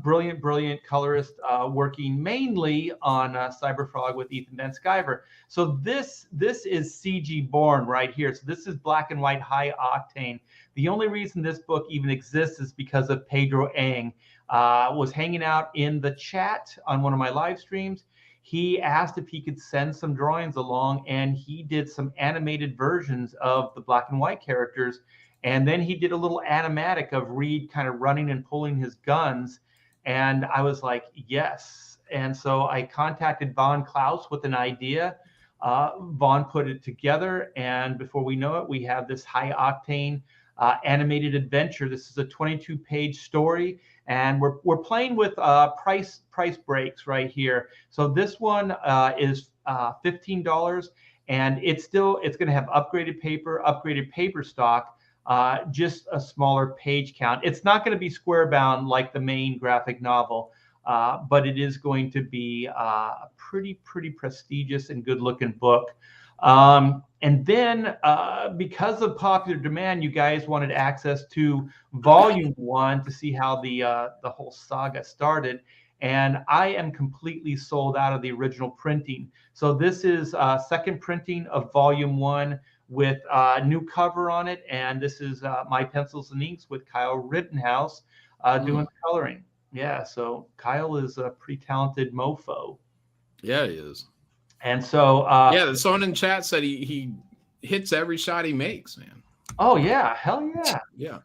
brilliant colorist, working mainly on Cyberfrog with Ethan Van Sciver. So this is CG born right here. So this is Black and White high octane. The only reason this book even exists is because of Pedro Ang. Was hanging out in the chat on one of my live streams. He asked if he could send some drawings along, and he did some animated versions of the Black and White characters. And then he did a little animatic of Reed kind of running and pulling his guns. And I was like, yes. And so I contacted Von Klaus with an idea. Von put it together. And before we know it, we have this high octane animated adventure. This is a 22-page story. And we're playing with price breaks right here. So this one is $15, and it's going to have upgraded paper stock, just a smaller page count. It's not going to be square bound like the main graphic novel, but it is going to be a pretty prestigious and good looking book. And then because of popular demand, you guys wanted access to Volume 1 to see how the whole saga started. And I am completely sold out of the original printing. So this is second printing of Volume 1 with a new cover on it. And this is My Pencils and Inks with Kyle Rittenhouse doing the coloring. Yeah, so Kyle is a pretty talented mofo. Yeah, he is. And so someone in chat said he hits every shot he makes, man. Oh yeah, hell yeah. Yeah.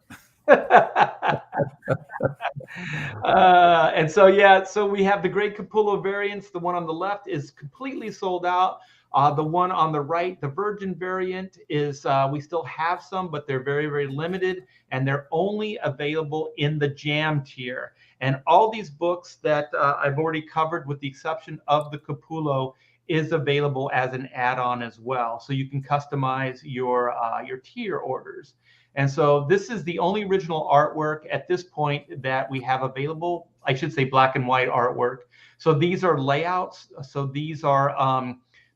And so so we have the Great Capullo variants. The one on the left is completely sold out. The one on the right, the Virgin variant, is we still have some, but they're very limited, and they're only available in the Jam tier. And all these books that I've already covered, with the exception of the Capullo, is available as an add-on as well. So you can customize your tier orders. And so this is the only original artwork at this point that we have available. I should say black and white artwork. So these are layouts. So these are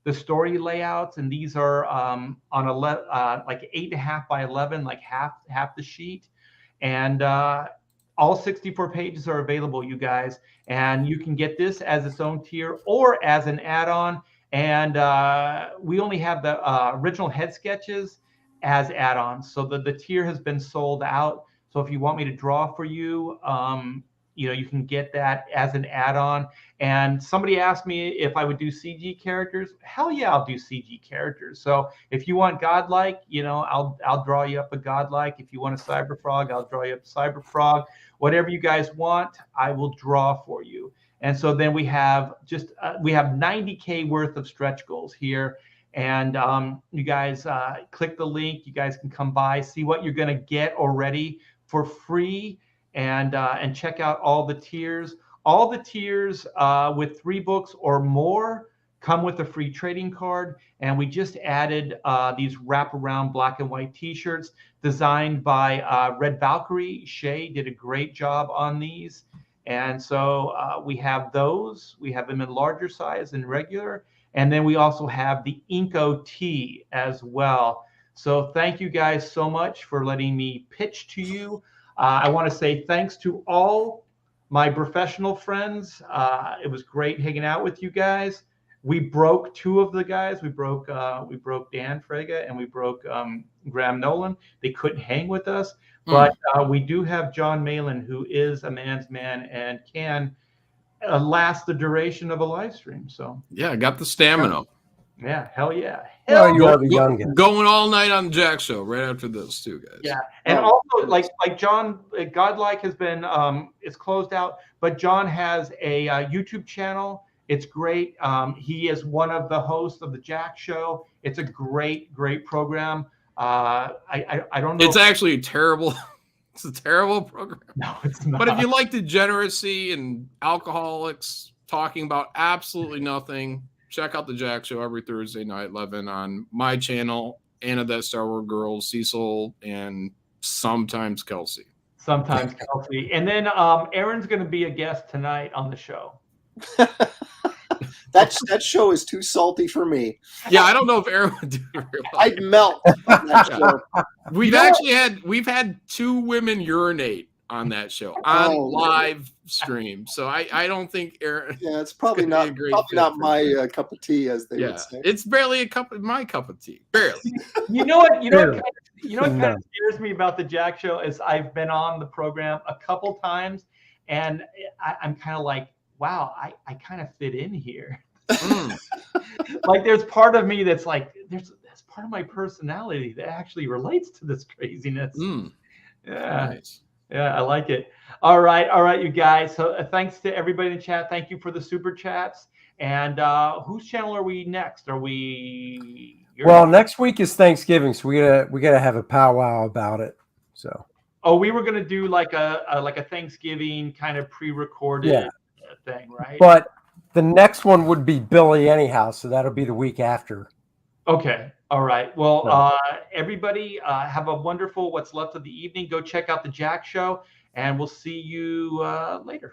the story layouts, and these are on like 8.5 by 11, like half the sheet. And all 64 pages are available, you guys, and you can get this as its own tier or as an add-on. And we only have the original head sketches as add-ons, so the tier has been sold out. So if you want me to draw for you, you can get that as an add-on. And somebody asked me if I would do CG characters. Hell yeah, I'll do CG characters. So if you want godlike, I'll draw you up a godlike. If you want a cyberfrog, I'll draw you up a cyberfrog. Whatever you guys want, I will draw for you. And so then we have we have 90K worth of stretch goals here. And you guys click the link. You guys can come by, see what you're going to get already for free, and check out all the tiers. All the tiers with 3 books or more come with a free trading card. And we just added these wraparound black and white T-shirts designed by Red Valkyrie. Shay did a great job on these. And so we have those. We have them in larger size and regular. And then we also have the Inko T as well. So thank you guys so much for letting me pitch to you. I want to say thanks to all my professional friends. It was great hanging out with you guys. We broke 2 of the guys. We broke Dan Fraga and we broke Graham Nolan. They couldn't hang with us. But we do have John Malin, who is a man's man and can last the duration of a live stream. So yeah, I got the stamina. Yeah, hell yeah. Well, you are the youngest. Going all night on the Jack Show right after this too, guys. Yeah, and also like John, Godlike has been it's closed out, but John has a YouTube channel. It's great. He is one of the hosts of the Jack Show. It's a great program. I don't know. It's actually terrible. It's a terrible program. No, it's not. But if you like degeneracy and alcoholics talking about absolutely nothing, check out the Jack Show every Thursday night, 11 on my channel, Anna That Star Wars Girl, Cecil, and sometimes Kelsey. Sometimes Kelsey. And then Aaron's going to be a guest tonight on the show. That show is too salty for me. Yeah, I don't know if Aaron would do it. I'd melt on that show. We've had 2 women urinate on that show on live stream. So I don't think Aaron. Yeah, it's probably not my cup of tea, as they would say. It's barely my cup of tea. Barely. You know what kind of scares me about the Jack Show is I've been on the program a couple times, and I'm kind of like, wow, I kind of fit in here. Like there's part of me that's like, that's part of my personality that actually relates to this craziness. Yeah. Nice. Yeah, I like it. All right, you guys. So thanks to everybody in the chat. Thank you for the super chats. And whose channel are we next? Are we? Well, next week is Thanksgiving, so we gotta have a powwow about it. So. Oh, we were gonna do like a Thanksgiving kind of pre-recorded thing, right? But the next one would be Billy anyhow, so that'll be the week after. Okay. All right. Well, everybody have a wonderful what's left of the evening. Go check out the Jack Show, and we'll see you later.